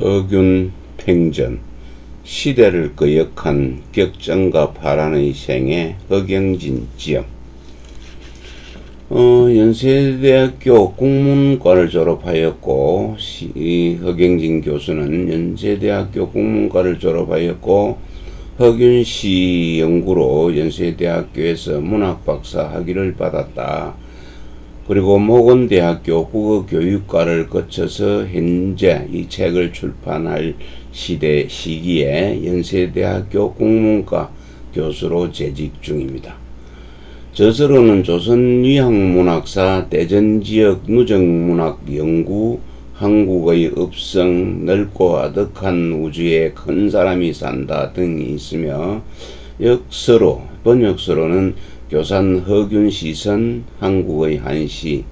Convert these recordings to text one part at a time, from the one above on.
허균 팽전, 시대를 거역한 격정과 파란의 생애 허경진 지음. 연세대학교 국문과를 졸업하였고, 허경진 교수는 연세대학교 국문과를 졸업하였고, 허균시 연구로 연세대학교에서 문학박사 학위를 받았다. 그리고 모건대학교 국어교육과를 거쳐서 현재 이 책을 출판할 시기에 연세대학교 국문과 교수로 재직 중입니다. 저서로는 조선위학문학사, 대전지역 누적문학연구, 한국의 읍성, 넓고 아득한 우주에 큰 사람이 산다 등이 있으며, 역서로, 번역서로는 교산 허균 시선, 한국의 한시,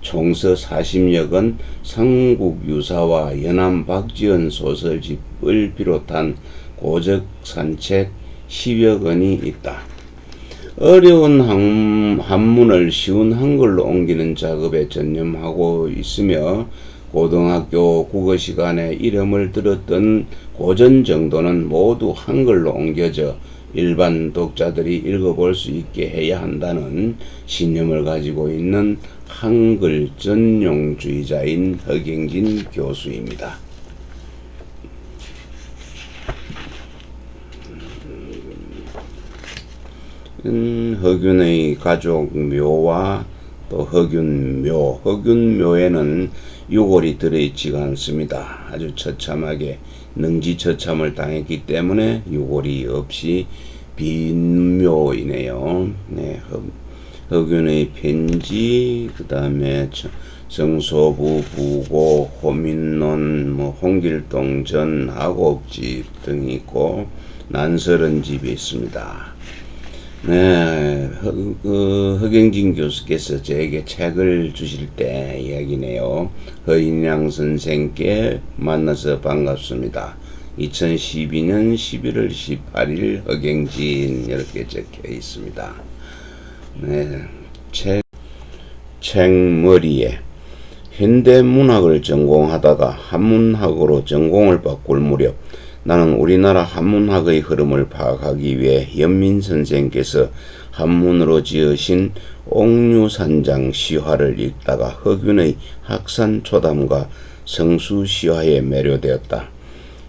총서 40여권, 삼국유사와 연암 박지원 소설집을 비롯한 고적 산책 10여 권이 있다. 어려운 한문을 쉬운 한글로 옮기는 작업에 전념하고 있으며, 고등학교 국어 시간에 이름을 들었던 고전 정도는 모두 한글로 옮겨져 일반 독자들이 읽어볼 수 있게 해야 한다는 신념을 가지고 있는 한글 전용주의자인 허경진 교수입니다. 허균의 가족 묘와 또 허균묘, 허균묘에는 유골이 들어있지가 않습니다. 아주 처참하게 능지처참을 당했기 때문에 유골이 없이 빈묘이네요. 네, 허균의 편지, 그 다음에 성소부, 부고, 호민론, 홍길동전, 하곡집 등이 있고 난설은 집이 있습니다. 네, 허경진 교수께서 저에게 책을 주실 때 이야기네요. 허인양 선생께 만나서 반갑습니다. 2012년 11월 18일 허경진 이렇게 적혀 있습니다. 네, 책머리에 현대문학을 전공하다가 한문학으로 전공을 바꿀 무렵 나는 우리나라 한문학의 흐름을 파악하기 위해 연민 선생께서 한문으로 지으신 옥류산장 시화를 읽다가 허균의 학산초담과 성수시화에 매료되었다.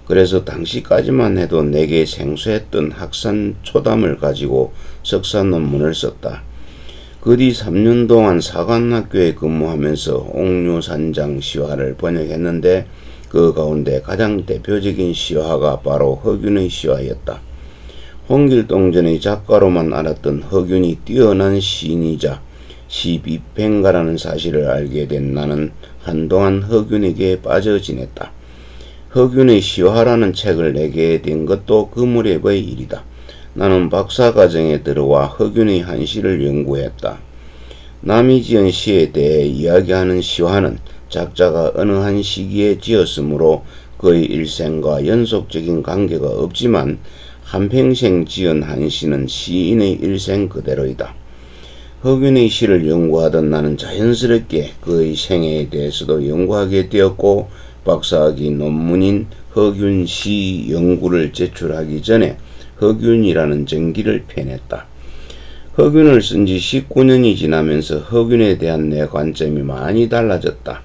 그래서 당시까지만 해도 내게 생소했던 학산초담을 가지고 석사 논문을 썼다. 그 뒤 3년 동안 사관학교에 근무하면서 옥류산장 시화를 번역했는데 그 가운데 가장 대표적인 시화가 바로 허균의 시화였다. 홍길동전의 작가로만 알았던 허균이 뛰어난 시인이자 시비평가라는 사실을 알게 된 나는 한동안 허균에게 빠져 지냈다. 허균의 시화라는 책을 내게 된 것도 그 무렵의 일이다. 나는 박사과정에 들어와 허균의 한시를 연구했다. 남이 지은 시에 대해 이야기하는 시화는 작자가 어느 한 시기에 지었으므로 그의 일생과 연속적인 관계가 없지만 한평생 지은 한시는 시인의 일생 그대로이다. 허균의 시를 연구하던 나는 자연스럽게 그의 생애에 대해서도 연구하게 되었고 박사학위 논문인 허균시 연구를 제출하기 전에 허균이라는 전기를 펴냈다. 허균을 쓴 지 19년이 지나면서 허균에 대한 내 관점이 많이 달라졌다.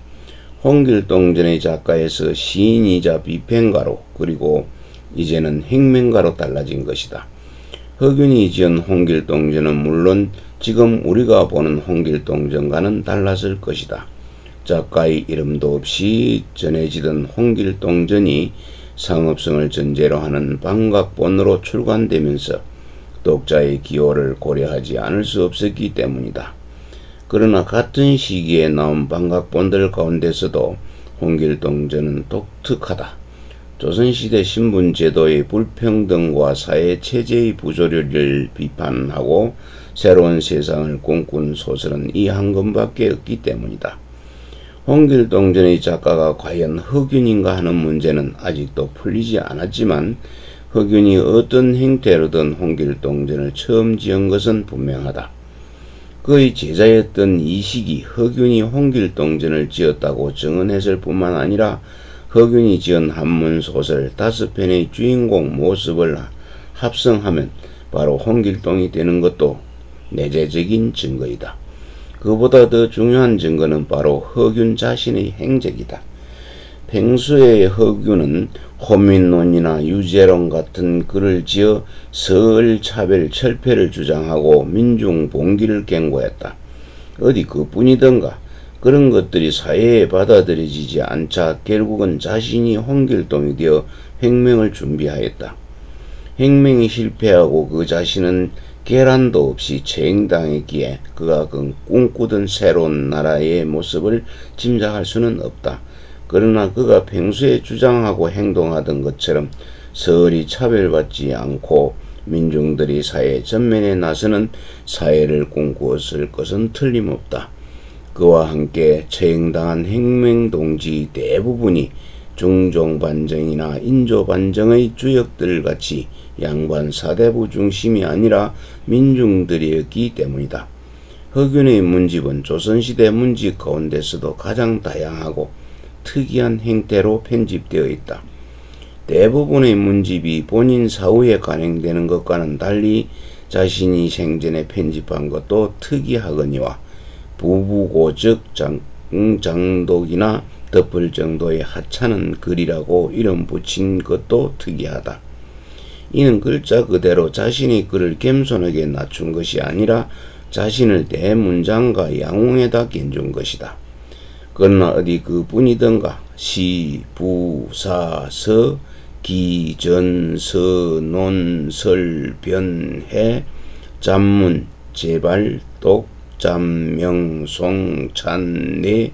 홍길동전의 작가에서 시인이자 비평가로 그리고 이제는 행명가로 달라진 것이다. 허균이 지은 홍길동전은 물론 지금 우리가 보는 홍길동전과는 달랐을 것이다. 작가의 이름도 없이 전해지던 홍길동전이 상업성을 전제로 하는 반각본으로 출간되면서 독자의 기호를 고려하지 않을 수 없었기 때문이다. 그러나 같은 시기에 나온 반각본들 가운데서도 홍길동전은 독특하다. 조선시대 신분제도의 불평등과 사회체제의 부조리를 비판하고 새로운 세상을 꿈꾼 소설은 이 한 권밖에 없기 때문이다. 홍길동전의 작가가 과연 허균인가 하는 문제는 아직도 풀리지 않았지만 허균이 어떤 형태로든 홍길동전을 처음 지은 것은 분명하다. 그의 제자였던 이식이 허균이 홍길동전을 지었다고 증언했을 뿐만 아니라 허균이 지은 한문소설 5편의 주인공 모습을 합성하면 바로 홍길동이 되는 것도 내재적인 증거이다. 그보다 더 중요한 증거는 바로 허균 자신의 행적이다. 평소에 허균은 호민론이나 유재론 같은 글을 지어 서울 차별 철폐를 주장하고 민중 봉기를 경고했다. 어디 그뿐이던가. 그런 것들이 사회에 받아들여지지 않자 결국은 자신이 홍길동이 되어 혁명을 준비하였다. 혁명이 실패하고 그 자신은 계란도 없이 처형당했기에 그가 꿈꾸던 새로운 나라의 모습을 짐작할 수는 없다. 그러나 그가 평소에 주장하고 행동하던 것처럼 서울이 차별받지 않고 민중들이 사회 전면에 나서는 사회를 꿈꾸었을 것은 틀림없다. 그와 함께 처형당한 혁명동지 대부분이 중종반정이나 인조반정의 주역들같이 양반 사대부 중심이 아니라 민중들이었기 때문이다. 허균의 문집은 조선시대 문집 가운데서도 가장 다양하고 특이한 형태로 편집되어 있다. 대부분의 문집이 본인 사후에 간행되는 것과는 달리 자신이 생전에 편집한 것도 특이하거니와 부부고 즉 장독이나 덮을 정도의 하찮은 글이라고 이름 붙인 것도 특이하다. 이는 글자 그대로 자신의 글을 겸손하게 낮춘 것이 아니라 자신을 대문장과 양웅에다 견준 것이다. 그러나 어디 그뿐이던가. 시, 부, 사, 서, 기, 전, 서, 논, 설, 변, 해, 잡문, 제발, 독, 잠명, 송, 찬, 내,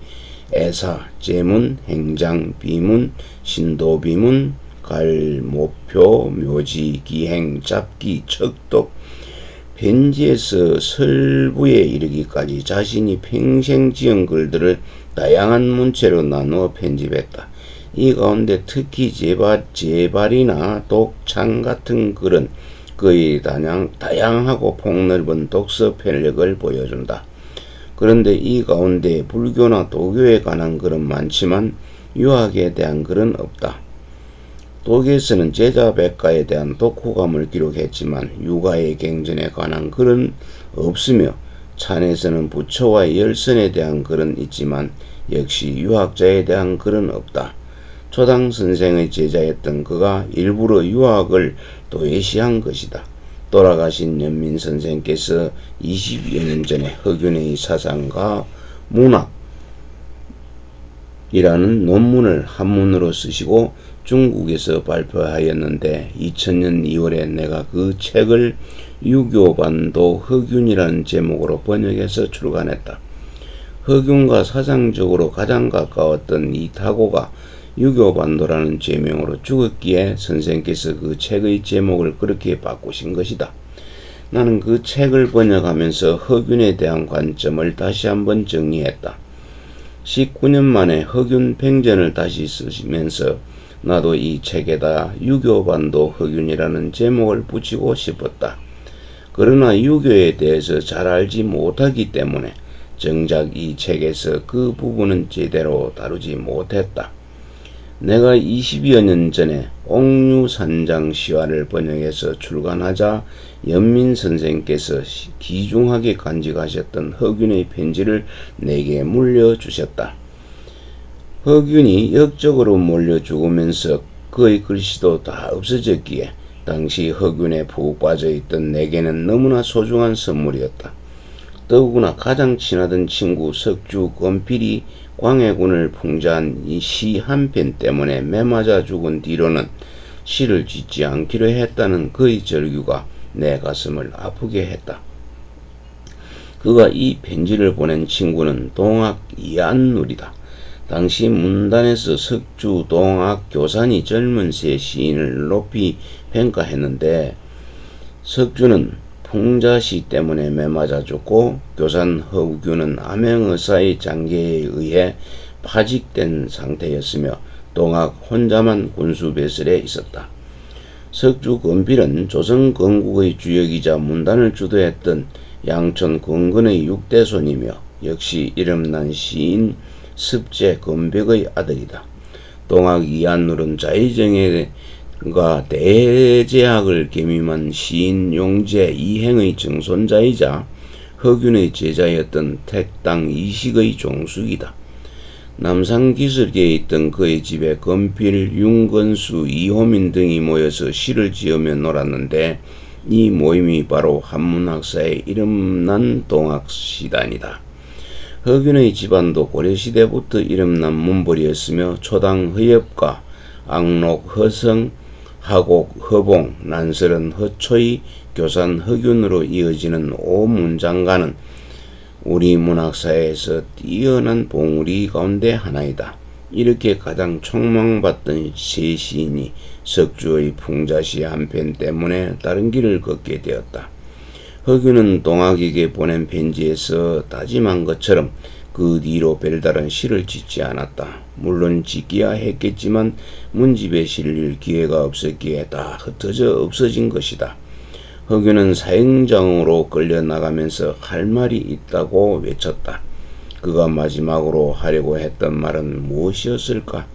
애사, 제문, 행장, 비문, 신도비문, 갈, 모표, 묘지, 기행, 잡기, 척독, 편지에서 설부에 이르기까지 자신이 평생 지은 글들을 다양한 문체로 나누어 편집했다. 이 가운데 특히 제발이나 독창 같은 글은 거의 다양하고 폭넓은 독서 편력을 보여준다. 그런데 이 가운데 불교나 도교에 관한 글은 많지만 유학에 대한 글은 없다. 도교에서는 제자백가에 대한 독후감을 기록했지만 유가의 경전에 관한 글은 없으며 찬에서는 부처와 열선에 대한 글은 있지만 역시 유학자에 대한 글은 없다. 초당 선생의 제자였던 그가 일부러 유학을 도외시한 것이다. 돌아가신 연민 선생께서 20여 년 전에 허균의 사상과 문학이라는 논문을 한문으로 쓰시고 중국에서 발표하였는데 2000년 2월에 내가 그 책을 유교반도 허균이라는 제목으로 번역해서 출간했다. 허균과 사상적으로 가장 가까웠던 이 타고가 유교반도라는 제명으로 죽었기에 선생께서 그 책의 제목을 그렇게 바꾸신 것이다. 나는 그 책을 번역하면서 허균에 대한 관점을 다시 한번 정리했다. 19년 만에 허균 평전을 다시 쓰시면서 나도 이 책에다 유교반도 허균이라는 제목을 붙이고 싶었다. 그러나 유교에 대해서 잘 알지 못하기 때문에 정작 이 책에서 그 부분은 제대로 다루지 못했다. 내가 20여 년 전에 옥류산장 시화를 번역해서 출간하자 연민 선생께서 귀중하게 간직하셨던 허균의 편지를 내게 물려주셨다. 허균이 역적으로 몰려 죽으면서 그의 글씨도 다 없어졌기에 당시 허균에 푹 빠져있던 내게는 너무나 소중한 선물이었다. 더구나 가장 친하던 친구 석주 건필이 광해군을 풍자한 이 시 한 편 때문에 매맞아 죽은 뒤로는 시를 짓지 않기로 했다는 그의 절규가 내 가슴을 아프게 했다. 그가 이 편지를 보낸 친구는 동학 이안누리다. 당시 문단에서 석주 동학 교산이 젊은 세 시인을 높이 평가했는데 석주는 풍자시 때문에 매맞아 죽고 교산 허균은 암행의사의 장계에 의해 파직된 상태였으며 동학 혼자만 군수배설에 있었다. 석주 건필은 조선 건국의 주역이자 문단을 주도했던 양촌 건근의 6대 손이며 역시 이름난 시인 습제 건백의 아들이다. 동학 이한룰은 자의정예가 대제학을 겸임한 시인 용제 이행의 증손자이자 허균의 제자였던 택당 이식의 종숙이다. 남산 기슭에 있던 그의 집에 건필, 윤건수, 이호민 등이 모여서 시를 지으며 놀았는데 이 모임이 바로 한문학사의 이름난 동학시단이다. 허균의 집안도 고려시대부터 이름난 문벌이었으며 초당 허엽과 악록 허성, 하곡 허봉, 난설은 허초이, 교산 허균으로 이어지는 오문장가는 우리 문학사에서 뛰어난 봉우리 가운데 하나이다. 이렇게 가장 촉망받던 세 시인이 석주의 풍자시 한 편 때문에 다른 길을 걷게 되었다. 허균은 동학에게 보낸 편지에서 다짐한 것처럼 그 뒤로 별다른 시를 짓지 않았다. 물론 짓기야 했겠지만 문집에 실릴 기회가 없었기에 다 흩어져 없어진 것이다. 허균은 사형장으로 끌려나가면서 할 말이 있다고 외쳤다. 그가 마지막으로 하려고 했던 말은 무엇이었을까?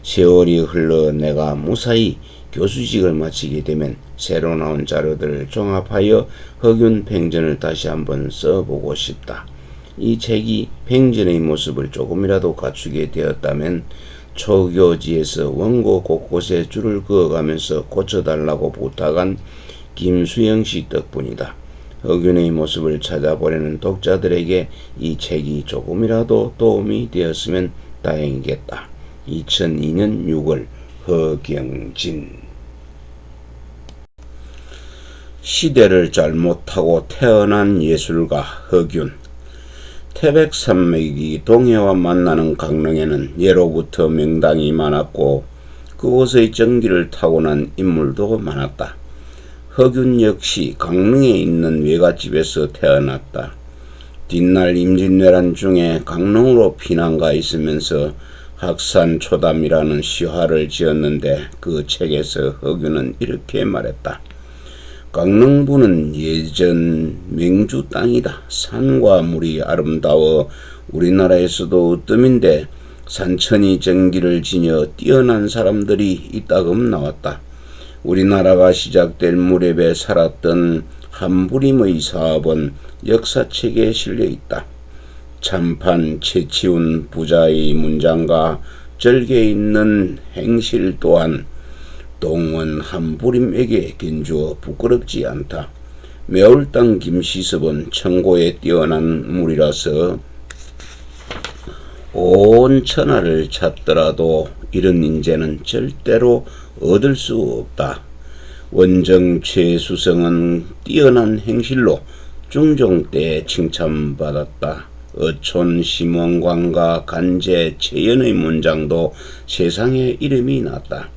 세월이 흘러 내가 무사히 교수직을 마치게 되면 새로 나온 자료들을 종합하여 허균 팽전을 다시 한번 써보고 싶다. 이 책이 팽전의 모습을 조금이라도 갖추게 되었다면 초교지에서 원고 곳곳에 줄을 그어가면서 고쳐달라고 부탁한 김수영씨 덕분이다. 허균의 모습을 찾아보려는 독자들에게 이 책이 조금이라도 도움이 되었으면 다행이겠다. 2002년 6월 허경진. 시대를 잘못하고 태어난 예술가 허균. 태백산맥이 동해와 만나는 강릉에는 예로부터 명당이 많았고 그곳의 전기를 타고난 인물도 많았다. 허균 역시 강릉에 있는 외갓집에서 태어났다. 뒷날 임진왜란 중에 강릉으로 피난가 있으면서 학산초담이라는 시화를 지었는데 그 책에서 허균은 이렇게 말했다. 강릉부는 예전 맹주 땅이다. 산과 물이 아름다워 우리나라에서도 으뜸인데 산천이 전기를 지녀 뛰어난 사람들이 이따금 나왔다. 우리나라가 시작될 무렵에 살았던 한부림의 사업은 역사책에 실려있다. 참판 채치운 부자의 문장과 절개 있는 행실 또한 동원 한부림에게 견주어 부끄럽지 않다. 매울당 김시섭은 청고에 뛰어난 물이라서 온 천하를 찾더라도 이런 인재는 절대로 얻을 수 없다. 원정 최수성은 뛰어난 행실로 중종 때 칭찬받았다. 어촌 심원광과 간제 최연의 문장도 세상에 이름이 났다.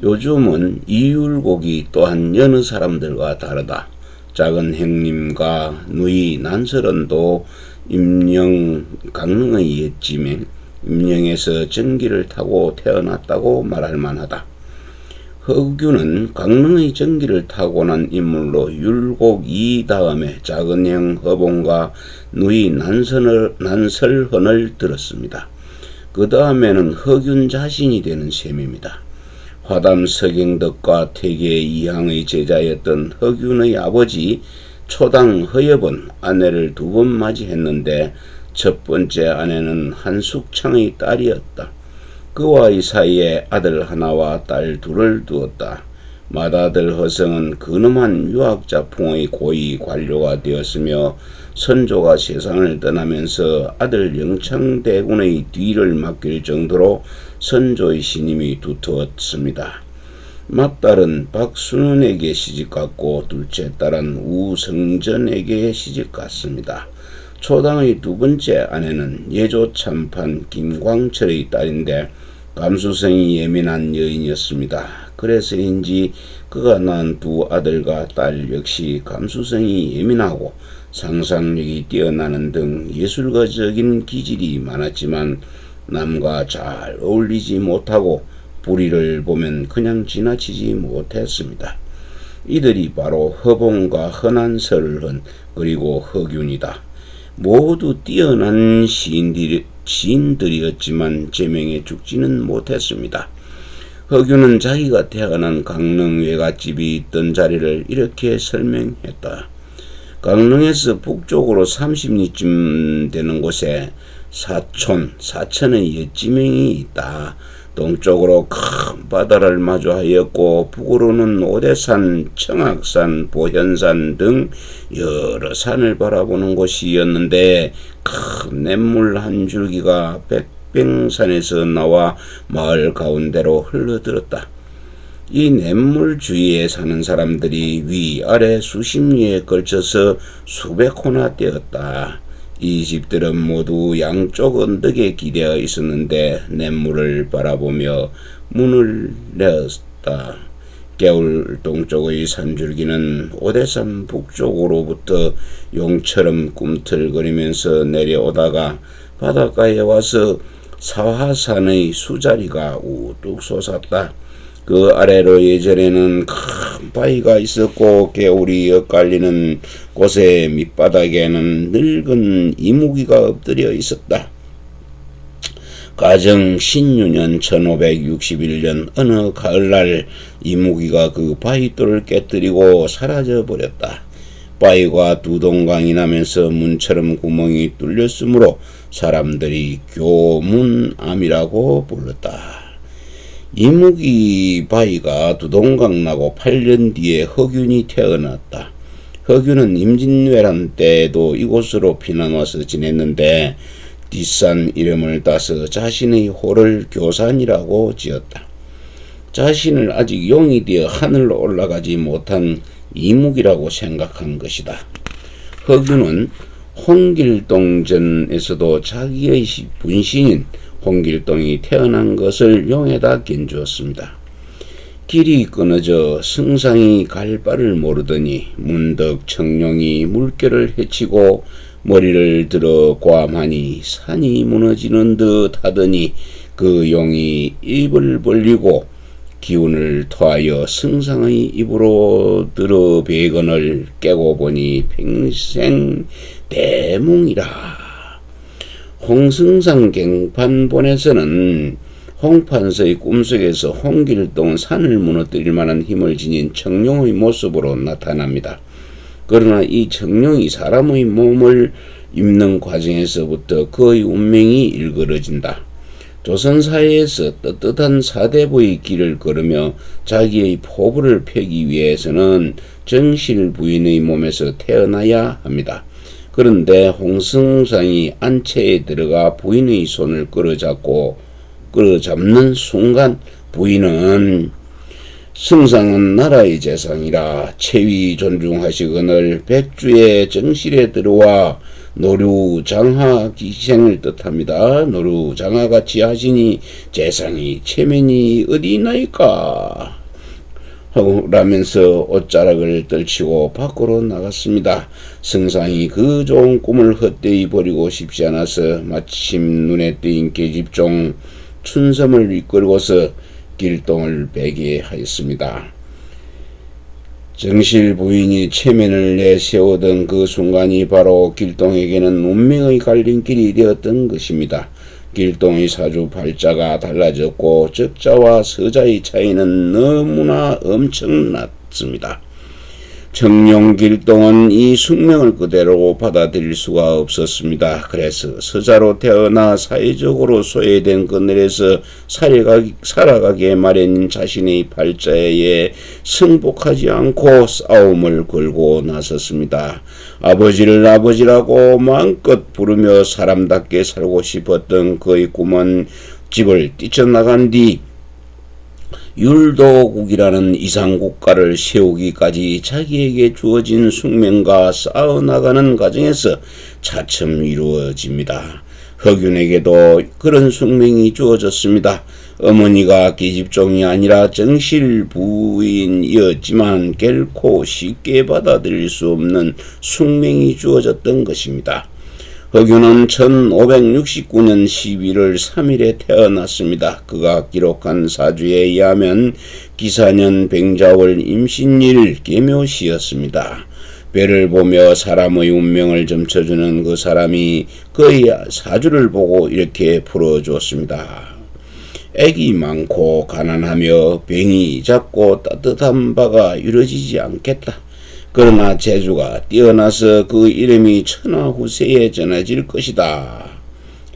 요즘은 이율곡이 또한 여느 사람들과 다르다. 작은 형님과 누이 난설은도 임영 강릉의 옛짐에 임영에서 전기를 타고 태어났다고 말할 만하다. 허균은 강릉의 전기를 타고난 인물로 율곡 이 다음에 작은형 허봉과 누이 난설헌을 들었습니다. 그 다음에는 허균 자신이 되는 셈입니다. 화담 서경덕과 태계 이항의 제자였던 허균의 아버지 초당 허엽은 아내를 2번 맞이했는데 첫 번째 아내는 한숙창의 딸이었다. 그와의 사이에 아들 하나와 딸 2을 두었다. 맏아들 허성은 근엄한 유학자풍의 고위 관료가 되었으며 선조가 세상을 떠나면서 아들 영창대군의 뒤를 맡길 정도로 선조의 신임이 두터웠습니다. 맏딸은 박순원에게 시집갔고 둘째 딸은 우성전에게 시집갔습니다. 초당의 2번째 아내는 예조 참판 김광철의 딸인데 감수성이 예민한 여인이었습니다. 그래서인지 그가 낳은 2 아들과 딸 역시 감수성이 예민하고 상상력이 뛰어나는 등 예술가적인 기질이 많았지만 남과 잘 어울리지 못하고 불의를 보면 그냥 지나치지 못했습니다. 이들이 바로 허봉과 허난설헌 그리고 허균이다. 모두 뛰어난 지인들이었지만 제명에 죽지는 못했습니다. 허균은 자기가 태어난 강릉 외갓집이 있던 자리를 이렇게 설명했다. 강릉에서 북쪽으로 30리쯤 되는 곳에 사천의 옛지명이 있다. 동쪽으로 큰 바다를 마주하였고 북으로는 오대산, 청악산, 보현산 등 여러 산을 바라보는 곳이었는데 큰 냇물 한 줄기가 백병산에서 나와 마을 가운데로 흘러들었다. 이 냇물 주위에 사는 사람들이 위아래 수십 리에 걸쳐서 수백 호나 되었다. 이 집들은 모두 양쪽 언덕에 기대어 있었는데 냇물을 바라보며 문을 내었다. 개울 동쪽의 산줄기는 오대산 북쪽으로부터 용처럼 꿈틀거리면서 내려오다가 바닷가에 와서 사화산의 수자리가 우뚝 솟았다. 그 아래로 예전에는 큰 바위가 있었고 개울이 엇갈리는 곳의 밑바닥에는 늙은 이무기가 엎드려 있었다. 가정 신유년 1561년 어느 가을날 이무기가 그 바위돌을 깨뜨리고 사라져 버렸다. 바위가 두 동강이 나면서 문처럼 구멍이 뚫렸으므로 사람들이 교문암이라고 불렀다. 이무기 바위가 두동강 나고 8년 뒤에 허균이 태어났다. 허균은 임진왜란 때에도 이곳으로 피난와서 지냈는데 뒷산 이름을 따서 자신의 호를 교산이라고 지었다. 자신을 아직 용이 되어 하늘로 올라가지 못한 이무기라고 생각한 것이다. 허균은 홍길동전에서도 자기의 분신인 홍길동이 태어난 것을 용에다 견주었습니다. 길이 끊어져 승상이 갈 바를 모르더니 문득 청룡이 물결을 헤치고 머리를 들어 괌하니 산이 무너지는 듯 하더니 그 용이 입을 벌리고 기운을 토하여 승상의 입으로 들어 배건을 깨고 보니 평생 대몽이라. 홍승상 갱판본에서는 홍판서의 꿈속에서 홍길동 산을 무너뜨릴 만한 힘을 지닌 청룡의 모습으로 나타납니다. 그러나 이 청룡이 사람의 몸을 입는 과정에서부터 그의 운명이 일그러진다. 조선사회에서 떳떳한 사대부의 길을 걸으며 자기의 포부를 펴기 위해서는 정실 부인의 몸에서 태어나야 합니다. 그런데 홍승상이 안채에 들어가 부인의 손을 끌어잡는 순간 부인은 승상은 나라의 재상이라 체위 존중하시거늘 백주의 정실에 들어와 노류장하 기생을 뜻합니다. 노류장하같이 하시니 재상이 체면이 어디 있나이까 라면서 옷자락을 떨치고 밖으로 나갔습니다. 승상이 그 좋은 꿈을 헛되이 버리고 싶지 않아서 마침 눈에 띄인 계집종 춘섬을 이끌고서 길동을 베게 하였습니다. 정실 부인이 체면을 내세우던 그 순간이 바로 길동에게는 운명의 갈림길이 되었던 것입니다. 길동의 사주 팔자가 달라졌고 적자와 서자의 차이는 너무나 엄청났습니다. 청룡 길동은 이 숙명을 그대로 받아들일 수가 없었습니다. 그래서 서자로 태어나 사회적으로 소외된 그늘에서 살아가기에 마련인 자신의 팔자에 승복하지 않고 싸움을 걸고 나섰습니다. 아버지를 아버지라고 마음껏 부르며 사람답게 살고 싶었던 그의 꿈은 집을 뛰쳐나간 뒤 율도국이라는 이상국가를 세우기까지 자기에게 주어진 숙명과 싸워나가는 과정에서 차츰 이루어집니다. 허균에게도 그런 숙명이 주어졌습니다. 어머니가 계집종이 아니라 정실 부인이었지만 결코 쉽게 받아들일 수 없는 숙명이 주어졌던 것입니다. 허균은 1569년 11월 3일에 태어났습니다. 그가 기록한 사주에 의하면 기사년 병자월 임신일 계묘시였습니다. 배를 보며 사람의 운명을 점쳐주는 그 사람이 그의 사주를 보고 이렇게 풀어주었습니다. 액이 많고 가난하며 병이 작고 따뜻한 바가 이루어지지 않겠다. 그러나 재주가 뛰어나서 그 이름이 천하후세에 전해질 것이다.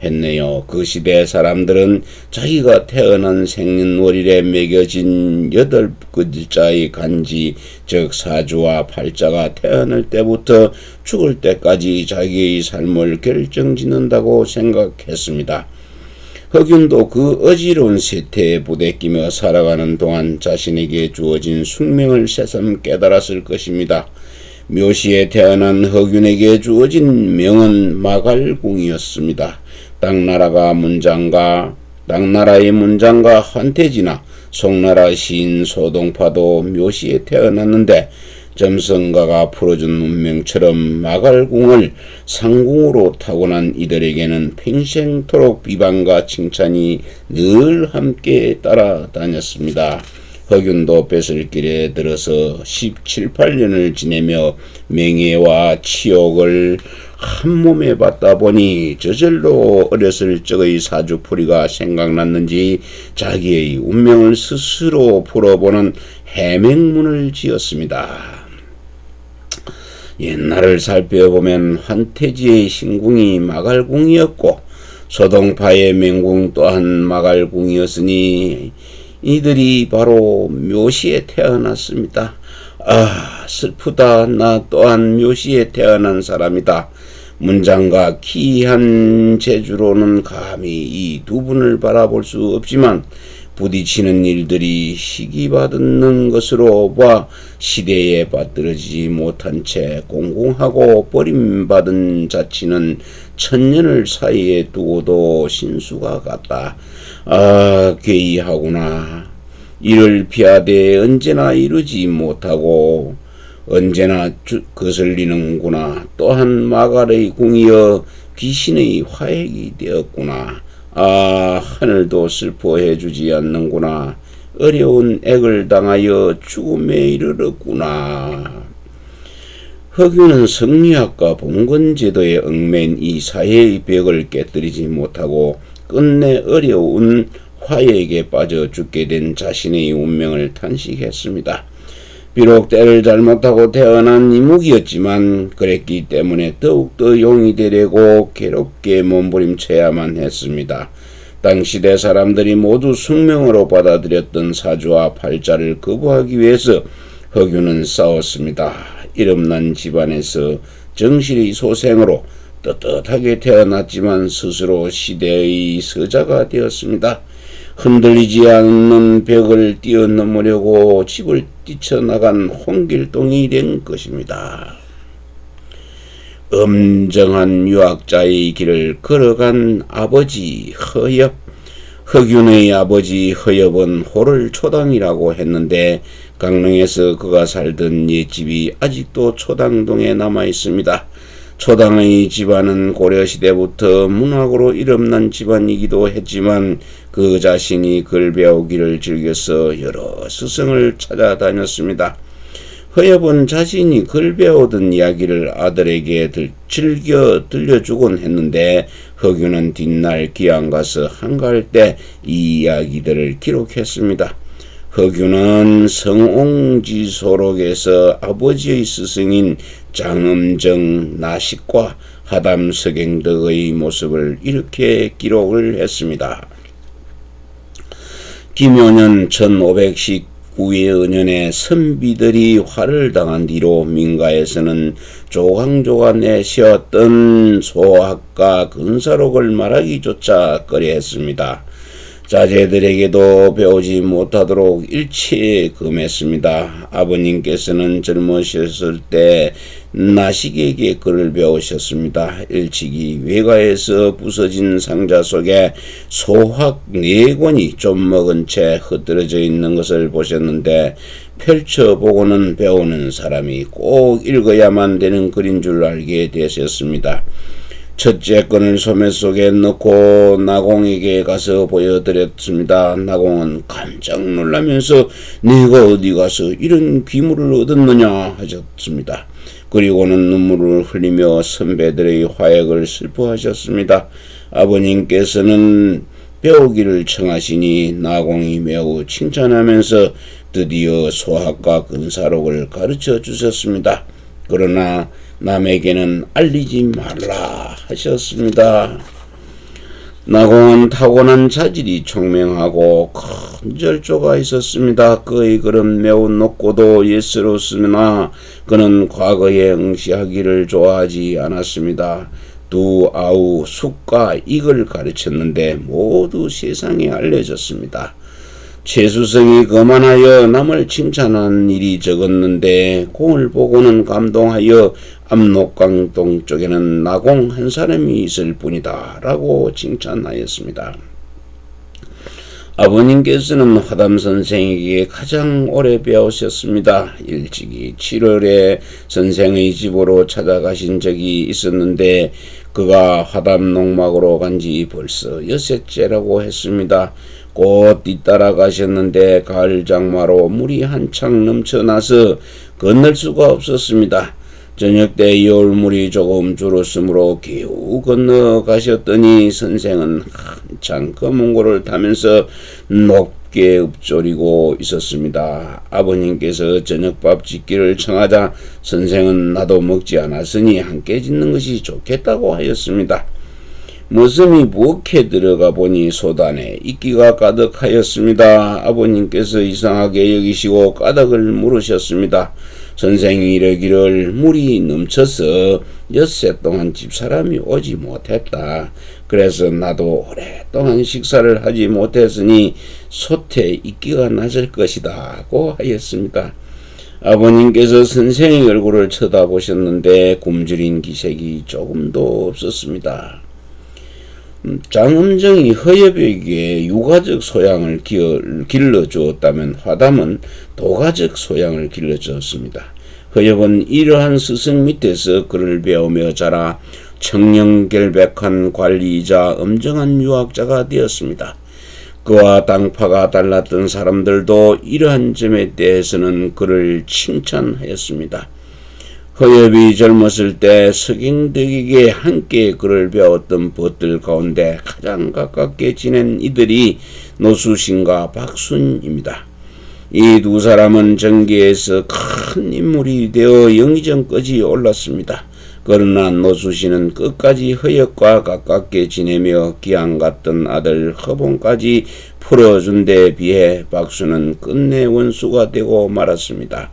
했네요. 그 시대 사람들은 자기가 태어난 생년월일에 매겨진 8글자의 간지, 즉 사주와 팔자가 태어날 때부터 죽을 때까지 자기의 삶을 결정짓는다고 생각했습니다. 흑윤도 그 어지러운 세태에 부대끼며 살아가는 동안 자신에게 주어진 숙명을 새삼 깨달았을 것입니다. 묘시에 태어난 흑윤에게 주어진 명은 마갈궁이었습니다. 당나라의 문장가 한태지나 송나라 시인 소동파도 묘시에 태어났는데 점성가가 풀어준 운명처럼 마갈궁을 상궁으로 타고난 이들에게는 평생토록 비방과 칭찬이 늘 함께 따라다녔습니다. 흑윤도 뱃을길에 들어서 17, 18년을 지내며 명예와 치욕을 한몸에 받다 보니 저절로 어렸을 적의 사주풀이가 생각났는지 자기의 운명을 스스로 풀어보는 해맹문을 지었습니다. 옛날을 살펴보면 한태지의 신궁이 마갈궁이었고 소동파의 명궁 또한 마갈궁이었으니 이들이 바로 묘시에 태어났습니다. 아, 슬프다. 나 또한 묘시에 태어난 사람이다. 문장과 기이한 재주로는 감히 이 두 분을 바라볼 수 없지만 부딪히는 일들이 시기받는 것으로 봐 시대에 받들어지지 못한 채 공공하고 버림받은 자치는 천년을 사이에 두고도 신수가 같다. 아, 괴이하구나. 이를 피하되 언제나 이루지 못하고 언제나 거슬리는구나. 또한 마갈의 궁이여 귀신의 화액이 되었구나. 아, 하늘도 슬퍼해 주지 않는구나. 어려운 액을 당하여 죽음에 이르렀구나. 흑윤은 성리학과 봉건제도에 얽맨 이 사회의 벽을 깨뜨리지 못하고 끝내 어려운 화액에 빠져 죽게 된 자신의 운명을 탄식했습니다. 비록 때를 잘못하고 태어난 이묵이었지만 그랬기 때문에 더욱더 용이 되려고 괴롭게 몸부림쳐야만 했습니다. 당시대 사람들이 모두 숙명으로 받아들였던 사주와 팔자를 거부하기 위해서 흑윤은 싸웠습니다. 이름난 집안에서 정실의 소생으로 떳떳하게 태어났지만 스스로 시대의 서자가 되었습니다. 흔들리지 않는 벽을 뛰어넘으려고 집을 뛰쳐나간 홍길동이 된 것입니다. 엄정한 유학자의 길을 걸어간 아버지 허엽. 흑윤의 아버지 허엽은 호를 초당이라고 했는데 강릉에서 그가 살던 옛집이 아직도 초당동에 남아 있습니다. 초당의 집안은 고려시대부터 문학으로 이름난 집안이기도 했지만 그 자신이 글 배우기를 즐겨서 여러 스승을 찾아다녔습니다. 허엽은 자신이 글 배우던 이야기를 아들에게 즐겨 들려주곤 했는데 흑윤은 뒷날 기양가서 한가할 때 이 이야기들을 기록했습니다. 흑윤은 성옹지소록에서 아버지의 스승인 장엄정 나식과 하담석행 등의 모습을 이렇게 기록을 했습니다. 김효년 1519년에 선비들이 화를 당한 뒤로 민가에서는 조광조가 내세웠던 소학과 근사록을 말하기조차 꺼려했습니다. 자제들에게도 배우지 못하도록 일체에 금했습니다. 아버님께서는 젊으셨을 때 나식에게 글을 배우셨습니다. 일찍이 외가에서 부서진 상자 속에 소학 4권이 좀 먹은 채 흩어져 있는 것을 보셨는데 펼쳐보고는 배우는 사람이 꼭 읽어야만 되는 글인 줄 알게 되셨습니다. 첫째 건을 소매 속에 넣고 나공에게 가서 보여드렸습니다. 나공은 깜짝 놀라면서 네가 어디 가서 이런 귀물을 얻었느냐 하셨습니다. 그리고는 눈물을 흘리며 선배들의 화약을 슬퍼하셨습니다. 아버님께서는 배우기를 청하시니 나공이 매우 칭찬하면서 드디어 소학과 근사록을 가르쳐 주셨습니다. 그러나 남에게는 알리지 말라 하셨습니다. 나공은 타고난 자질이 총명하고 큰 절조가 있었습니다. 그의 글은 매우 높고도 예스러웠으나 그는 과거에 응시하기를 좋아하지 않았습니다. 두, 아우, 숙과 익을 가르쳤는데 모두 세상에 알려졌습니다. 최수성이 거만하여 남을 칭찬한 일이 적었는데 공을 보고는 감동하여 압록강 동쪽에는 나공 한 사람이 있을 뿐이다 라고 칭찬하였습니다. 아버님께서는 화담 선생에게 가장 오래 배우셨습니다. 일찍이 7월에 선생의 집으로 찾아가신 적이 있었는데 그가 화담 농막으로 간지 벌써 6회째라고 했습니다. 곧 뒤따라 가셨는데 가을 장마로 물이 한창 넘쳐나서 건널 수가 없었습니다. 저녁 때 여울물이 조금 줄었으므로 겨우 건너가셨더니 선생은 한창 검은고를 타면서 높게 읊조리고 있었습니다. 아버님께서 저녁밥 짓기를 청하자 선생은 나도 먹지 않았으니 함께 짓는 것이 좋겠다고 하였습니다. 머슴이 부엌에 들어가 보니 소단에 이끼가 가득하였습니다. 아버님께서 이상하게 여기시고 까닭을 물으셨습니다. 선생이 이러기를 물이 넘쳐서 엿새 동안 집사람이 오지 못했다. 그래서 나도 오랫동안 식사를 하지 못했으니 솥에 이끼가 났을 것이다고 하였습니다. 아버님께서 선생의 얼굴을 쳐다보셨는데 굶주린 기색이 조금도 없었습니다. 장엄정이 허엽에게 유가적 소양을 길러주었다면 화담은 도가적 소양을 길러주었습니다. 허엽은 이러한 스승 밑에서 글을 배우며 자라 청렴결백한 관리이자 엄정한 유학자가 되었습니다. 그와 땅파가 달랐던 사람들도 이러한 점에 대해서는 그를 칭찬하였습니다. 허엽이 젊었을 때 서경덕에게 함께 글을 배웠던 벗들 가운데 가장 가깝게 지낸 이들이 노수신과 박순입니다. 이 두 사람은 정계에서 큰 인물이 되어 영의정까지 올랐습니다. 그러나 노수신은 끝까지 허엽과 가깝게 지내며 기양 같던 아들 허봉까지 풀어준 데 비해 박수는 끝내 원수가 되고 말았습니다.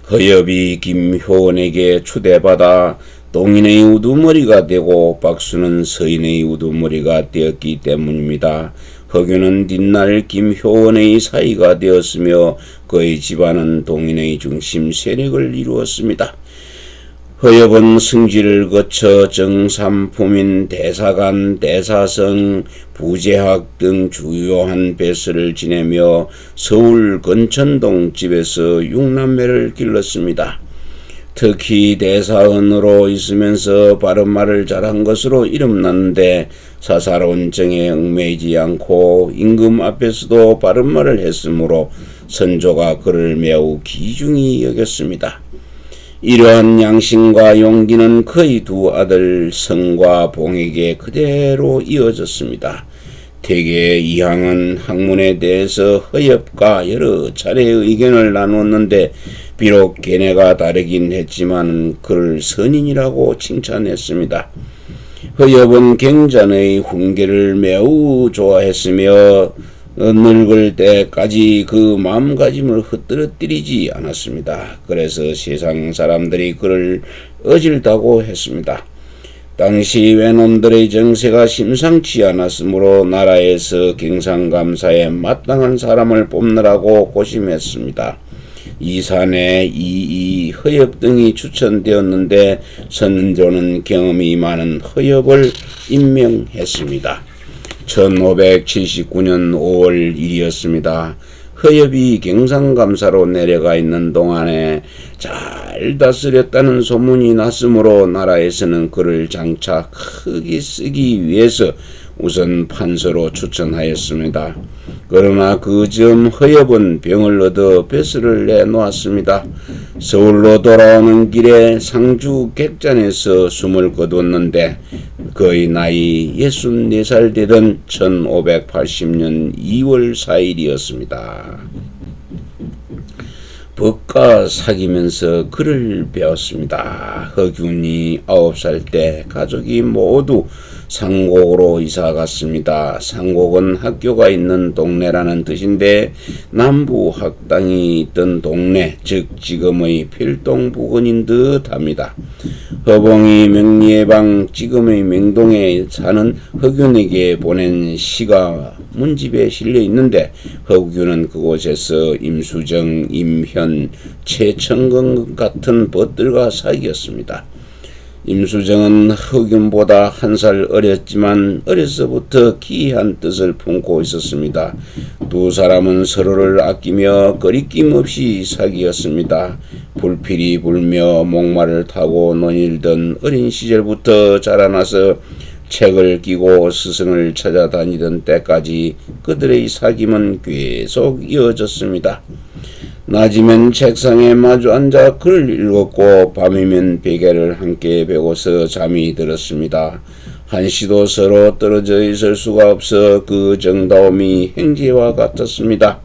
허엽이 김효원에게 초대받아 동인의 우두머리가 되고 박수는 서인의 우두머리가 되었기 때문입니다. 허균은 뒷날 김효원의 사이가 되었으며 그의 집안은 동인의 중심 세력을 이루었습니다. 허엽은 승지를 거쳐 정삼품인 대사관, 대사성, 부재학 등 주요한 배설을 지내며 서울 건천동 집에서 6남매를 길렀습니다. 특히 대사원으로 있으면서 바른말을 잘한 것으로 이름났는데 사사로운 정에 얽매이지 않고 임금 앞에서도 바른말을 했으므로 선조가 그를 매우 귀중히 여겼습니다. 이러한 양심과 용기는 그의 두 아들 성과 봉에게 그대로 이어졌습니다. 대개 이항은 학문에 대해서 허엽과 여러 차례 의견을 나눴는데 비록 견해가 다르긴 했지만 그를 선인이라고 칭찬했습니다. 허엽은 경전의 훈계를 매우 좋아했으며 늙을 때까지 그 마음가짐을 흩뜨러뜨리지 않았습니다. 그래서 세상 사람들이 그를 어질다고 했습니다. 당시 외놈들의 정세가 심상치 않았으므로 나라에서 경상감사에 마땅한 사람을 뽑느라고 고심했습니다. 이산에 이이 허엽 등이 추천되었는데 선조는 경험이 많은 허엽을 임명했습니다. 1579년 5월 1일이었습니다. 허엽이 경상감사로 내려가 있는 동안에 잘 다스렸다는 소문이 났으므로 나라에서는 그를 장차 크게 쓰기 위해서 우선 판서로 추천하였습니다. 그러나 그 즈음 허엽은 병을 얻어 벼슬을 내놓았습니다. 서울로 돌아오는 길에 상주 객잔에서 숨을 거두었는데 그의 나이 64살 되던 1580년 2월 4일이었습니다. 법과 사귀면서 글을 배웠습니다. 허균이 9살 때 가족이 모두 상곡으로 이사 갔습니다. 상곡은 학교가 있는 동네라는 뜻인데 남부 학당이 있던 동네, 즉 지금의 필동 부근인 듯 합니다. 허봉이 명리의 지금의 명동에 사는 허균에게 보낸 시가 문집에 실려 있는데 허균은 그곳에서 임수정, 임현, 최천근 같은 벗들과 사귀었습니다. 임수정은 허균보다 1살 어렸지만 어려서부터 기이한 뜻을 품고 있었습니다. 두 사람은 서로를 아끼며 거리낌 없이 사귀었습니다. 불필이 불며 목마를 타고 논일던 어린 시절부터 자라나서 책을 끼고 스승을 찾아다니던 때까지 그들의 사귐은 계속 이어졌습니다. 낮이면 책상에 마주 앉아 글을 읽었고 밤이면 베개를 함께 베고서 잠이 들었습니다. 한시도 서로 떨어져 있을 수가 없어 그 정다움이 행제와 같았습니다.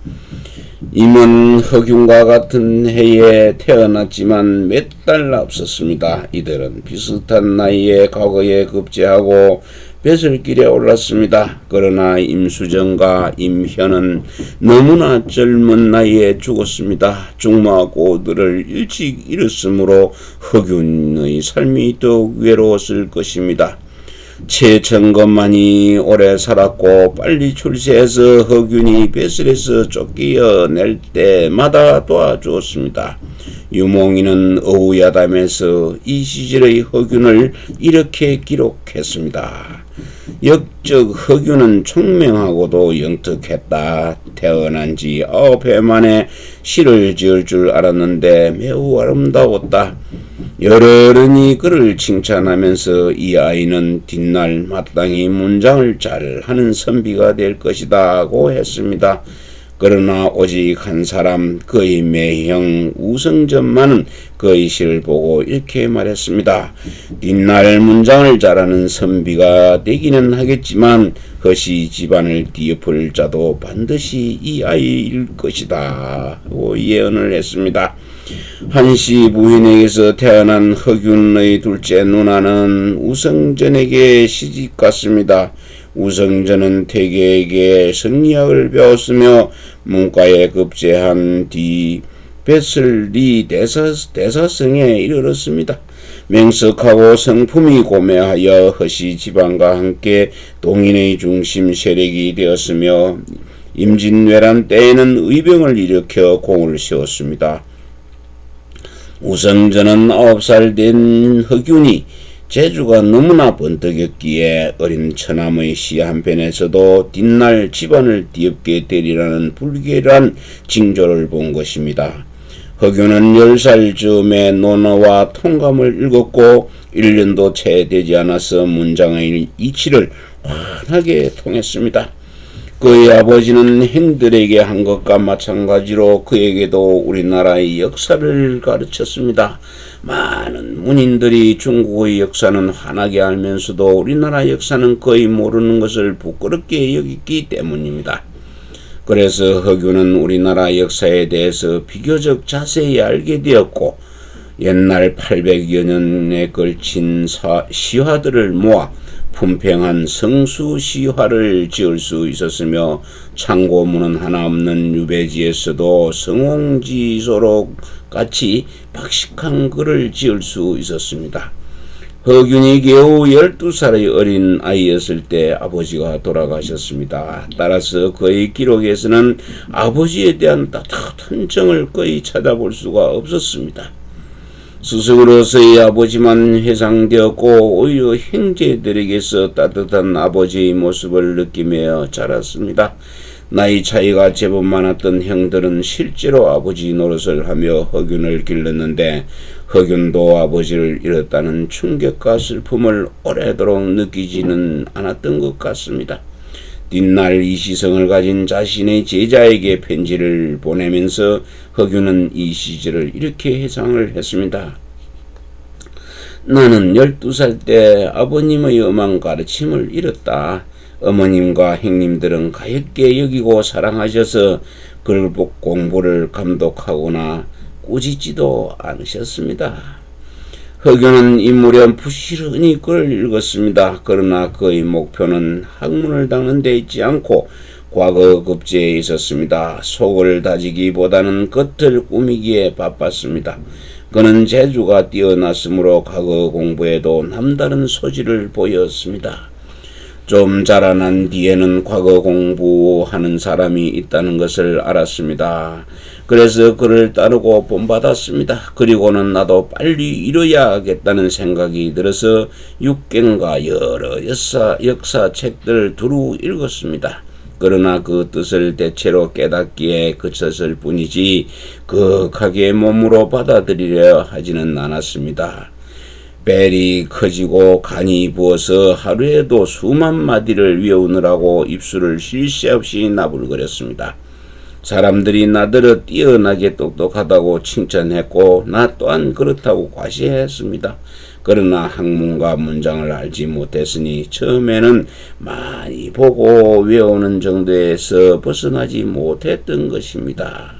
임은 허균과 같은 해에 태어났지만 몇 달 앞섰습니다. 이들은 비슷한 나이에 과거에 급제하고 벼슬길에 올랐습니다. 그러나 임수정과 임현은 너무나 젊은 나이에 죽었습니다. 중마고들을 일찍 잃었으므로 허균의 삶이 더욱 외로웠을 것입니다. 최천건만이 오래 살았고 빨리 출세해서 허균이 벼슬에서 쫓겨낼 때마다 도와주었습니다. 유몽이는 어우야담에서 이 시절의 허균을 이렇게 기록했습니다. 역적 허균은 총명하고도 영특했다. 태어난 지 9해 만에 시를 지을 줄 알았는데 매우 아름다웠다. 여러 어른이 그를 칭찬하면서 이 아이는 뒷날 마땅히 문장을 잘 하는 선비가 될 것이다고 했습니다. 그러나 오직 한 사람, 그의 매형 우성전만은 그의 시를 보고 이렇게 말했습니다. 뒷날 문장을 잘하는 선비가 되기는 하겠지만 허시 집안을 뒤엎을 자도 반드시 이 아이일 것이다 고 예언을 했습니다. 한시 부인에게서 태어난 허균의 둘째 누나는 우성전에게 시집갔습니다. 우성전은 태계에게 성리학을 배웠으며 문과에 급제한 뒤 벼슬리 대사성에 이르렀습니다. 맹석하고 성품이 고매하여 허시 집안과 함께 동인의 중심 세력이 되었으며 임진왜란 때에는 의병을 일으켜 공을 세웠습니다. 우성전은 9살 된 허균이 재주가 너무나 번뜩였기에 어린 처남의 시 한편에서도 뒷날 집안을 뒤엎게 되리라는 불길한 징조를 본 것입니다. 허균은 10살 즈음에 논어와 통감을 읽었고 1년도 채 되지 않아서 문장의 이치를 환하게 통했습니다. 그의 아버지는 행들에게 한 것과 마찬가지로 그에게도 우리나라의 역사를 가르쳤습니다. 많은 문인들이 중국의 역사는 환하게 알면서도 우리나라 역사는 거의 모르는 것을 부끄럽게 여겼기 때문입니다. 그래서 허균은 우리나라 역사에 대해서 비교적 자세히 알게 되었고 옛날 800여 년에 걸친 시화들을 모아 품평한 성수시화를 지을 수 있었으며 참고문은 하나 없는 유배지에서도 성홍지소록 같이 박식한 글을 지을 수 있었습니다. 허균이 겨우 12살의 어린 아이였을 때 아버지가 돌아가셨습니다. 따라서 그의 기록에서는 아버지에 대한 따뜻한 정을 거의 찾아볼 수가 없었습니다. 스승으로서의 아버지만 회상되었고 오히려 형제들에게서 따뜻한 아버지의 모습을 느끼며 자랐습니다. 나이 차이가 제법 많았던 형들은 실제로 아버지 노릇을 하며 허균을 길렀는데 허균도 아버지를 잃었다는 충격과 슬픔을 오래도록 느끼지는 않았던 것 같습니다. 뒷날 이 시성을 가진 자신의 제자에게 편지를 보내면서 허균은 이 시절을 이렇게 회상을 했습니다. 나는 12살 때 아버님의 엄한 가르침을 잃었다. 어머님과 형님들은 가엾게 여기고 사랑하셔서 글복 공부를 감독하거나 꾸짖지도 않으셨습니다. 허균은 이 무렵 부지런히 글을 읽었습니다. 그러나 그의 목표는 학문을 닦는 데 있지 않고 과거 급제에 있었습니다. 속을 다지기보다는 겉을 꾸미기에 바빴습니다. 그는 재주가 뛰어났으므로 과거 공부에도 남다른 소질을 보였습니다. 좀 자라난 뒤에는 과거 공부하는 사람이 있다는 것을 알았습니다. 그래서 그를 따르고 본받았습니다. 그리고는 나도 빨리 이뤄야겠다는 생각이 들어서 육경과 여러 역사책들을 두루 읽었습니다. 그러나 그 뜻을 대체로 깨닫기에 그쳤을 뿐이지 극하게 몸으로 받아들이려 하지는 않았습니다. 벨이 커지고 간이 부어서 하루에도 수만 마디를 외우느라고 입술을 쉴 새 없이 나불거렸습니다. 사람들이 나더러 뛰어나게 똑똑하다고 칭찬했고 나 또한 그렇다고 과시했습니다. 그러나 학문과 문장을 알지 못했으니 처음에는 많이 보고 외우는 정도에서 벗어나지 못했던 것입니다.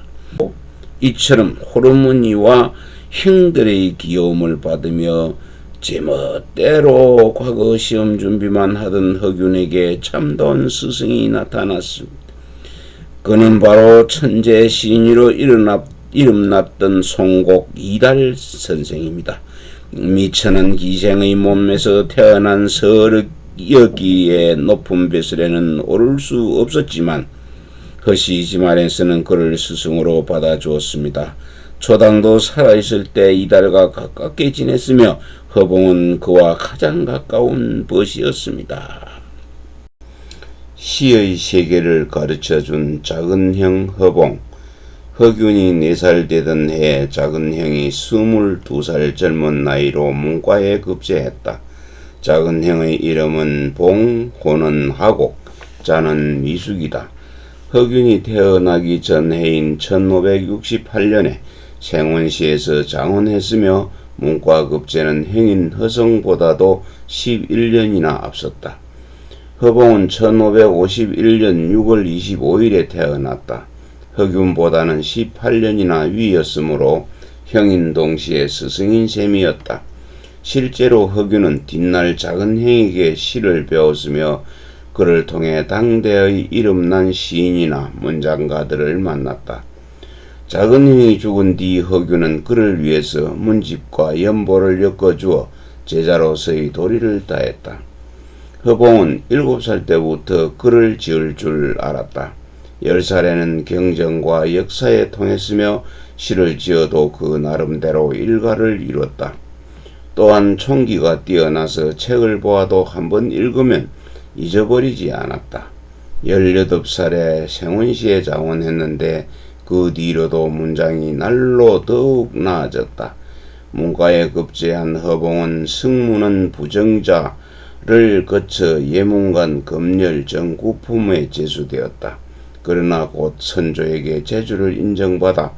이처럼 호르몬이와 형들의 귀여움을 받으며 제멋대로 과거 시험 준비만 하던 허균에게 참다운 스승이 나타났습니다. 그는 바로 천재 시인으로 이름났던 송곡 이달 선생입니다. 미천한 기생의 몸에서 태어난 서력이었기에 높은 벼슬에는 오를 수 없었지만 허시지만에서는 그를 스승으로 받아주었습니다. 초당도 살아있을 때 이달과 가깝게 지냈으며 허봉은 그와 가장 가까운 벗이었습니다. 시의 세계를 가르쳐준 작은 형 허봉. 허균이 4살 되던 해에 작은 형이 22살 젊은 나이로 문과에 급제했다. 작은 형의 이름은 봉호는 하곡, 자는 미숙이다. 허균이 태어나기 전 해인 1568년에 생원시에서 장원했으며 문과 급제는 형인 허성보다도 11년이나 앞섰다. 허봉은 1551년 6월 25일에 태어났다. 허균보다는 18년이나 위였으므로 형인 동시에 스승인 셈이었다. 실제로 허균은 뒷날 작은 형에게 시를 배웠으며 그를 통해 당대의 이름난 시인이나 문장가들을 만났다. 작은 형이 죽은 뒤 허균은 그를 위해서 문집과 연보를 엮어주어 제자로서의 도리를 다했다. 허봉은 7살 때부터 글을 지을 줄 알았다. 10살에는 경전과 역사에 통했으며 시를 지어도 그 나름대로 일가를 이뤘다. 또한 총기가 뛰어나서 책을 보아도 한번 읽으면 잊어버리지 않았다. 18살에 생원시에 장원했는데 그 뒤로도 문장이 날로 더욱 나아졌다. 문과에 급제한 허봉은 승무는 부정자를 거쳐 예문관 검열 정구품에 제수되었다. 그러나 곧 선조에게 제주를 인정받아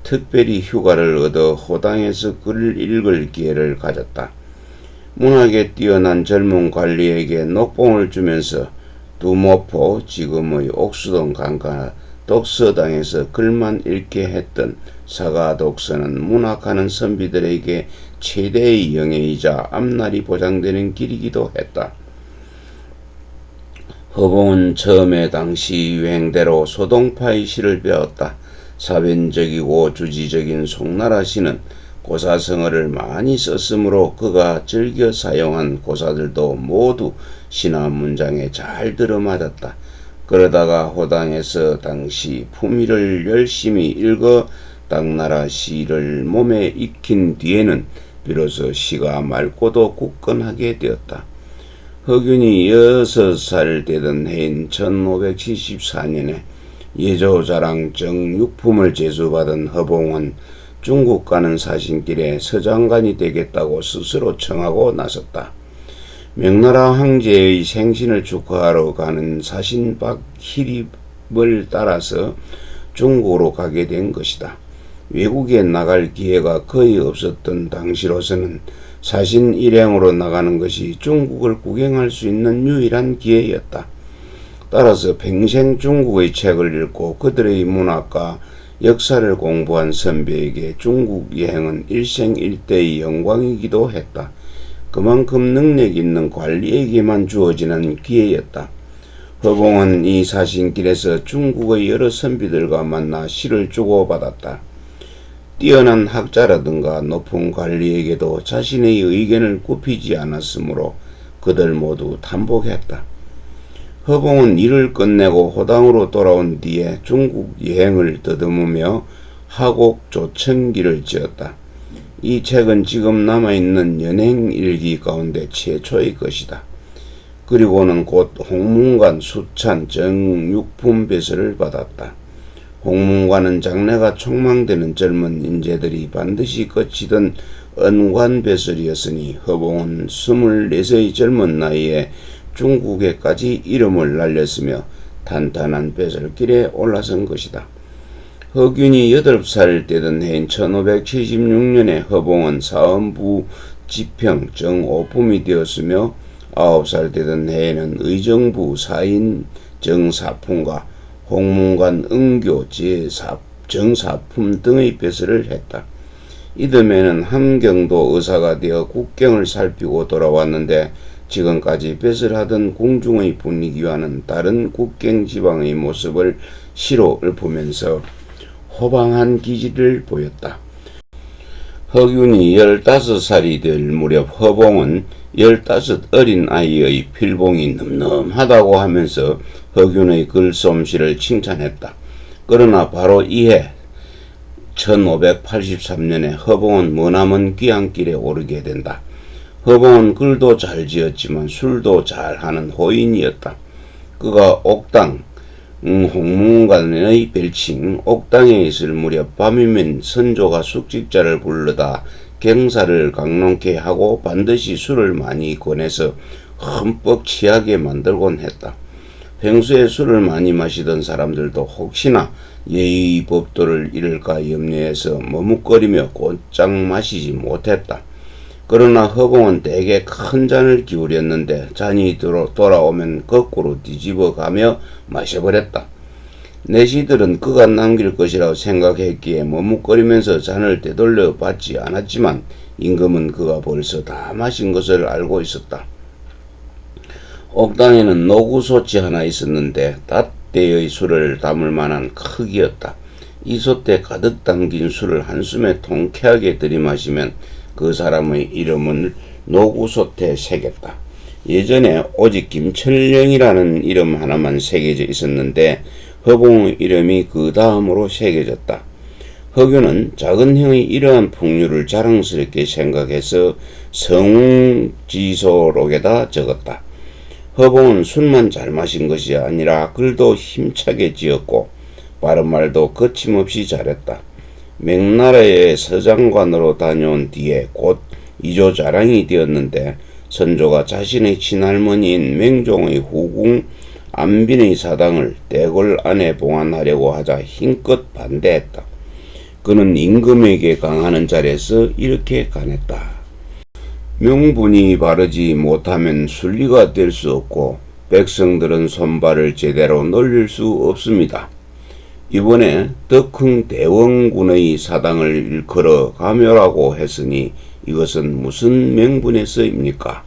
특별히 휴가를 얻어 호당에서 글을 읽을 기회를 가졌다. 문학에 뛰어난 젊은 관리에게 녹봉을 주면서 두모포 지금의 옥수동 강가 독서당에서 글만 읽게 했던 사가독서는 문학하는 선비들에게 최대의 영예이자 앞날이 보장되는 길이기도 했다. 허봉은 처음에 당시 유행대로 소동파의 시를 배웠다. 사변적이고 주지적인 송나라 시는 고사성어를 많이 썼으므로 그가 즐겨 사용한 고사들도 모두 시나 문장에 잘 들어맞았다. 그러다가 호당에서 당시 품위를 열심히 읽어 당나라 시를 몸에 익힌 뒤에는 비로소 시가 맑고도 굳건하게 되었다. 허균이 6살 되던 해인 1574년에 예조자랑 정육품을 제수받은 허봉은 중국 가는 사신길에 서장관이 되겠다고 스스로 청하고 나섰다. 명나라 황제의 생신을 축하하러 가는 사신 박희립을 따라서 중국으로 가게 된 것이다. 외국에 나갈 기회가 거의 없었던 당시로서는 사신 일행으로 나가는 것이 중국을 구경할 수 있는 유일한 기회였다. 따라서 평생 중국의 책을 읽고 그들의 문화과 역사를 공부한 선비에게 중국 여행은 일생일대의 영광이기도 했다. 그만큼 능력 있는 관리에게만 주어지는 기회였다. 허봉은 이 사신길에서 중국의 여러 선비들과 만나 시를 주고받았다. 뛰어난 학자라든가 높은 관리에게도 자신의 의견을 굽히지 않았으므로 그들 모두 탄복했다. 허봉은 일을 끝내고 호당으로 돌아온 뒤에 중국 여행을 더듬으며 하곡조천기를 지었다. 이 책은 지금 남아있는 연행일기 가운데 최초의 것이다. 그리고는 곧 홍문관 수찬 정육품 배설을 받았다. 홍문관은 장래가 촉망되는 젊은 인재들이 반드시 거치던 언관 배설이었으니 허봉은 24세의 젊은 나이에 중국에까지 이름을 날렸으며 탄탄한 배설길에 올라선 것이다. 허균이 8살 되던 해인 1576년에 허봉은 사헌부 지평 정오품이 되었으며 9살 되던 해에는 의정부 사인 정사품과 홍문관 응교 정사품 등의 배설을 했다. 이듬해는 함경도 의사가 되어 국경을 살피고 돌아왔는데 지금까지 배설하던 궁중의 분위기와는 다른 국경 지방의 모습을 시로 읊으면서 호방한 기질을 보였다. 허균이 15살이 될 무렵 허봉은 15 어린 아이의 필봉이 늠름하다고 하면서 허균의 글솜씨를 칭찬했다. 그러나 바로 이해 1583년에 허봉은 머나먼 귀향길에 오르게 된다. 허봉은 글도 잘 지었지만 술도 잘하는 호인이었다. 그가 옥당, 홍문관의 별칭 옥당에 있을 무렵 밤이면 선조가 숙직자를 불러다 경사를 강론케 하고 반드시 술을 많이 권해서 흠뻑 취하게 만들곤 했다. 평소에 술을 많이 마시던 사람들도 혹시나 예의 법도를 잃을까 염려해서 머뭇거리며 곧장 마시지 못했다. 그러나 허봉은 대개 큰 잔을 기울였는데 잔이 돌아오면 거꾸로 뒤집어 가며 마셔버렸다. 내시들은 그가 남길 것이라고 생각했기에 머뭇거리면서 잔을 되돌려 받지 않았지만 임금은 그가 벌써 다 마신 것을 알고 있었다. 옥당에는 노구솥이 하나 있었는데 닷대의 술을 담을 만한 크기였다. 이 솥에 가득 담긴 술을 한숨에 통쾌하게 들이마시면 그 사람의 이름을 노구솥에 새겼다. 예전에 오직 김철령이라는 이름 하나만 새겨져 있었는데 허봉의 이름이 그 다음으로 새겨졌다. 허균은 작은 형의 이러한 풍류를 자랑스럽게 생각해서 성웅지소록에다 적었다. 허봉은 술만 잘 마신 것이 아니라 글도 힘차게 지었고 바른말도 거침없이 잘했다. 명나라의 서장관으로 다녀온 뒤에 곧 이조자랑이 되었는데 선조가 자신의 친할머니인 맹종의 후궁 안빈의 사당을 대궐 안에 봉안하려고 하자 힘껏 반대했다. 그는 임금에게 강하는 자리에서 이렇게 간했다. 명분이 바르지 못하면 순리가 될 수 없고 백성들은 손발을 제대로 놀릴 수 없습니다. 이번에 덕흥 대원군의 사당을 일컬어 가묘라고 했으니 이것은 무슨 명분에서입니까?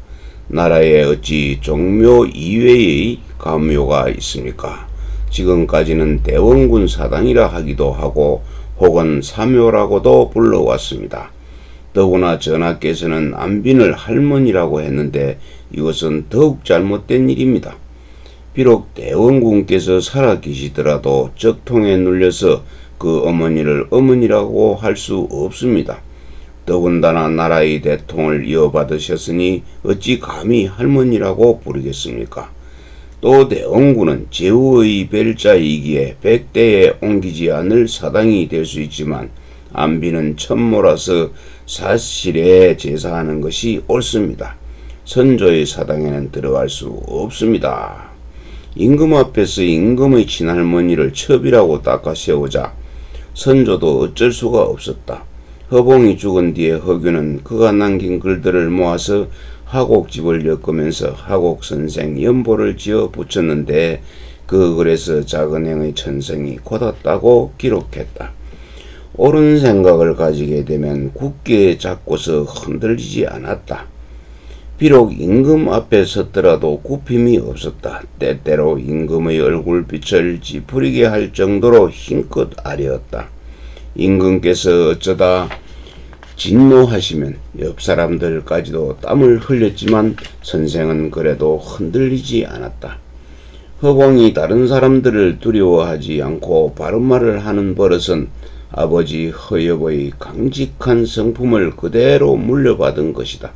나라에 어찌 종묘 이외의 가묘가 있습니까? 지금까지는 대원군 사당이라 하기도 하고 혹은 사묘라고도 불러왔습니다. 더구나 전하께서는 안빈을 할머니라고 했는데 이것은 더욱 잘못된 일입니다. 비록 대원군께서 살아 계시더라도 적통에 눌려서 그 어머니를 어머니라고 할 수 없습니다. 더군다나 나라의 대통을 이어받으셨으니 어찌 감히 할머니라고 부르겠습니까? 또 대원군은 제후의 벨자이기에 백대에 옮기지 않을 사당이 될 수 있지만 안비는 천모라서 사실에 제사하는 것이 옳습니다. 선조의 사당에는 들어갈 수 없습니다. 임금 앞에서 임금의 친할머니를 첩이라고 닦아 세우자 선조도 어쩔 수가 없었다. 허봉이 죽은 뒤에 허균은 그가 남긴 글들을 모아서 하곡집을 엮으면서 하곡선생 연보를 지어 붙였는데 그 글에서 작은행의 천성이 곧았다고 기록했다. 옳은 생각을 가지게 되면 굳게 잡고서 흔들리지 않았다. 비록 임금 앞에 섰더라도 굽힘이 없었다. 때때로 임금의 얼굴빛을 찌푸리게 할 정도로 힘껏 아뢰었다. 임금께서 어쩌다 진노하시면 옆 사람들까지도 땀을 흘렸지만 선생은 그래도 흔들리지 않았다. 허봉이 다른 사람들을 두려워하지 않고 바른 말을 하는 버릇은 아버지 허엽의 강직한 성품을 그대로 물려받은 것이다.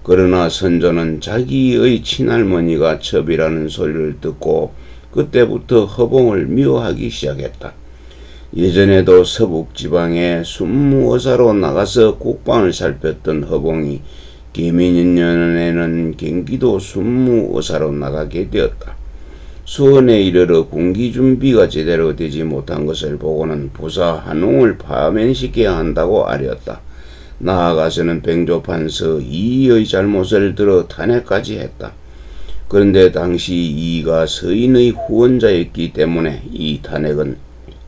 그러나 선조는 자기의 친할머니가 첩이라는 소리를 듣고 그때부터 허봉을 미워하기 시작했다. 예전에도 서북지방에 순무의사로 나가서 국방을 살폈던 허봉이 계민년에는 경기도 순무의사로 나가게 되었다. 수원에 이르러 군기 준비가 제대로 되지 못한 것을 보고는 부사 한웅을 파면시켜야 한다고 아뢰었다. 나아가서는 병조판서 이의 잘못을 들어 탄핵까지 했다. 그런데 당시 이가 서인의 후원자였기 때문에 이 탄핵은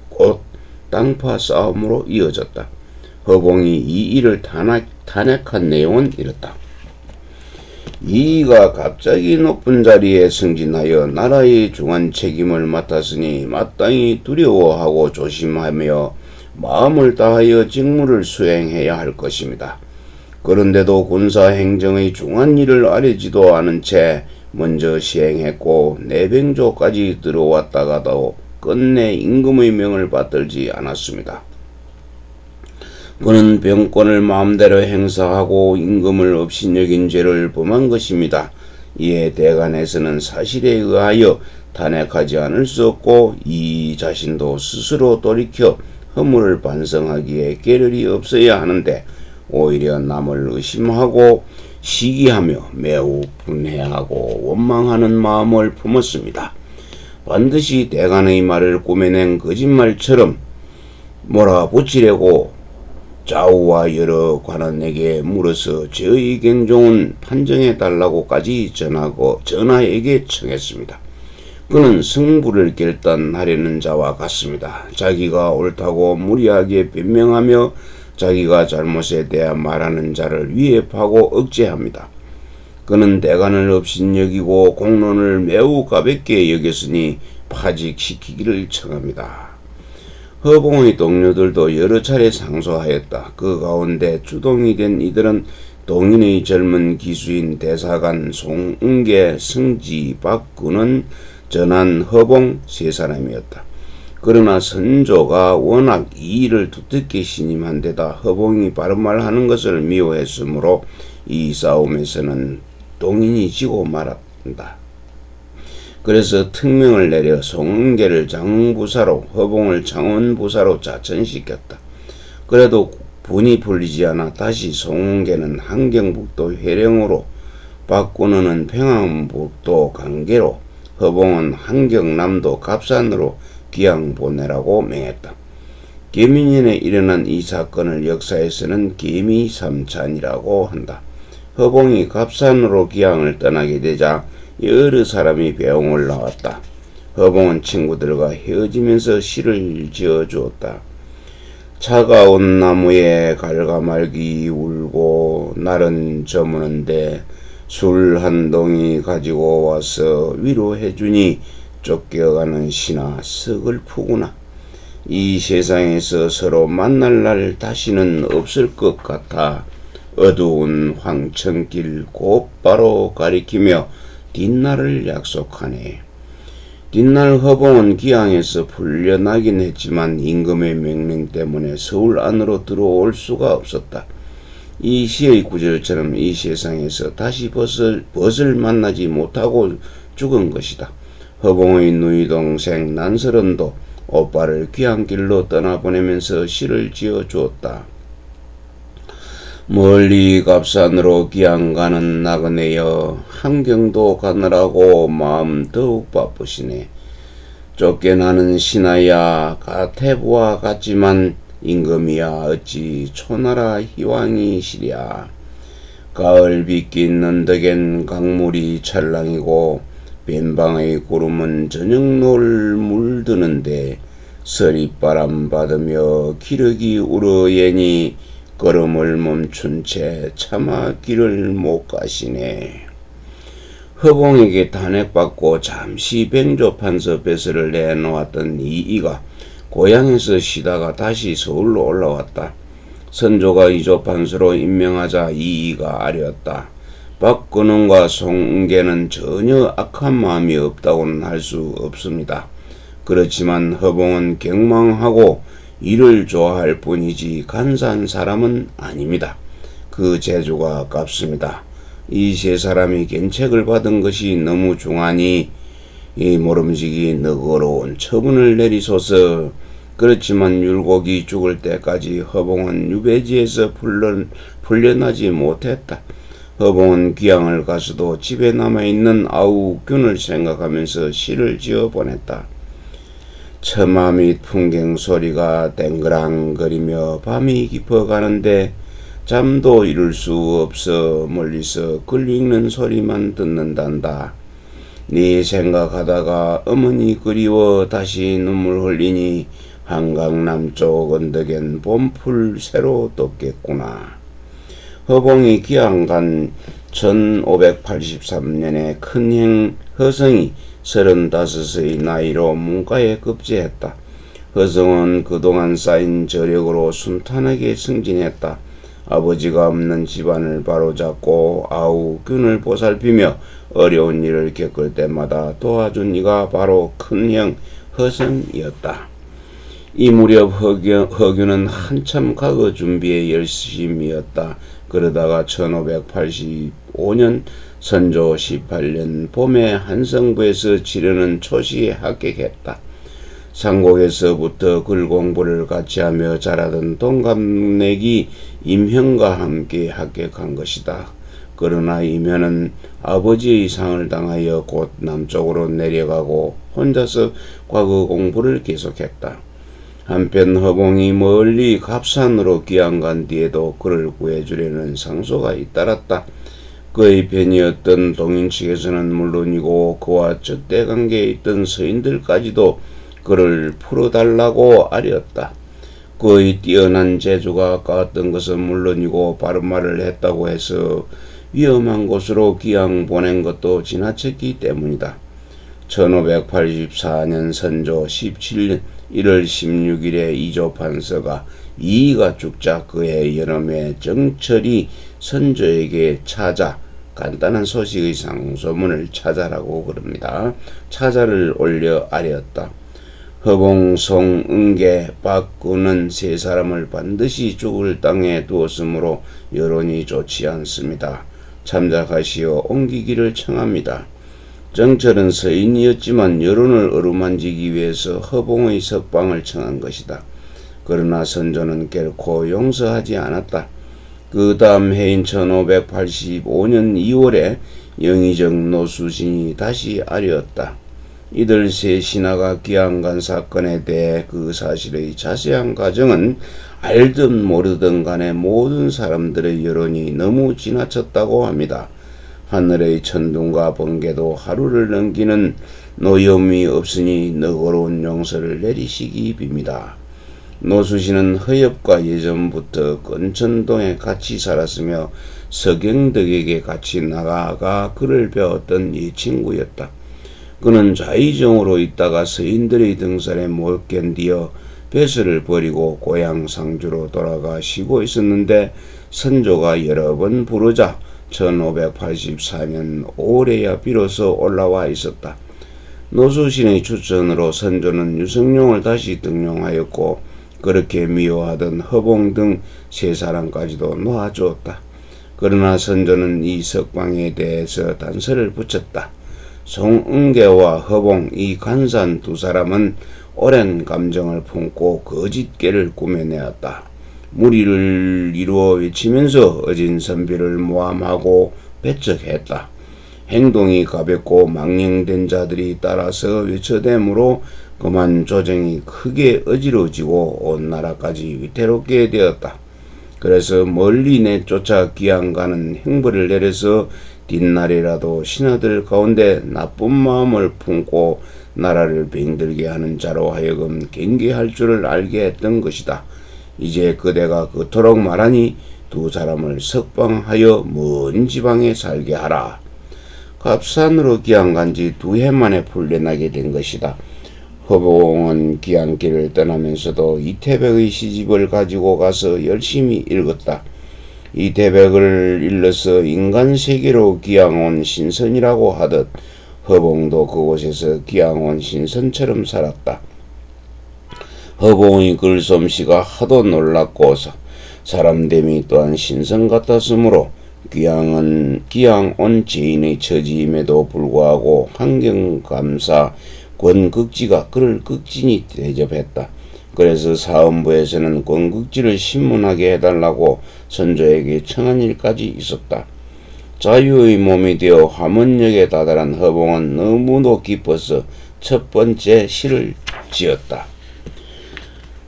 곧 땅파 싸움으로 이어졌다. 허봉이 이 일을 탄핵한 내용은 이렇다. 이가 갑자기 높은 자리에 승진하여 나라의 중한 책임을 맡았으니 마땅히 두려워하고 조심하며 마음을 다하여 직무를 수행해야 할 것입니다. 그런데도 군사행정의 중한 일을 아뢰지도 않은 채 먼저 시행했고 내병조까지 들어왔다가도 끝내 임금의 명을 받들지 않았습니다. 그는 병권을 마음대로 행사하고 임금을 업신여긴 죄를 범한 것입니다. 이에 대간에서는 사실에 의하여 탄핵하지 않을 수 없고 이 자신도 스스로 돌이켜 허물을 반성하기에 계를이 없어야 하는데 오히려 남을 의심하고 시기하며 매우 분해하고 원망하는 마음을 품었습니다. 반드시 대간의 말을 꾸며낸 거짓말처럼 몰아붙이려고 좌우와 여러 관원에게 물어서 저의 경종은 판정해달라고까지 전하에게 청했습니다. 그는 승부를 결단하려는 자와 같습니다. 자기가 옳다고 무리하게 변명하며 자기가 잘못에 대해 말하는 자를 위협하고 억제합니다. 그는 대간을 업신여기고 공론을 매우 가볍게 여겼으니 파직시키기를 청합니다. 허봉의 동료들도 여러 차례 상소하였다. 그 가운데 주동이 된 이들은 동인의 젊은 기수인 대사관 송은계, 승지, 박군은, 전한, 허봉 세 사람이었다. 그러나 선조가 워낙 이 일을 두텁게 신임한 데다 허봉이 바른말 하는 것을 미워했으므로 이 싸움에서는 동인이 지고 말았다. 그래서 특명을 내려 송은계를 장부사로 허봉을 창원부사로 자천시켰다. 그래도 분이 풀리지 않아 다시 송은계는 함경북도 회령으로, 박군은 평안북도 강계로, 허봉은 함경남도 갑산으로 귀양 보내라고 명했다. 계민년에 일어난 이 사건을 역사에서는 계미삼찬이라고 한다. 허봉이 갑산으로 귀양을 떠나게 되자 여러 사람이 배웅을 나왔다. 허봉은 친구들과 헤어지면서 시를 지어주었다. 차가운 나무에 갈가말기 울고 날은 저무는데 술 한 동이 가지고 와서 위로해주니 쫓겨가는 시나 서글프구나. 이 세상에서 서로 만날 날 다시는 없을 것 같아 어두운 황천길 곧바로 가리키며 뒷날을 약속하네. 뒷날 허봉은 기양에서 풀려나긴 했지만 임금의 명령 때문에 서울 안으로 들어올 수가 없었다. 이 시의 구절처럼 이 세상에서 다시 벗을 만나지 못하고 죽은 것이다. 허봉의 누이 동생 난설은도 오빠를 귀한 길로 떠나보내면서 시를 지어 주었다. 멀리 갑산으로 귀양가는 나그네여 한경도 가느라고 마음 더욱 바쁘시네. 쫓겨나는 신하야 가태부와 같지만 임금이야 어찌 초나라 희왕이시랴. 가을 빗긴 언덕엔 강물이 찰랑이고 빈방의 구름은 저녁노을 물드는데 서리바람 받으며 기러기 울어예니 걸음을 멈춘 채 차마 길을 못 가시네. 허봉에게 탄핵받고 잠시 병조판서 배설을 내놓았던 이이가 고향에서 쉬다가 다시 서울로 올라왔다. 선조가 이조판서로 임명하자 이이가 아뢰었다. 박근홍과 송은계는 전혀 악한 마음이 없다고는 할 수 없습니다. 그렇지만 허봉은 경망하고 일을 좋아할 뿐이지 간사한 사람은 아닙니다. 그 재주가 아깝습니다. 이 세 사람이 견책을 받은 것이 너무 중하니 이 모름지기 너그러운 처분을 내리소서. 그렇지만 율곡이 죽을 때까지 허봉은 유배지에서 풀려나지 못했다. 허봉은 귀양을 가서도 집에 남아있는 아우균을 생각하면서 시를 지어 보냈다. 처마 및 풍경 소리가 땡그랑거리며 밤이 깊어가는데 잠도 이룰 수 없어 멀리서 글 읽는 소리만 듣는단다. 네 생각하다가 어머니 그리워 다시 눈물 흘리니 한강 남쪽 언덕엔 봄풀 새로 떴겠구나. 허봉이 귀양간 1583년에 큰형 허성이 35의 나이로 문과에 급제했다. 허성은 그동안 쌓인 저력으로 순탄하게 승진했다. 아버지가 없는 집안을 바로잡고 아우균을 보살피며 어려운 일을 겪을 때마다 도와준 이가 바로 큰형 허성이었다. 이 무렵 허균은 한참 과거 준비에 열심이었다. 그러다가 1585년 선조 18년 봄에 한성부에서 치르는 초시에 합격했다. 상곡에서부터 글 공부를 같이 하며 자라던 동갑내기 임현과 함께 합격한 것이다. 그러나 임현은 아버지의 상을 당하여 곧 남쪽으로 내려가고 혼자서 과거 공부를 계속했다. 한편 허봉이 멀리 갑산으로 귀양간 뒤에도 그를 구해주려는 상소가 잇따랐다. 그의 편이었던 동인 측에서는 물론이고 그와 적대관계에 있던 서인들까지도 그를 풀어달라고 아뢰었다. 그의 뛰어난 재주가 아까웠던 것은 물론이고 바른말을 했다고 해서 위험한 곳으로 귀양 보낸 것도 지나쳤기 때문이다. 1584년 선조 17년 1월 16일에 이조판서가 이이가 죽자 그해 여름에 정철이 선조에게 찾아 간단한 소식의 상소문을 찾아라고 그럽니다. 찾아를 올려 아뢰었다. 허봉, 송, 은계, 박구는 세 사람을 반드시 죽을 땅에 두었으므로 여론이 좋지 않습니다. 참작하시어 옮기기를 청합니다. 정철은 서인이었지만 여론을 어루만지기 위해서 허봉의 석방을 청한 것이다. 그러나 선조는 결코 용서하지 않았다. 그 다음 해인 1585년 2월에 영의정 노수진이 다시 아뢰었다. 이들 세 신하가 귀양간 사건에 대해 그 사실의 자세한 과정은 알든 모르든 간에 모든 사람들의 여론이 너무 지나쳤다고 합니다. 하늘의 천둥과 번개도 하루를 넘기는 노여움이 없으니 너그러운 용서를 내리시기 빕니다. 노수신은 허엽과 예전부터 건천동에 같이 살았으며 서경덕에게 같이 나가가 글을 배웠던 이 친구였다. 그는 좌의정으로 있다가 서인들의 등살에 못 견디어 배설을 버리고 고향 상주로 돌아가 쉬고 있었는데 선조가 여러 번 부르자 1584년 5월에야 비로소 올라와 있었다. 노수신의 추천으로 선조는 유성룡을 다시 등용하였고 그렇게 미워하던 허봉 등 세 사람까지도 놓아주었다. 그러나 선조는 이 석방에 대해서 단서를 붙였다. 송은계와 허봉 이 간사한 두 사람은 오랜 감정을 품고 거짓계를 꾸며내었다. 무리를 이루어 외치면서 어진 선비를 모함하고 배척했다. 행동이 가볍고 망령된 자들이 따라서 외쳐대므로 그만 조정이 크게 어지러워지고 온 나라까지 위태롭게 되었다. 그래서 멀리 내쫓아 귀양가는 행벌을 내려서 뒷날이라도 신하들 가운데 나쁜 마음을 품고 나라를 병들게 하는 자로 하여금 경계할 줄을 알게 했던 것이다. 이제 그대가 그토록 말하니 두 사람을 석방하여 먼 지방에 살게 하라. 갑산으로 귀양간 지 2해 만에 풀려나게 된 것이다. 허봉은 귀양길을 떠나면서도 이태백의 시집을 가지고 가서 열심히 읽었다. 이태백을 일러서 인간 세계로 귀양온 신선이라고 하듯 허봉도 그곳에서 귀양온 신선처럼 살았다. 허봉의 글솜씨가 하도 놀랍고 사람됨이 또한 신선 같았으므로 귀양 온 죄인의 처지임에도 불구하고 환경감사 권극지가 그를 극진히 대접했다. 그래서 사헌부에서는 권극지를 신문하게 해달라고 선조에게 청한 일까지 있었다. 자유의 몸이 되어 화문역에 다다란 허봉은 너무도 기뻐서 첫 번째 시를 지었다.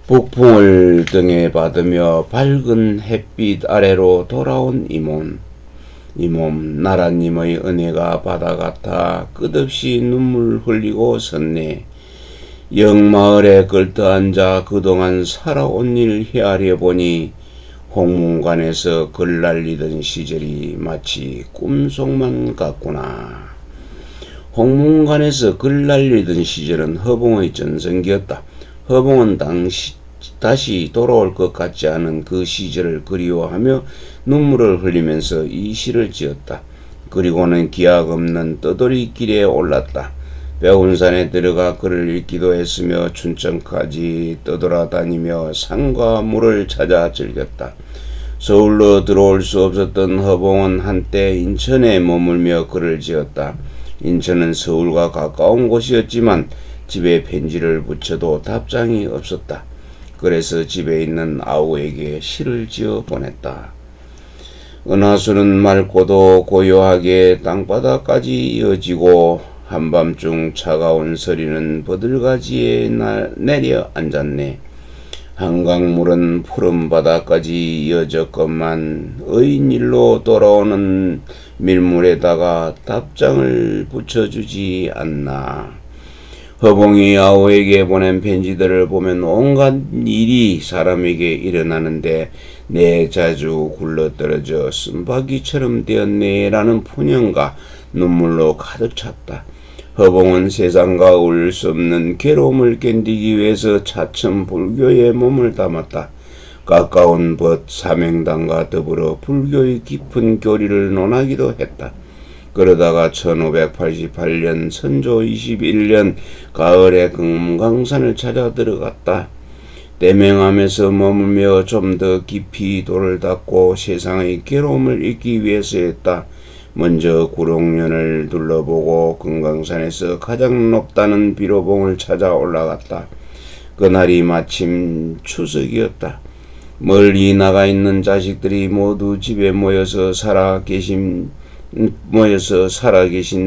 북풍을 등에 받으며 밝은 햇빛 아래로 돌아온 이 몸 나라님의 은혜가 바다 같아 끝없이 눈물 흘리고 섰네. 영마을에 걸터앉아 그동안 살아온 일 헤아려 보니 홍문관에서 글 날리던 시절이 마치 꿈속만 같구나. 홍문관에서 글 날리던 시절은 허봉의 전성기였다. 허봉은 다시 돌아올 것 같지 않은 그 시절을 그리워하며 눈물을 흘리면서 이 시를 지었다. 그리고는 기약 없는 떠돌이길에 올랐다. 백운산에 들어가 글을 읽기도 했으며 춘천까지 떠돌아다니며 산과 물을 찾아 즐겼다. 서울로 들어올 수 없었던 허봉은 한때 인천에 머물며 글을 지었다. 인천은 서울과 가까운 곳이었지만 집에 편지를 붙여도 답장이 없었다. 그래서 집에 있는 아우에게 시를 지어 보냈다. 은하수는 맑고도 고요하게 땅바닥까지 이어지고 한밤중 차가운 서리는 버들가지에 내려 앉았네. 한강물은 푸른 바다까지 이어졌건만 의인일로 돌아오는 밀물에다가 답장을 붙여주지 않나. 허봉이 아우에게 보낸 편지들을 보면 온갖 일이 사람에게 일어나는데 내 자주 굴러떨어져 쓴바귀처럼 되었네 라는 푸념과 눈물로 가득 찼다. 허봉은 세상과 어울릴 수 없는 괴로움을 견디기 위해서 차츰 불교에 몸을 담았다. 가까운 벗 사명당과 더불어 불교의 깊은 교리를 논하기도 했다. 그러다가 1588년 선조 21년 가을에 금강산을 찾아 들어갔다. 대명함에서 머물며 좀 더 깊이 돌을 닦고 세상의 괴로움을 잊기 위해서였다. 먼저 구룡련을 둘러보고 금강산에서 가장 높다는 비로봉을 찾아 올라갔다. 그날이 마침 추석이었다. 멀리 나가 있는 자식들이 모두 집에 모여서 살아계신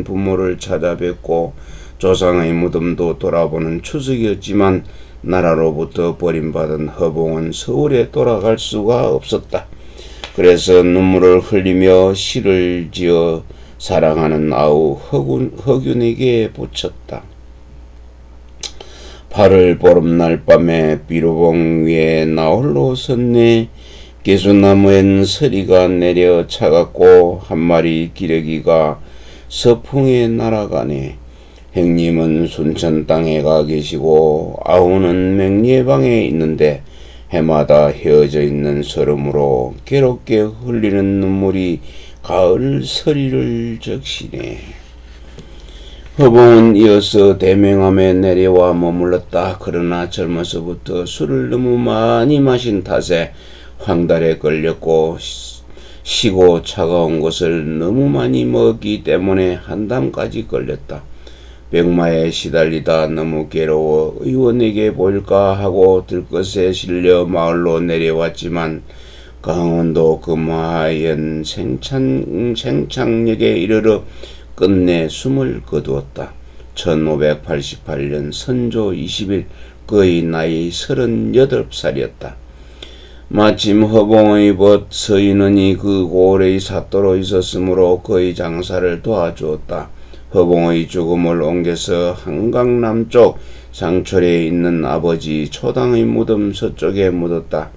부모를 찾아뵙고 조상의 무덤도 돌아보는 추석이었지만 나라로부터 버림받은 허봉은 서울에 돌아갈 수가 없었다. 그래서 눈물을 흘리며 시를 지어 사랑하는 아우 허균에게 바쳤다. 8월 보름날 밤에 비로봉 위에 나홀로 섰네. 개수나무엔 서리가 내려 차갑고 한 마리 기러기가 서풍에 날아가네. 형님은 순천 땅에 가 계시고 아우는 맹리방에 있는데 해마다 헤어져 있는 서름으로 괴롭게 흘리는 눈물이 가을 서리를 적시네. 허봉은 이어서 대명함에 내려와 머물렀다. 그러나 젊어서부터 술을 너무 많이 마신 탓에 황달에 걸렸고 시고 차가운 것을 너무 많이 먹었기 때문에 한담까지 걸렸다. 백마에 시달리다 너무 괴로워 의원에게 보일까 하고 들것에 실려 마을로 내려왔지만 강원도 금화연 생창역에 이르러 끝내 숨을 거두었다. 1588년 선조 20일 그의 나이 38살이었다. 마침 허봉의 벗 서인원이 그 고을의 사또로 있었으므로 그의 장사를 도와주었다. 허봉의 죽음을 옮겨서 한강 남쪽 상철에 있는 아버지 초당의 무덤 서쪽에 묻었다.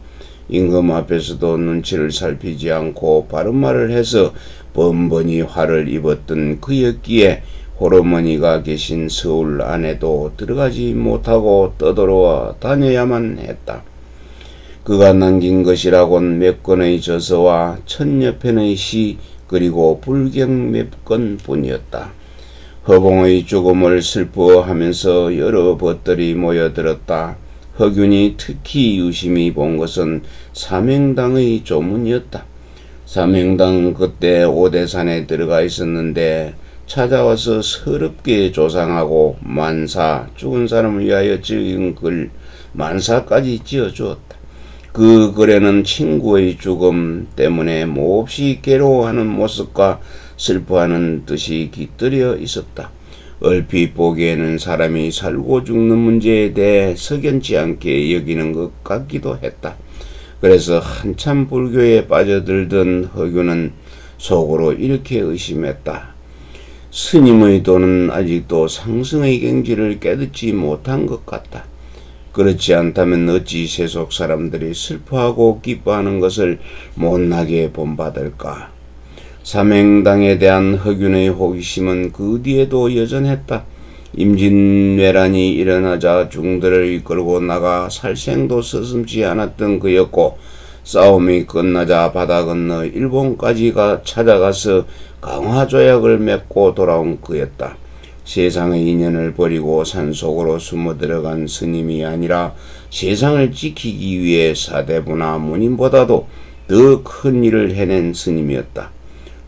임금 앞에서도 눈치를 살피지 않고 바른 말을 해서 번번이 화를 입었던 그였기에 홀어머니가 계신 서울 안에도 들어가지 못하고 떠돌아와 다녀야만 했다. 그가 남긴 것이라곤 몇 권의 저서와 1000여 편의 시 그리고 불경 몇 권뿐이었다. 허봉의 죽음을 슬퍼하면서 여러 벗들이 모여들었다. 허균이 특히 유심히 본 것은 삼행당의 조문이었다. 삼행당은 그때 오대산에 들어가 있었는데 찾아와서 서럽게 조상하고 만사, 죽은 사람을 위하여 지은 글 만사까지 지어주었다. 그 글에는 친구의 죽음 때문에 몹시 괴로워하는 모습과 슬퍼하는 뜻이 깃들여 있었다. 얼핏 보기에는 사람이 살고 죽는 문제에 대해 석연치 않게 여기는 것 같기도 했다. 그래서 한참 불교에 빠져들던 허균은 속으로 이렇게 의심했다. 스님의 도는 아직도 상승의 경지를 깨닫지 못한 것 같다. 그렇지 않다면 어찌 세속 사람들이 슬퍼하고 기뻐하는 것을 못나게 본받을까. 삼행당에 대한 허균의 호기심은 그 뒤에도 여전했다. 임진왜란이 일어나자 중들을 이끌고 나가 살생도 서슴지 않았던 그였고 싸움이 끝나자 바다 건너 일본까지 찾아가서 강화조약을 맺고 돌아온 그였다. 세상의 인연을 버리고 산속으로 숨어 들어간 스님이 아니라 세상을 지키기 위해 사대부나 문인보다도 더 큰 일을 해낸 스님이었다.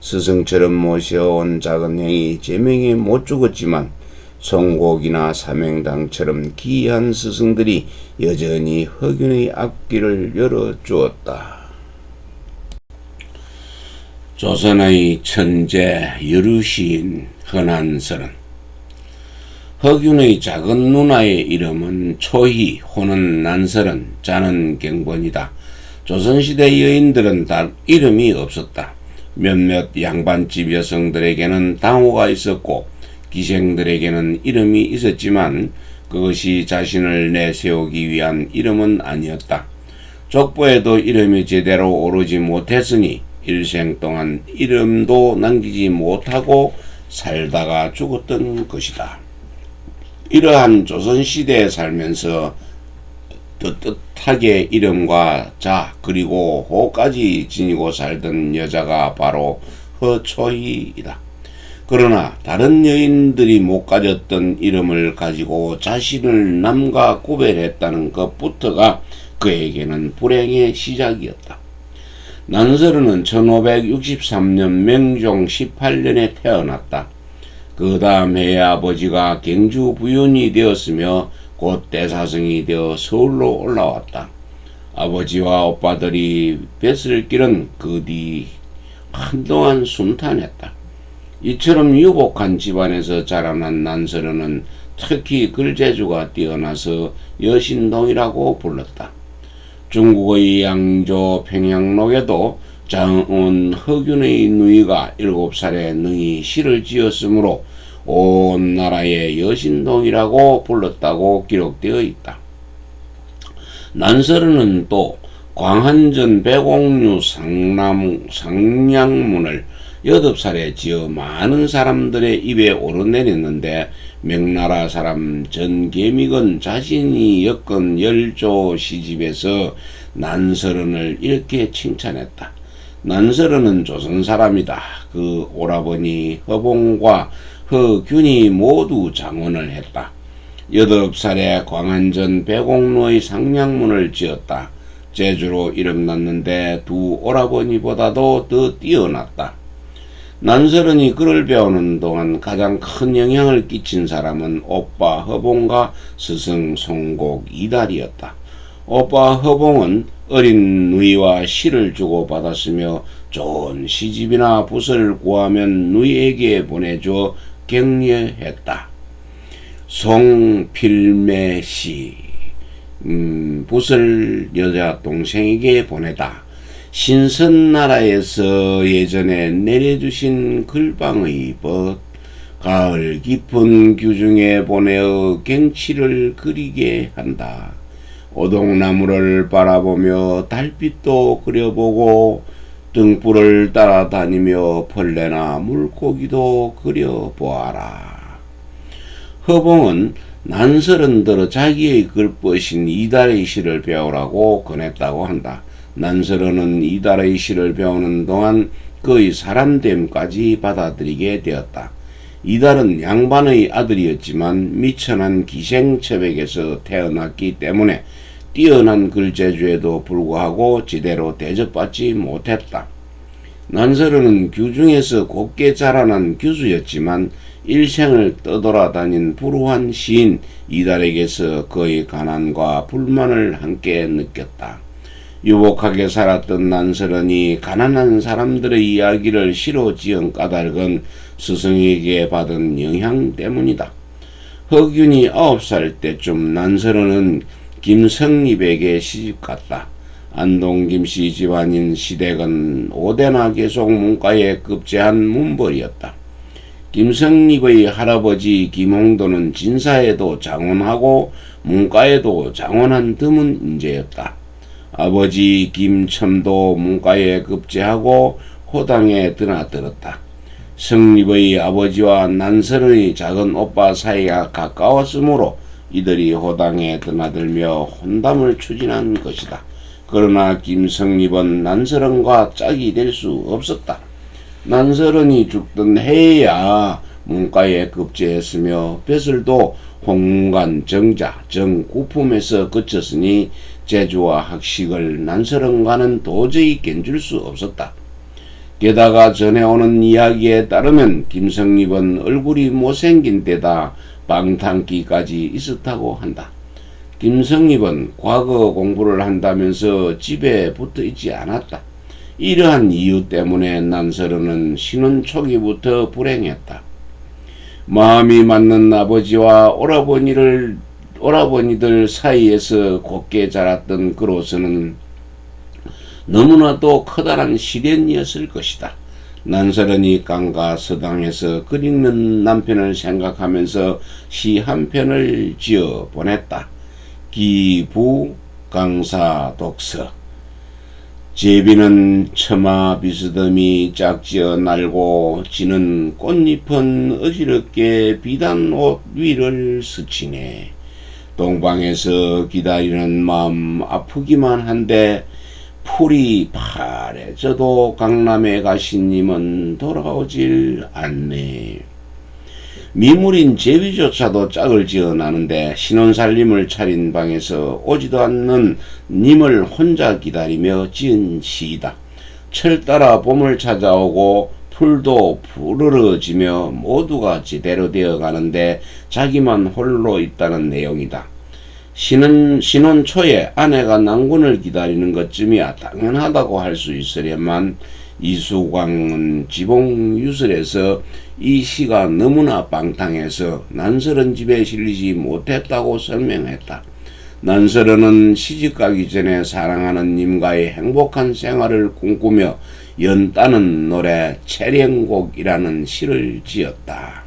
스승처럼 모셔온 작은 행이 제명에 못 죽었지만 송곡이나 삼행당처럼 기이한 스승들이 여전히 허균의 앞길을 열어주었다. 조선의 천재 여류시인 허난설은 허균의 작은 누나의 이름은 초희, 호는 난설은, 자는 경번이다. 조선시대 여인들은 다 이름이 없었다. 몇몇 양반집 여성들에게는 당호가 있었고 기생들에게는 이름이 있었지만 그것이 자신을 내세우기 위한 이름은 아니었다. 족보에도 이름이 제대로 오르지 못했으니 일생 동안 이름도 남기지 못하고 살다가 죽었던 것이다. 이러한 조선시대에 살면서 떳떳하게 이름과 자 그리고 호까지 지니고 살던 여자가 바로 허초희이다. 그러나 다른 여인들이 못 가졌던 이름을 가지고 자신을 남과 구별했다는 것부터가 그에게는 불행의 시작이었다. 난설은은 1563년 명종 18년에 태어났다. 그 다음 해에 아버지가 경주 부윤이 되었으며 곧 대사성이 되어 서울로 올라왔다. 아버지와 오빠들이 뱃을 길은 그 뒤 한동안 순탄했다. 이처럼 유복한 집안에서 자라난 난설은은 특히 글재주가 뛰어나서 여신동이라고 불렀다. 중국의 양조 평양록에도 장원 허균의 누이가 7살에 능히 시를 지었으므로 온 나라의 여신동이라고 불렀다고 기록되어 있다. 난설은은 또 광한전 배공류 상량문을 8살에 지어 많은 사람들의 입에 오르내렸는데 명나라 사람 전계미건 자신이 엮은 열조 시집에서 난설은을 이렇게 칭찬했다. 난설은은 조선 사람이다. 그 오라버니 허봉과 허균이 모두 장원을 했다. 8살에 광안전 배공로의 상량문을 지었다. 제주로 이름났는데 두 오라버니보다도 더 뛰어났다. 난설은이 글을 배우는 동안 가장 큰 영향을 끼친 사람은 오빠 허봉과 스승 송곡 이달이었다. 오빠 허봉은 어린 누이와 시를 주고받았으며 좋은 시집이나 붓을 구하면 누이에게 보내줘 격려했다. 송필매시 붓을 여자 동생에게 보내다. 신선나라에서 예전에 내려주신 글방의 벗 가을 깊은 규중에 보내어 경치를 그리게 한다. 오동나무를 바라보며 달빛도 그려보고 등불을 따라다니며 벌레나 물고기도 그려보아라. 허봉은 난설은 들어 자기의 글벗인 이달의 시를 배우라고 권했다고 한다. 난설은은 이달의 시를 배우는 동안 그의 사람됨까지 받아들이게 되었다. 이달은 양반의 아들이었지만 미천한 기생처백에서 태어났기 때문에 뛰어난 글재주에도 불구하고 제대로 대접받지 못했다. 난설은은 규중에서 곱게 자라난 교수였지만 일생을 떠돌아다닌 불우한 시인 이달에게서 그의 가난과 불만을 함께 느꼈다. 유복하게 살았던 난설은이 가난한 사람들의 이야기를 시로 지은 까닭은 스승에게 받은 영향 때문이다. 허균이 9살 때쯤 난설은은 김성립에게 시집갔다. 안동 김씨 집안인 시댁은 오대나 계속 문과에 급제한 문벌이었다. 김성립의 할아버지 김홍도는 진사에도 장원하고 문과에도 장원한 드문 인재였다. 아버지 김첨도 문과에 급제하고 호당에 드나들었다. 성립의 아버지와 난설의 작은 오빠 사이가 가까웠으므로 이들이 호당에 드나들며 혼담을 추진한 것이다. 그러나 김성립은 난설은과 짝이 될 수 없었다. 난설은이 죽던 해야 문과에 급제했으며 벼슬도 홍문관 정자 정구품에서 그쳤으니 재주와 학식을 난설은과는 도저히 견줄 수 없었다. 게다가 전해오는 이야기에 따르면 김성립은 얼굴이 못생긴 데다 방탕기까지 있었다고 한다. 김성립은 과거 공부를 한다면서 집에 붙어있지 않았다. 이러한 이유 때문에 난설은은 신혼 초기부터 불행했다. 마음이 맞는 아버지와 오라버니들 사이에서 곱게 자랐던 그로서는 너무나도 커다란 시련이었을 것이다. 난설은이 강가 서당에서 글 읽는 남편을 생각하면서 시 한 편을 지어 보냈다. 기부 강사 독서. 제비는 처마 비스듬히 짝지어 날고 지는 꽃잎은 어지럽게 비단 옷 위를 스치네. 동방에서 기다리는 마음 아프기만 한데 풀이 파래져도 강남에 가신 님은 돌아오질 않네. 미물인 제비조차도 짝을 지어 나는데 신혼살림을 차린 방에서 오지도 않는 님을 혼자 기다리며 지은 시이다. 철 따라 봄을 찾아오고 풀도 푸르러지며 모두가 제대로 되어 가는데 자기만 홀로 있다는 내용이다. 신혼 초에 아내가 난군을 기다리는 것쯤이야 당연하다고 할 수 있으려만 이수광은 지봉유설에서 이 시가 너무나 방탕해서 난설은 집에 실리지 못했다고 설명했다. 난설은은 시집가기 전에 사랑하는 님과의 행복한 생활을 꿈꾸며 연따는 노래 채령곡이라는 시를 지었다.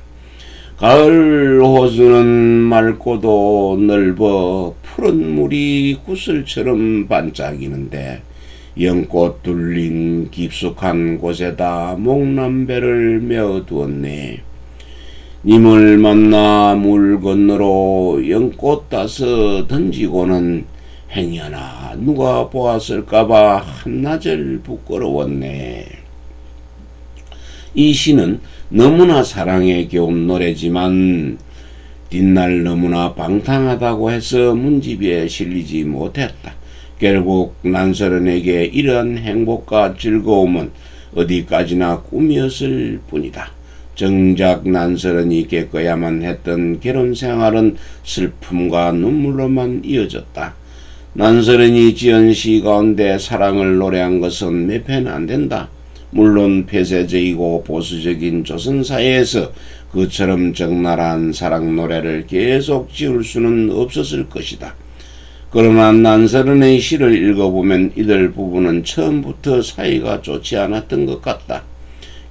가을 호수는 맑고도 넓어 푸른 물이 구슬처럼 반짝이는데 연꽃 둘린 깊숙한 곳에다 목남배를 메어두었네. 님을 만나 물 건너로 연꽃 따서 던지고는 행여나 누가 보았을까봐 한나절 부끄러웠네. 이 시는 너무나 사랑에 겨운 노래지만 뒷날 너무나 방탕하다고 해서 문집에 실리지 못했다. 결국 난설은에게 이러한 행복과 즐거움은 어디까지나 꿈이었을 뿐이다. 정작 난설은이 겪어야만 했던 결혼 생활은 슬픔과 눈물로만 이어졌다. 난설은이 지은 시 가운데 사랑을 노래한 것은 몇 편 안 된다. 물론 폐쇄적이고 보수적인 조선사회에서 그처럼 적나라한 사랑 노래를 계속 지을 수는 없었을 것이다. 그러나 난설은의 시를 읽어보면 이들 부부는 처음부터 사이가 좋지 않았던 것 같다.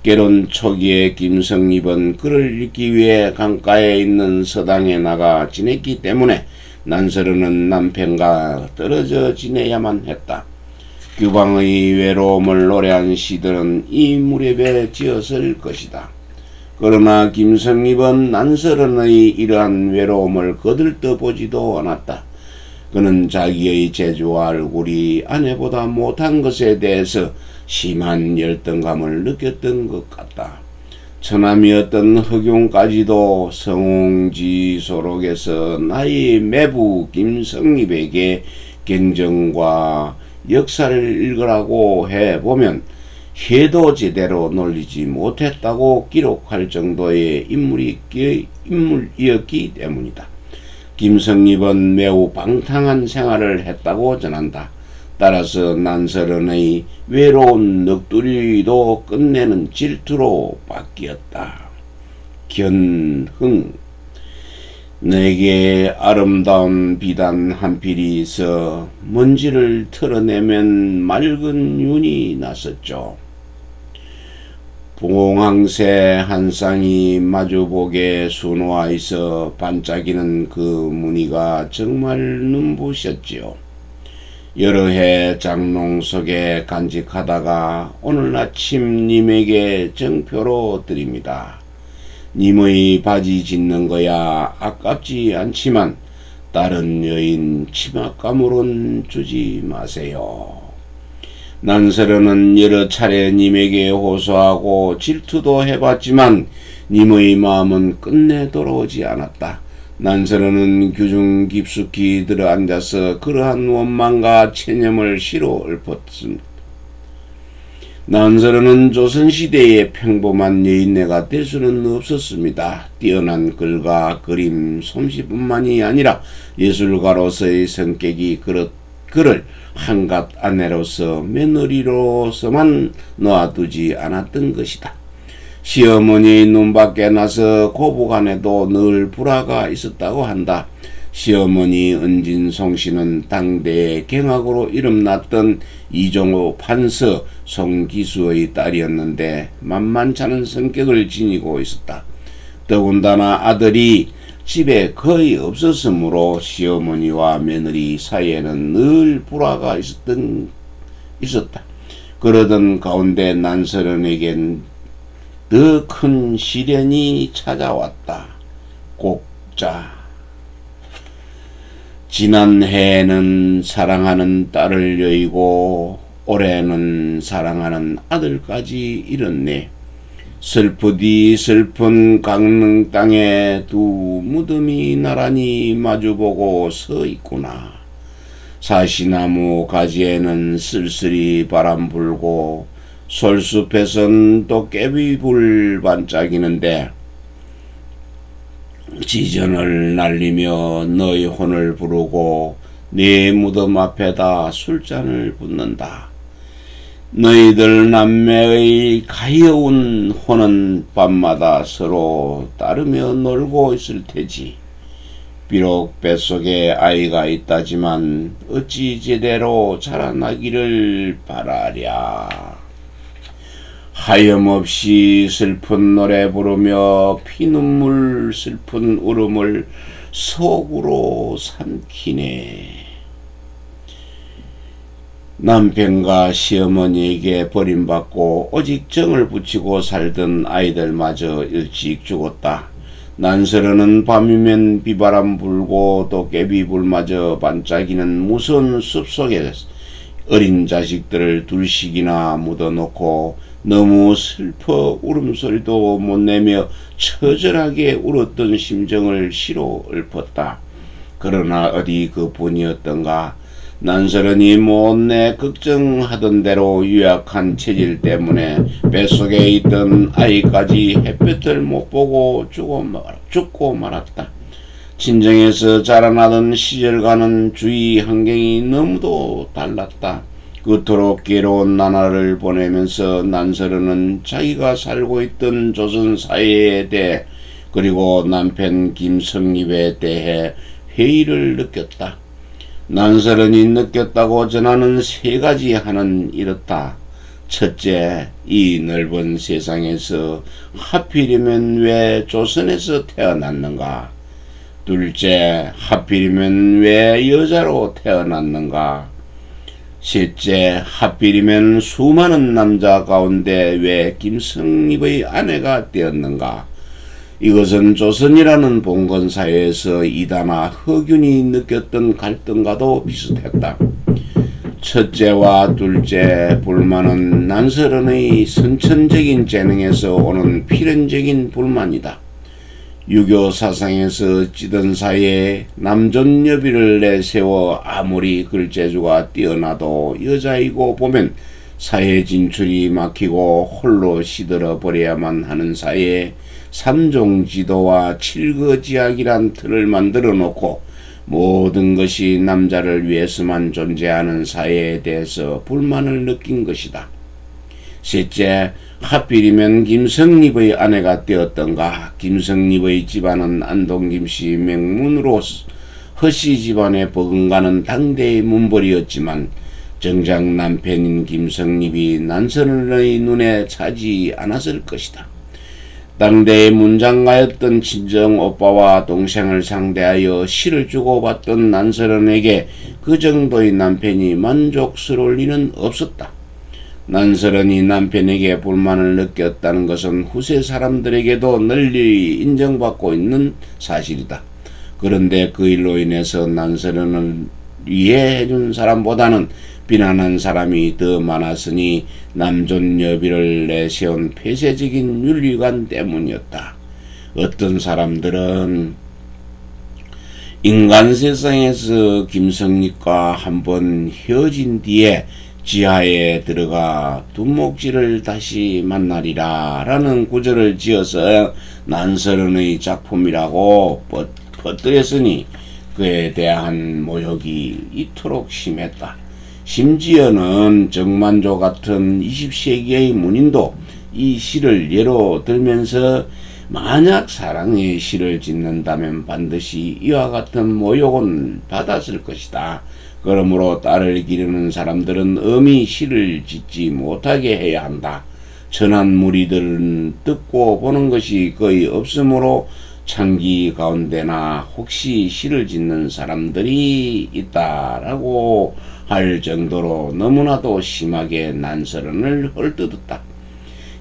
결혼 초기에 김성립은 글을 읽기 위해 강가에 있는 서당에 나가 지냈기 때문에 난설은은 남편과 떨어져 지내야만 했다. 규방의 외로움을 노래한 시들은 이 무렵에 지었을 것이다. 그러나 김성립은 난설은의 이러한 외로움을 거들떠보지도 않았다. 그는 자기의 재주와 얼굴이 아내보다 못한 것에 대해서 심한 열등감을 느꼈던 것 같다. 처남이었던 허균까지도 성홍지소록에서 나의 매부 김성립에게 경정과 역사를 읽으라고 해보면 해도 제대로 놀리지 못했다고 기록할 정도의 인물이었기 때문이다. 김성립은 매우 방탕한 생활을 했다고 전한다. 따라서 난설은의 외로운 넋두리도 끝내는 질투로 바뀌었다. 견흥. 내게 아름다운 비단 한 필이 있어 먼지를 털어내면 맑은 윤이 났었죠. 봉황새 한 쌍이 마주보게 수놓아 있어 반짝이는 그 무늬가 정말 눈부셨지요. 여러 해 장롱 속에 간직하다가 오늘 아침 님에게 정표로 드립니다. 님의 바지 짓는 거야 아깝지 않지만 다른 여인 치맛감으론 주지 마세요. 난설은은 여러 차례 님에게 호소하고 질투도 해봤지만 님의 마음은 끝내 돌아오지 않았다. 난설은은 규중 깊숙이 들어앉아서 그러한 원망과 체념을 시로 읊었습니다. 난설은은 조선시대의 평범한 여인네가 될 수는 없었습니다. 뛰어난 글과 그림 솜씨뿐만이 아니라 예술가로서의 성격이 그를 한갓 아내로서 며느리로서만 놓아두지 않았던 것이다. 시어머니 눈밖에 나서 고부간에도 늘 불화가 있었다고 한다. 시어머니 은진송씨는 당대의 경악으로 이름났던 이종호 판서 송기수의 딸이었는데 만만찮은 성격을 지니고 있었다. 더군다나 아들이 집에 거의 없었으므로 시어머니와 며느리 사이에는 늘 불화가 있었다. 그러던 가운데 난설은에겐 더 큰 시련이 찾아왔다. 곡자. 지난해에는 사랑하는 딸을 여의고 올해는 사랑하는 아들까지 잃었네. 슬프디 슬픈 강릉 땅에 두 무덤이 나란히 마주보고 서 있구나. 사시나무 가지에는 쓸쓸히 바람 불고 솔숲에선 도깨비불 반짝이는데 지전을 날리며 너의 혼을 부르고 네 무덤 앞에다 술잔을 붓는다. 너희들 남매의 가여운 혼은 밤마다 서로 따르며 놀고 있을 테지. 비록 뱃속에 아이가 있다지만 어찌 제대로 자라나기를 바라랴. 하염없이 슬픈 노래 부르며 피눈물 슬픈 울음을 속으로 삼키네. 남편과 시어머니에게 버림받고 오직 정을 붙이고 살던 아이들마저 일찍 죽었다. 난설은은 밤이면 비바람 불고 도깨비불마저 반짝이는 무서운 숲속에 어린 자식들을 둘씩이나 묻어놓고 너무 슬퍼 울음소리도 못 내며 처절하게 울었던 심정을 시로 읊었다. 그러나 어디 그뿐이었던가. 난설은이 못내 걱정하던 대로 유약한 체질 때문에 뱃속에 있던 아이까지 햇볕을 못 보고 죽고 말았다. 친정에서 자라나던 시절과는 주위 환경이 너무도 달랐다. 그토록 괴로운 나날을 보내면서 난설은은 자기가 살고 있던 조선 사회에 대해 그리고 남편 김성립에 대해 회의를 느꼈다. 난설은이 느꼈다고 전하는 세 가지 하는 이렇다. 첫째, 이 넓은 세상에서 하필이면 왜 조선에서 태어났는가? 둘째, 하필이면 왜 여자로 태어났는가? 셋째, 하필이면 수많은 남자 가운데 왜 김성립의 아내가 되었는가? 이것은 조선이라는 봉건사회에서 이다나 허균이 느꼈던 갈등과도 비슷했다. 첫째와 둘째 불만은 난설은의 선천적인 재능에서 오는 필연적인 불만이다. 유교 사상에서 찌든 사이에 남존여비를 내세워 아무리 글재주가 뛰어나도 여자이고 보면 사회 진출이 막히고 홀로 시들어 버려야만 하는 사회에 삼종지도와 칠거지약이란 틀을 만들어 놓고 모든 것이 남자를 위해서만 존재하는 사회에 대해서 불만을 느낀 것이다. 셋째, 하필이면 김성립의 아내가 되었던가. 김성립의 집안은 안동김씨 명문으로 허씨 집안에 버금가는 당대의 문벌이었지만 정작 남편인 김성립이 난설은의 눈에 차지 않았을 것이다. 당대의 문장가였던 친정 오빠와 동생을 상대하여 시를 주고받던 난설은에게 그 정도의 남편이 만족스러울 리는 없었다. 난설은이 남편에게 불만을 느꼈다는 것은 후세 사람들에게도 널리 인정받고 있는 사실이다. 그런데 그 일로 인해서 난설은을 이해해준 사람보다는 비난한 사람이 더 많았으니 남존여비를 내세운 폐쇄적인 윤리관 때문이었다. 어떤 사람들은 인간 세상에서 김성립과 한번 헤어진 뒤에 지하에 들어가 두목질을 다시 만나리라 라는 구절을 지어서 난설은의 작품이라고 퍼뜨렸으니 그에 대한 모욕이 이토록 심했다. 심지어는 정만조 같은 20세기의 문인도 이 시를 예로 들면서 만약 사랑의 시를 짓는다면 반드시 이와 같은 모욕은 받았을 것이다. 그러므로 딸을 기르는 사람들은 엄히 시를 짓지 못하게 해야 한다. 천한 무리들은 듣고 보는 것이 거의 없으므로 창기 가운데나 혹시 시를 짓는 사람들이 있다라고 할 정도로 너무나도 심하게 난설은을 헐뜯었다.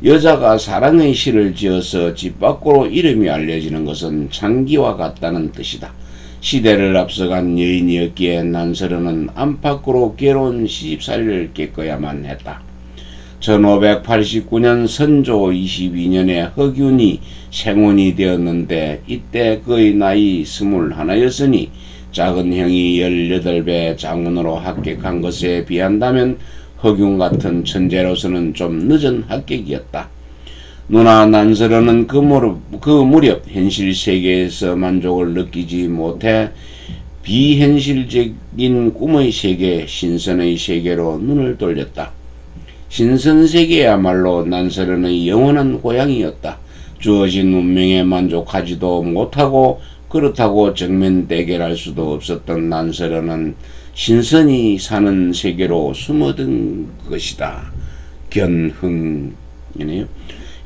여자가 사랑의 시를 지어서 집 밖으로 이름이 알려지는 것은 창기와 같다는 뜻이다. 시대를 앞서간 여인이었기에 난설은은 안팎으로 괴로운 시집살이를 겪어야만 했다. 1589년 선조 22년에 허균이 생혼이 되었는데 이때 그의 나이 21이었으니 작은 형이 18배 장운으로 합격한 것에 비한다면 허균 같은 천재로서는 좀 늦은 합격이었다. 누나 난설은은 그 무렵 현실 세계에서 만족을 느끼지 못해 비현실적인 꿈의 세계, 신선의 세계로 눈을 돌렸다. 신선세계야말로 난설은의 영원한 고향이었다. 주어진 운명에 만족하지도 못하고 그렇다고 정면 대결할 수도 없었던 난설은은 신선이 사는 세계로 숨어든 것이다. 견흥이네요.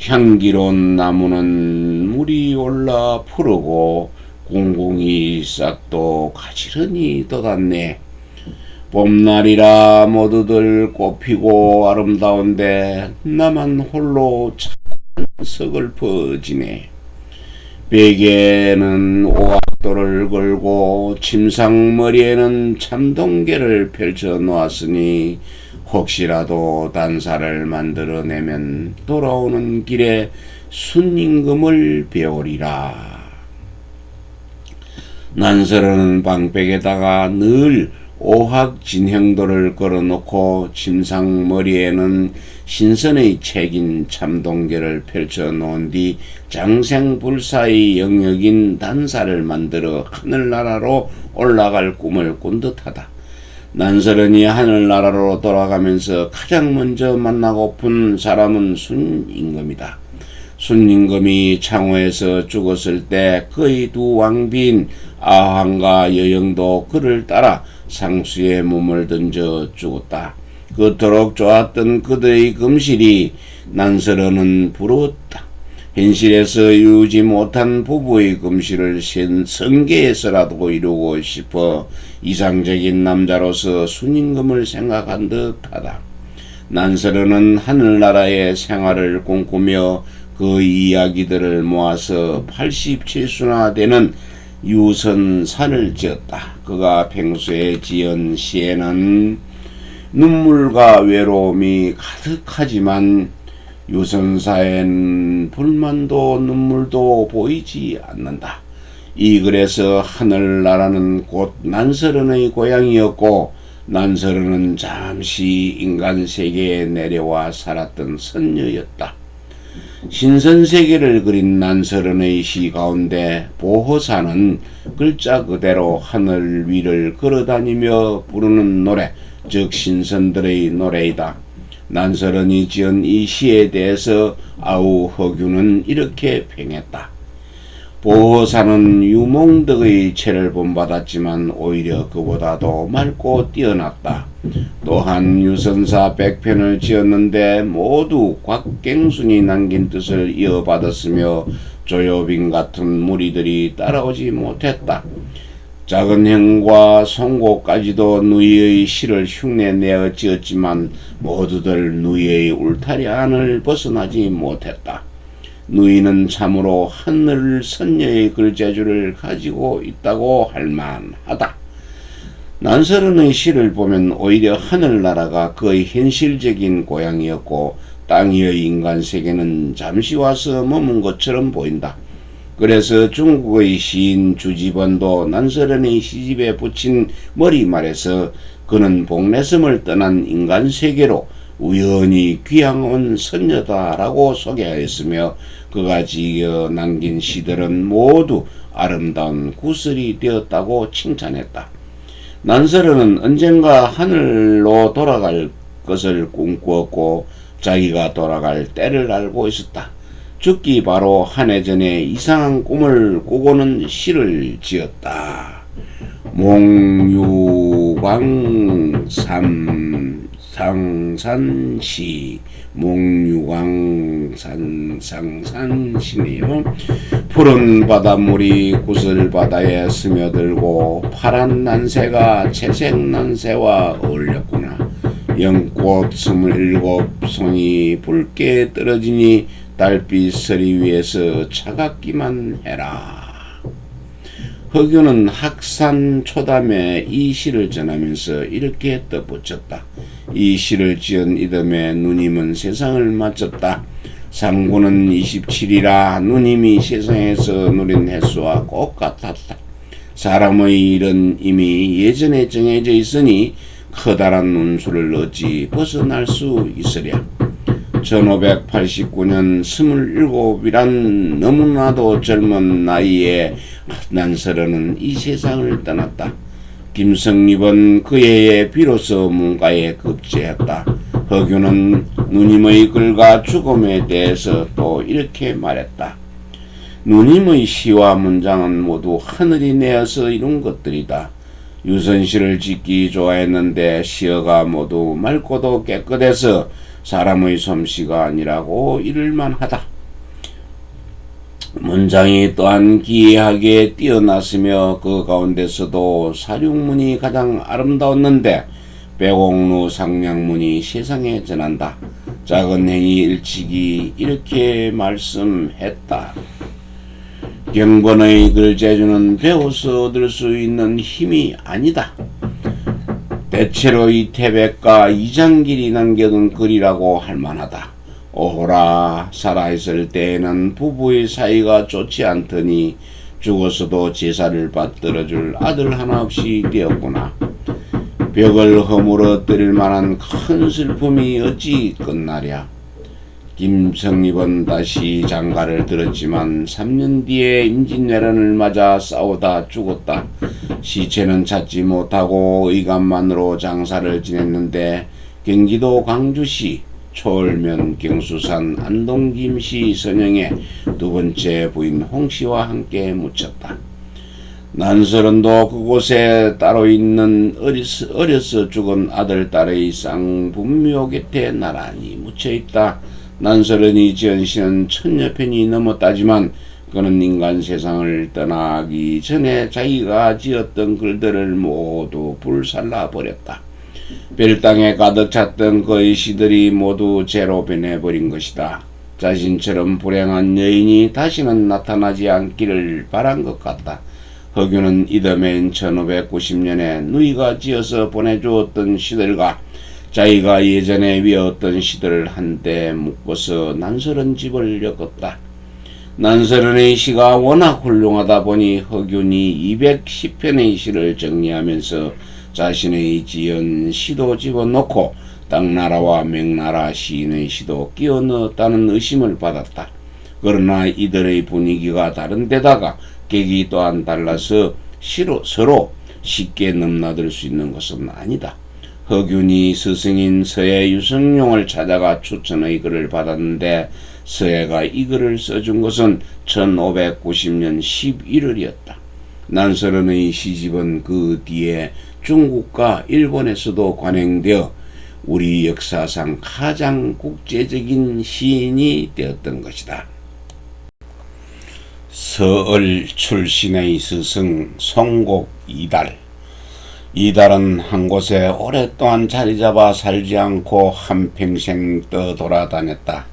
향기로운 나무는 물이 올라 푸르고 공공이 싹도 가지런히 돋았네. 봄날이라 모두들 꽃피고 아름다운데 나만 홀로 자꾸만 서글퍼지네. 베개에는 오악도를 걸고 침상머리에는 참동계를 펼쳐 놓았으니 혹시라도 단사를 만들어내면 돌아오는 길에 순임금을 배우리라. 난설은은 방백에다가 늘 오학 진행도를 걸어놓고 침상 머리에는 신선의 책인 참동계를 펼쳐 놓은 뒤 장생불사의 영역인 단사를 만들어 하늘나라로 올라갈 꿈을 꾼 듯하다. 난설은이 하늘나라로 돌아가면서 가장 먼저 만나고픈 사람은 순임금이다. 순임금이 창호에서 죽었을 때 그의 두 왕비인 아황과 여영도 그를 따라 상수의 몸을 던져 죽었다. 그토록 좋았던 그들의 금실이 난설은은 부러웠다. 현실에서 이루지 못한 부부의 금실을 성계에서라도 이루고 싶어 이상적인 남자로서 순임금을 생각한 듯하다. 난설은은 하늘나라의 생활을 꿈꾸며 그 이야기들을 모아서 87수나 되는 유선산을 지었다. 그가 평소에 지은 시에는 눈물과 외로움이 가득하지만 유선사엔 불만도 눈물도 보이지 않는다. 이 글에서 하늘나라는 곧 난설은의 고향이었고 난설은은 잠시 인간 세계에 내려와 살았던 선녀였다. 신선세계를 그린 난설은의 시 가운데 보허사는 글자 그대로 하늘 위를 걸어다니며 부르는 노래, 즉 신선들의 노래이다. 난설은이 지은 이 시에 대해서 아우 허균은 이렇게 평했다. 보허사는 유몽덕의 채를 본받았지만 오히려 그보다도 맑고 뛰어났다. 또한 유선사 100편을 지었는데 모두 곽갱순이 남긴 뜻을 이어받았으며 조여빈 같은 무리들이 따라오지 못했다. 작은 형과 송고까지도 누이의 시를 흉내내어 지었지만 모두들 누이의 울타리 안을 벗어나지 못했다. 누이는 참으로 하늘 선녀의 글재주를 가지고 있다고 할 만하다. 난설은의 시를 보면 오히려 하늘나라가 그의 현실적인 고향이었고 땅위의 인간 세계는 잠시 와서 머문 것처럼 보인다. 그래서 중국의 시인 주지번도 난설은의 시집에 붙인 머리말에서 그는 복례섬을 떠난 인간 세계로 우연히 귀향 온 선녀다라고 소개하였으며 그가 지어 남긴 시들은 모두 아름다운 구슬이 되었다고 칭찬했다. 난설은은 언젠가 하늘로 돌아갈 것을 꿈꾸었고 자기가 돌아갈 때를 알고 있었다. 죽기 바로 한 해 전에 이상한 꿈을 꾸고는 시를 지었다. 몽유광상산시 몽유광산상산시네요. 푸른 바닷물이 구슬바다에 스며들고 파란 난새가 채색 난새와 어울렸구나. 연꽃 27송이 붉게 떨어지니 달빛 서리 위에서 차갑기만 해라. 허균은 학산 초담에 이 시를 전하면서 이렇게 덧붙였다. 이 시를 지은 이듬해 누님은 세상을 마쳤다. 상구는 27이라 누님이 세상에서 누린 횟수와 꼭 같았다. 사람의 일은 이미 예전에 정해져 있으니 커다란 운수를 어찌 벗어날 수 있으랴. 1589년 27이란 너무나도 젊은 나이에 난설은은 이 세상을 떠났다. 김성립은 그 해에 비로소 문가에 급제했다. 허균은 누님의 글과 죽음에 대해서 또 이렇게 말했다. 누님의 시와 문장은 모두 하늘이 내어서 이룬 것들이다. 유선시를 짓기 좋아했는데 시어가 모두 맑고도 깨끗해서 사람의 솜씨가 아니라고 이를만 하다. 문장이 또한 기이하게 뛰어났으며 그 가운데서도 사륙문이 가장 아름다웠는데 배공루 상량문이 세상에 전한다. 작은 행이 일찍이 이렇게 말씀했다. 경번의 글재주는 배워서 얻을 수 있는 힘이 아니다. 대체로 이태백과 이장길이 남겨둔 글이라고 할 만하다. 오호라, 살아있을 때에는 부부의 사이가 좋지 않더니 죽어서도 제사를 받들어줄 아들 하나 없이 되었구나. 벽을 허물어뜨릴 만한 큰 슬픔이 어찌 끝나랴. 김성립은 다시 장가를 들었지만 3년 뒤에 임진왜란을 맞아 싸우다 죽었다. 시체는 찾지 못하고 의관만으로 장사를 지냈는데 경기도 광주시 초을면 경수산 안동김씨 선영의 두 번째 부인 홍씨와 함께 묻혔다. 난설은도 그곳에 따로 있는 어려서 죽은 아들 딸의 쌍분묘 곁에 나란히 묻혀있다. 난설은이 지은 시는 1000여 편이 넘었다지만 그는 인간 세상을 떠나기 전에 자기가 지었던 글들을 모두 불살라 버렸다. 별땅에 가득 찼던 그의 시들이 모두 재로 변해버린 것이다. 자신처럼 불행한 여인이 다시는 나타나지 않기를 바란 것 같다. 허균은 이듬해인 1590년에 누이가 지어서 보내주었던 시들과 자기가 예전에 외웠던 시들을 한데 묶어서 난설은 집을 엮었다. 난설은의 시가 워낙 훌륭하다 보니 허균이 210편의 시를 정리하면서 자신의 지은 시도 집어넣고 당나라와 명나라 시인의 시도 끼워 넣었다는 의심을 받았다. 그러나 이들의 분위기가 다른 데다가 객이 또한 달라서 서로 쉽게 넘나들 수 있는 것은 아니다. 허균이 스승인 서해 유성룡을 찾아가 추천의 글을 받았는데 서해가 이 글을 써준 것은 1590년 11월이었다. 난설은의 시집은 그 뒤에 중국과 일본에서도 관행되어 우리 역사상 가장 국제적인 시인이 되었던 것이다. 서을 출신의 스승 송곡 이달. 이달은 한 곳에 오랫동안 자리잡아 살지 않고 한평생 떠돌아다녔다.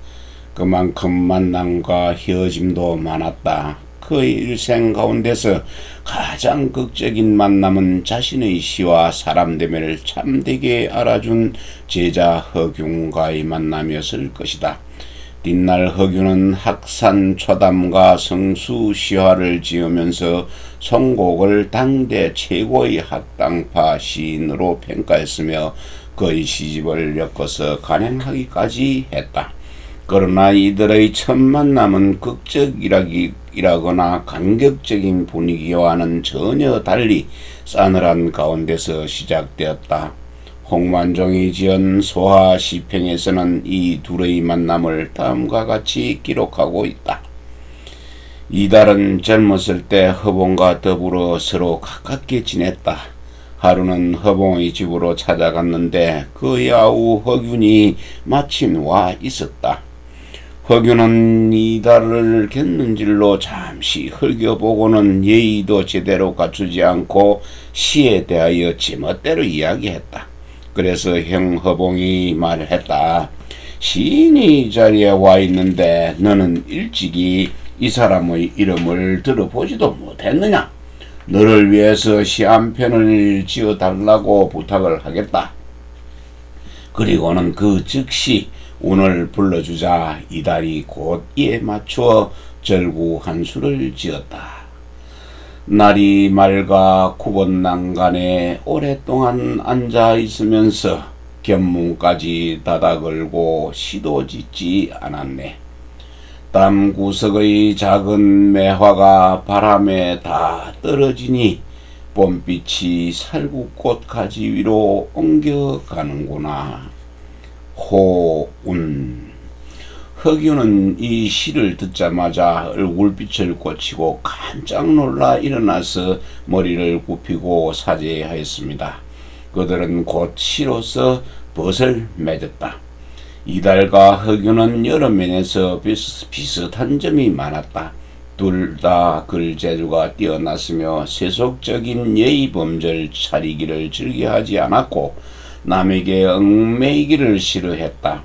그만큼 만남과 헤어짐도 많았다. 그의 일생 가운데서 가장 극적인 만남은 자신의 시와 사람 대면을 참되게 알아준 제자 허균과의 만남이었을 것이다. 뒷날 허균은 학산 초담과 성수 시화를 지으면서 송곡을 당대 최고의 학당파 시인으로 평가했으며 그의 시집을 엮어서 간행하기까지 했다. 그러나 이들의 첫 만남은 극적이라거나 감격적인 분위기와는 전혀 달리 싸늘한 가운데서 시작되었다. 홍만종이 지은 소화시평에서는 이 둘의 만남을 다음과 같이 기록하고 있다. 이달은 젊었을 때 허봉과 더불어 서로 가깝게 지냈다. 하루는 허봉의 집으로 찾아갔는데 그의 아우 허균이 마침 와 있었다. 허균은 이달을 곁눈질로 잠시 흘겨보고는 예의도 제대로 갖추지 않고 시에 대하여 제멋대로 이야기했다. 그래서 형 허봉이 말했다. 시인이 이 자리에 와 있는데 너는 일찍이 이 사람의 이름을 들어보지도 못했느냐? 너를 위해서 시 한 편을 지어달라고 부탁을 하겠다. 그리고는 그 즉시 운을 불러주자 이달이 곧 이에 맞추어 절구 한 수를 지었다. 날이 맑아 구번난간에 오랫동안 앉아 있으면서 견문까지 닫아 걸고 시도 짓지 않았네. 담구석의 작은 매화가 바람에 다 떨어지니 봄빛이 살구꽃 가지 위로 옮겨가는구나. 호운. 허균은 이 시를 듣자마자 얼굴빛을 꽂히고 깜짝 놀라 일어나서 머리를 굽히고 사죄하였습니다. 그들은 곧 시로서 벗을 맺었다. 이달과 허균은 여러 면에서 비슷한 점이 많았다. 둘 다 글재주가 뛰어났으며 세속적인 예의범절 차리기를 즐겨하지 않았고 남에게 얽매이기를 싫어했다.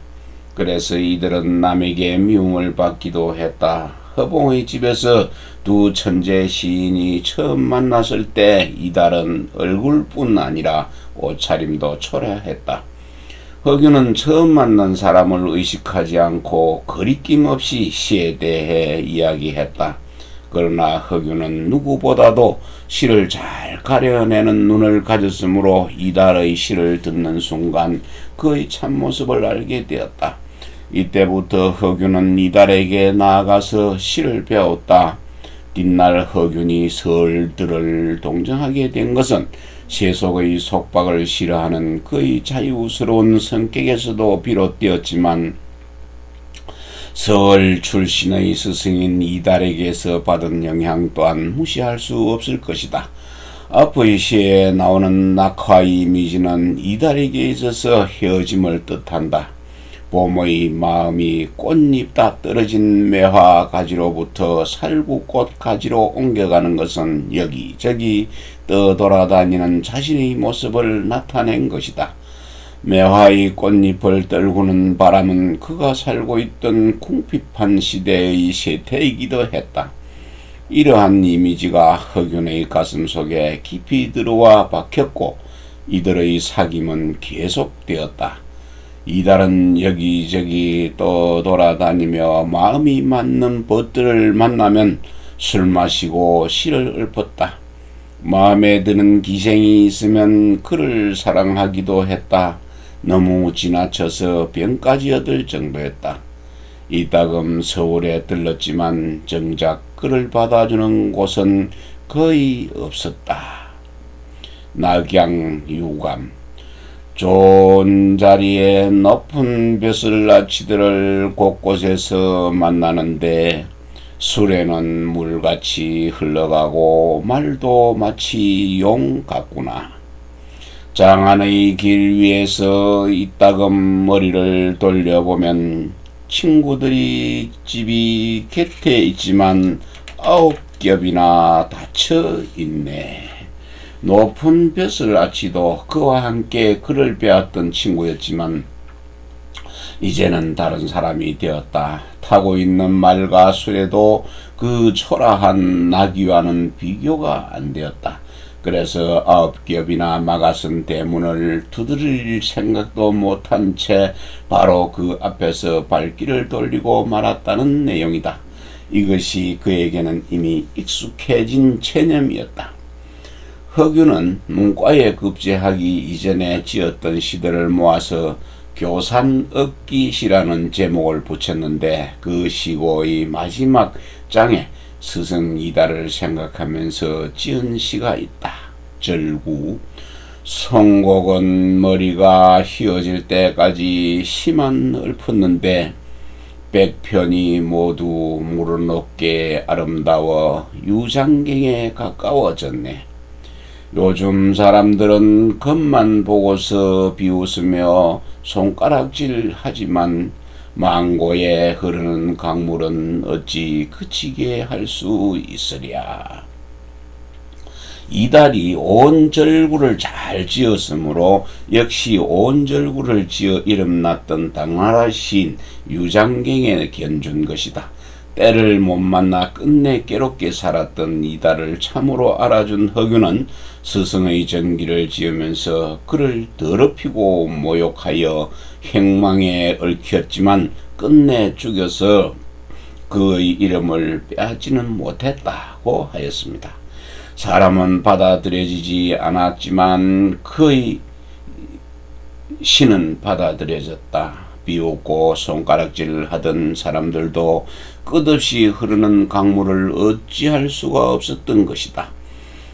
그래서 이들은 남에게 미움을 받기도 했다. 허봉의 집에서 두 천재 시인이 처음 만났을 때 이달은 얼굴뿐 아니라 옷차림도 초라했다. 허균은 처음 만난 사람을 의식하지 않고 거리낌 없이 시에 대해 이야기했다. 그러나 허균은 누구보다도 시를 잘 가려내는 눈을 가졌으므로 이달의 시를 듣는 순간 그의 참모습을 알게 되었다. 이때부터 허균은 이달에게 나아가서 시를 배웠다. 뒷날 허균이 설들을 동정하게 된 것은 세속의 속박을 싫어하는 그의 자유스러운 성격에서도 비롯되었지만 설 출신의 스승인 이달에게서 받은 영향 또한 무시할 수 없을 것이다. 앞의 시에 나오는 낙화의 이미지는 이달에게 있어서 헤어짐을 뜻한다. 봄의 마음이 꽃잎 다 떨어진 매화 가지로부터 살구꽃 가지로 옮겨가는 것은 여기저기 떠돌아다니는 자신의 모습을 나타낸 것이다. 매화의 꽃잎을 떨구는 바람은 그가 살고 있던 궁핍한 시대의 세태이기도 했다. 이러한 이미지가 허균의 가슴 속에 깊이 들어와 박혔고 이들의 사귐은 계속되었다. 이달은 여기저기 떠돌아다니며 마음이 맞는 벗들을 만나면 술 마시고 시를 읊었다. 마음에 드는 기생이 있으면 그를 사랑하기도 했다. 너무 지나쳐서 병까지 얻을 정도였다. 이따금 서울에 들렀지만 정작 그를 받아주는 곳은 거의 없었다. 낙양 유감. 좋은 자리에 높은 벼슬아치들을 곳곳에서 만나는데 술에는 물같이 흘러가고 말도 마치 용 같구나. 장안의 길 위에서 이따금 머리를 돌려보면 친구들이 집이 곁에 있지만 9겹이나 닫혀 있네. 높은 벼슬아치도 그와 함께 글을 배웠던 친구였지만 이제는 다른 사람이 되었다. 타고 있는 말과 술에도 그 초라한 나귀와는 비교가 안 되었다. 그래서 9겹이나 막아선 대문을 두드릴 생각도 못한 채 바로 그 앞에서 발길을 돌리고 말았다는 내용이다. 이것이 그에게는 이미 익숙해진 체념이었다. 허균은 문과에 급제하기 이전에 지었던 시들을 모아서 교산억기시라는 제목을 붙였는데 그 시고의 마지막 장에 스승 이달을 생각하면서 지은 시가 있다. 절구. 송곡은 머리가 휘어질 때까지 시만 읊었는데 백편이 모두 무르높게 아름다워 유장경에 가까워졌네. 요즘 사람들은 겉만 보고서 비웃으며 손가락질 하지만 망고에 흐르는 강물은 어찌 그치게 할 수 있으랴. 이달이 온절구를 잘 지었으므로 역시 온절구를 지어 이름났던 당나라 시인 유장경에 견준 것이다. 때를 못 만나 끝내 괴롭게 살았던 이달을 참으로 알아준 허균은 스승의 전기를 지으면서 그를 더럽히고 모욕하여 행망에 얽혔지만 끝내 죽여서 그의 이름을 빼앗지는 못했다고 하였습니다. 사람은 받아들여지지 않았지만 그의 시는 받아들여졌다. 비웃고 손가락질 하던 사람들도 끝없이 흐르는 강물을 어찌할 수가 없었던 것이다.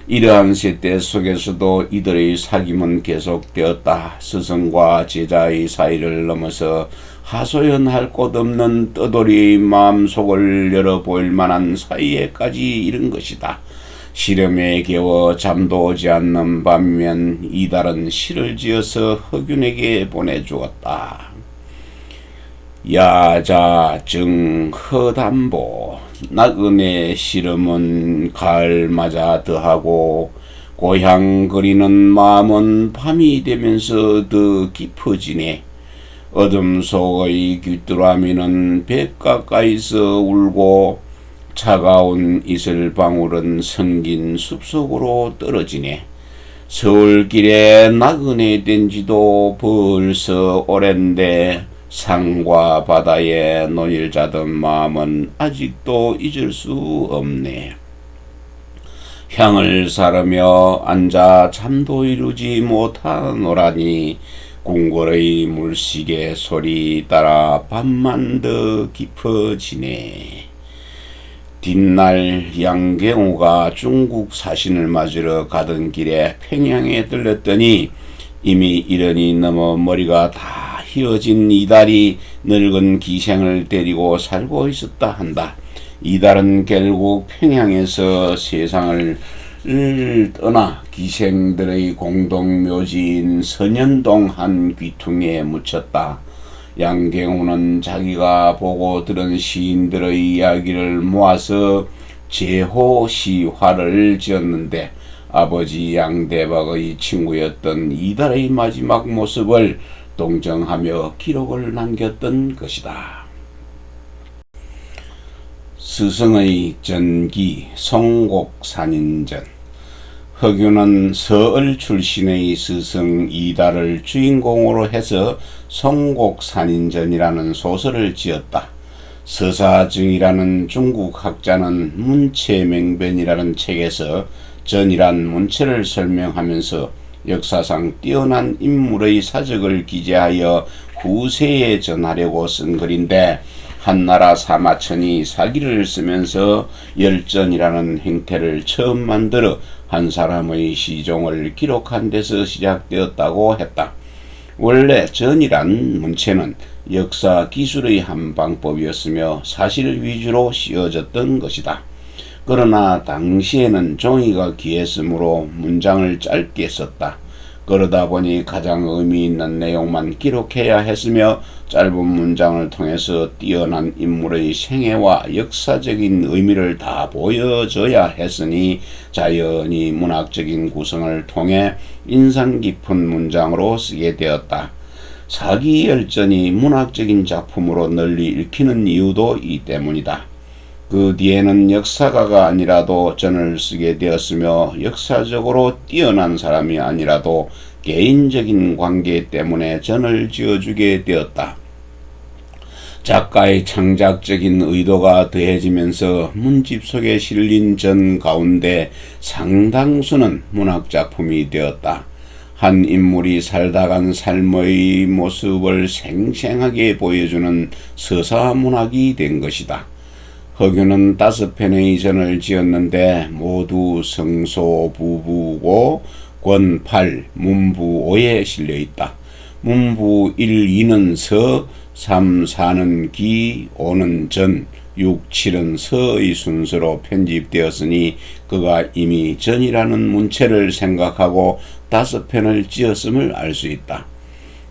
이러한 세대 속에서도 이들의 사귐은 계속되었다. 스승과 제자의 사이를 넘어서 하소연할 곳 없는 떠돌이의 마음속을 열어보일 만한 사이에까지 이른 것이다. 시름에 겨워 잠도 오지 않는 반면 이달은 시를 지어서 허균에게 보내주었다. 야자 정 허담보. 나그네 시름은 가을 맞아 더하고 고향 그리는 마음은 밤이 되면서 더 깊어지네. 어둠 속의 귀뚜라미는 배 가까이서 울고 차가운 이슬방울은 성긴 숲속으로 떨어지네. 서울길에 나그네 된 지도 벌써 오랜데 산과 바다에 노일 자던 마음은 아직도 잊을 수 없네. 향을 사르며 앉아 잠도 이루지 못하노라니 궁궐의 물시계 소리 따라 밤만 더 깊어지네. 뒷날 양경호가 중국 사신을 맞으러 가던 길에 평양에 들렀더니 이미 이른이 넘어 머리가 다 휘어진 이달이 늙은 기생을 데리고 살고 있었다 한다. 이달은 결국 평양에서 세상을 떠나 기생들의 공동묘지인 선현동 한 귀퉁이에 묻혔다. 양경호는 자기가 보고 들은 시인들의 이야기를 모아서 제호시화를 지었는데 아버지 양대박의 친구였던 이달의 마지막 모습을 동정하며 기록을 남겼던 것이다. 스승의 전기 송곡산인전. 허균은 서을 출신의 스승 이달을 주인공으로 해서 송곡산인전이라는 소설을 지었다. 서사증이라는 중국 학자는 문체명변이라는 책에서 전이란 문체를 설명하면서 역사상 뛰어난 인물의 사적을 기재하여 후세에 전하려고 쓴 글인데, 한나라 사마천이 사기를 쓰면서 열전이라는 행태를 처음 만들어 한 사람의 시종을 기록한 데서 시작되었다고 했다. 원래 전이란 문체는 역사 기술의 한 방법이었으며 사실 위주로 씌워졌던 것이다. 그러나 당시에는 종이가 귀했으므로 문장을 짧게 썼다. 그러다 보니 가장 의미 있는 내용만 기록해야 했으며 짧은 문장을 통해서 뛰어난 인물의 생애와 역사적인 의미를 다 보여줘야 했으니 자연히 문학적인 구성을 통해 인상 깊은 문장으로 쓰게 되었다. 사기열전이 문학적인 작품으로 널리 읽히는 이유도 이 때문이다. 그 뒤에는 역사가가 아니라도 전을 쓰게 되었으며 역사적으로 뛰어난 사람이 아니라도 개인적인 관계 때문에 전을 지어주게 되었다. 작가의 창작적인 의도가 더해지면서 문집 속에 실린 전 가운데 상당수는 문학작품이 되었다. 한 인물이 살다간 삶의 모습을 생생하게 보여주는 서사문학이 된 것이다. 허균은 5편의 전을 지었는데 모두 성소부부고 권 8, 문부 5에 실려있다. 문부 1, 2는 서, 3, 4는 기, 5는 전, 6, 7은 서의 순서로 편집되었으니 그가 이미 전이라는 문체를 생각하고 5편을 지었음을 알 수 있다.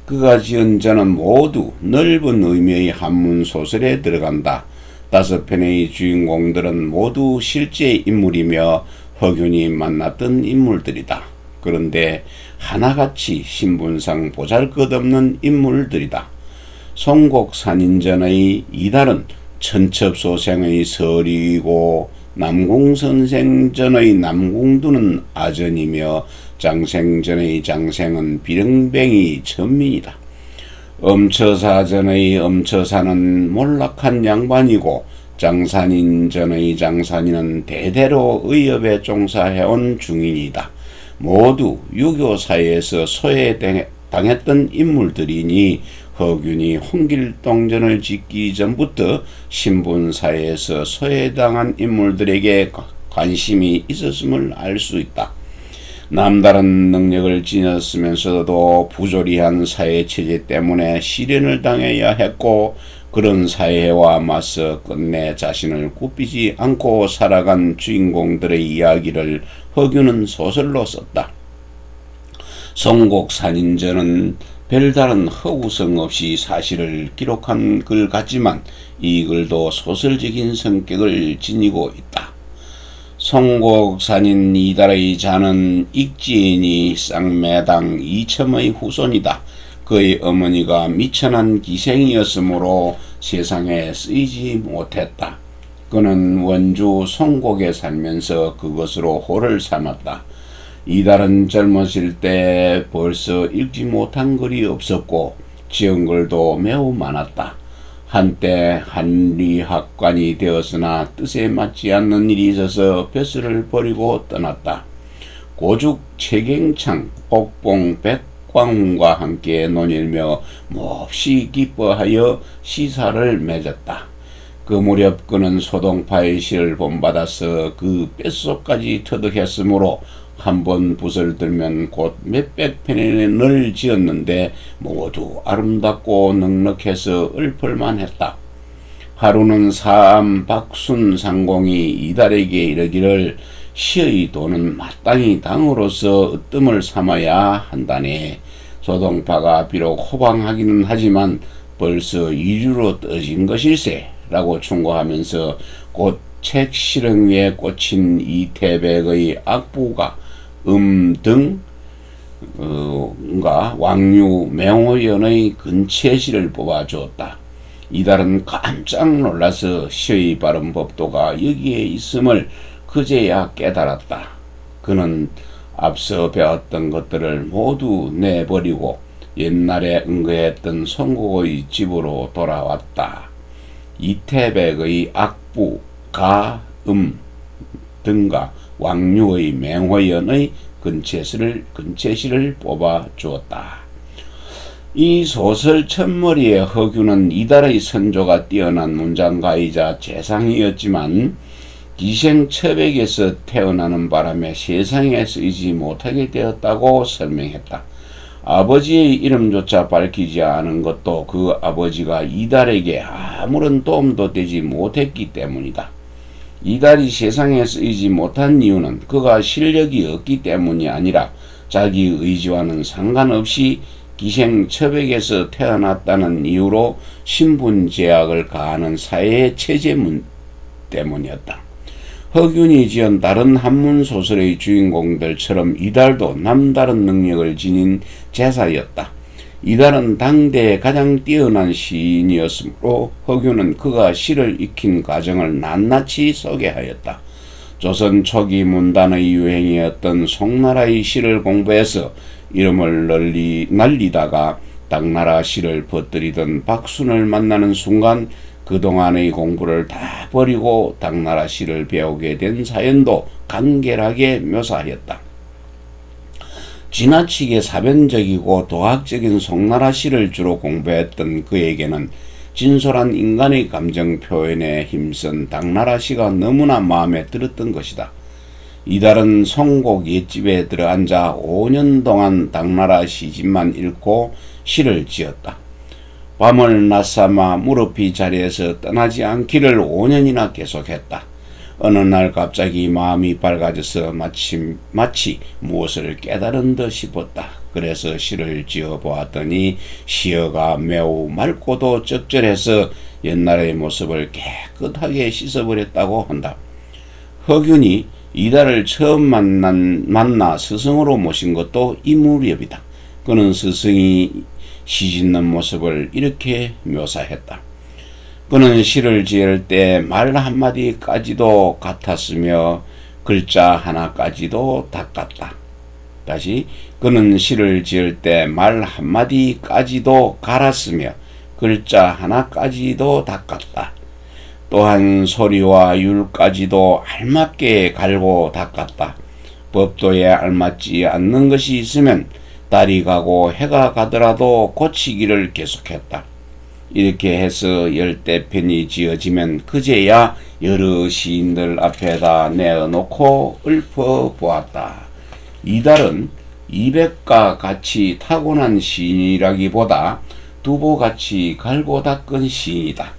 그가 지은 전은 모두 넓은 의미의 한문 소설에 들어간다. 5편의 주인공들은 모두 실제 인물이며 허균이 만났던 인물들이다. 그런데 하나같이 신분상 보잘것없는 인물들이다. 송곡산인전의 이달은 천첩소생의 설이고 남궁선생전의 남궁두는 아전이며 장생전의 장생은 비릉뱅이 천민이다. 엄처사전의 엄처사는 몰락한 양반이고 장산인전의 장산인은 대대로 의협에 종사해온 중인이다. 모두 유교사회에서 소외당했던 인물들이니 허균이 홍길동전을 짓기 전부터 신분사회에서 소외당한 인물들에게 관심이 있었음을 알 수 있다. 남다른 능력을 지녔으면서도 부조리한 사회체제 때문에 시련을 당해야 했고 그런 사회와 맞서 끝내 자신을 굽히지 않고 살아간 주인공들의 이야기를 허균은 소설로 썼다. 송곡산인전은 별다른 허구성 없이 사실을 기록한 글 같지만 이 글도 소설적인 성격을 지니고 있다. 송곡산인 이달의 자는 익지인이 쌍매당 이첨의 후손이다. 그의 어머니가 미천한 기생이었으므로 세상에 쓰이지 못했다. 그는 원주 송곡에 살면서 그것으로 호를 삼았다. 이달은 젊었을 때 벌써 읽지 못한 글이 없었고 지은글도 매우 많았다. 한때 한리학관이 되었으나 뜻에 맞지 않는 일이 있어서 벼슬을 버리고 떠났다. 고죽 최경창, 옥봉 백광훈과 함께 논일며 몹시 기뻐하여 시사를 맺었다. 그 무렵 그는 소동파의 시를 본받아서 그 뼛속까지 터득했으므로 한 번 붓을 들면 곧 몇백 편을 지었는데 모두 아름답고 넉넉해서 읊을만했다. 하루는 사암 박순 상공이 이달에게 이르기를 시의 돈은 마땅히 당으로서 으뜸을 삼아야 한다네. 소동파가 비록 호방하기는 하지만 벌써 이주로 떠진 것일세 라고 충고하면서 곧 책 실흥 위에 꽂힌 이태백의 악부가 등과 왕유 맹호연의 근체시를 뽑아주었다. 이달은 깜짝 놀라서 시의 발음 법도가 여기에 있음을 그제야 깨달았다. 그는 앞서 배웠던 것들을 모두 내버리고 옛날에 응거했던 송곡의 집으로 돌아왔다. 이태백의 악부, 등과 왕유의 맹호연의 근체시를 뽑아 주었다. 이 소설 첫머리에 허균은 이달의 선조가 뛰어난 문장가이자 재상이었지만 기생처백에서 태어나는 바람에 세상에 쓰이지 못하게 되었다고 설명했다. 아버지의 이름조차 밝히지 않은 것도 그 아버지가 이달에게 아무런 도움도 되지 못했기 때문이다. 이달이 세상에 쓰이지 못한 이유는 그가 실력이 없기 때문이 아니라 자기 의지와는 상관없이 기생처백에서 태어났다는 이유로 신분제약을 가하는 사회의 체제 때문이었다. 허균이 지은 다른 한문소설의 주인공들처럼 이달도 남다른 능력을 지닌 제사였다. 이달은 당대에 가장 뛰어난 시인이었으므로 허균은 그가 시를 익힌 과정을 낱낱이 소개하였다. 조선 초기 문단의 유행이었던 송나라의 시를 공부해서 이름을 날리다가 당나라 시를 퍼뜨리던 박순을 만나는 순간 그동안의 공부를 다 버리고 당나라 시를 배우게 된 사연도 간결하게 묘사하였다. 지나치게 사변적이고 도학적인 송나라 시를 주로 공부했던 그에게는 진솔한 인간의 감정 표현에 힘쓴 당나라 시가 너무나 마음에 들었던 것이다. 이달은 송곡 옛집에 들어앉아 5년 동안 당나라 시집만 읽고 시를 지었다. 밤을 낮삼아 무릎이 자리에서 떠나지 않기를 5년이나 계속했다. 어느 날 갑자기 마음이 밝아져서 마치 무엇을 깨달은 듯 싶었다. 그래서 시를 지어보았더니 시어가 매우 맑고도 적절해서 옛날의 모습을 깨끗하게 씻어버렸다고 한다. 허균이 이달을 처음 만나 스승으로 모신 것도 이 무렵이다. 그는 스승이 시 짓는 모습을 이렇게 묘사했다. 그는 시를 지을 때 말 한마디까지도 같았으며 글자 하나까지도 닦았다. 다시, 그는 시를 지을 때 말 한마디까지도 갈았으며 글자 하나까지도 닦았다. 또한 소리와 율까지도 알맞게 갈고 닦았다. 법도에 알맞지 않는 것이 있으면 달이 가고 해가 가더라도 고치기를 계속했다. 이렇게 해서 10대편이 지어지면 그제야 여러 시인들 앞에다 내어놓고 읊어보았다. 이달은 200가 같이 타고난 시인이라기보다 두보같이 갈고 닦은 시인이다.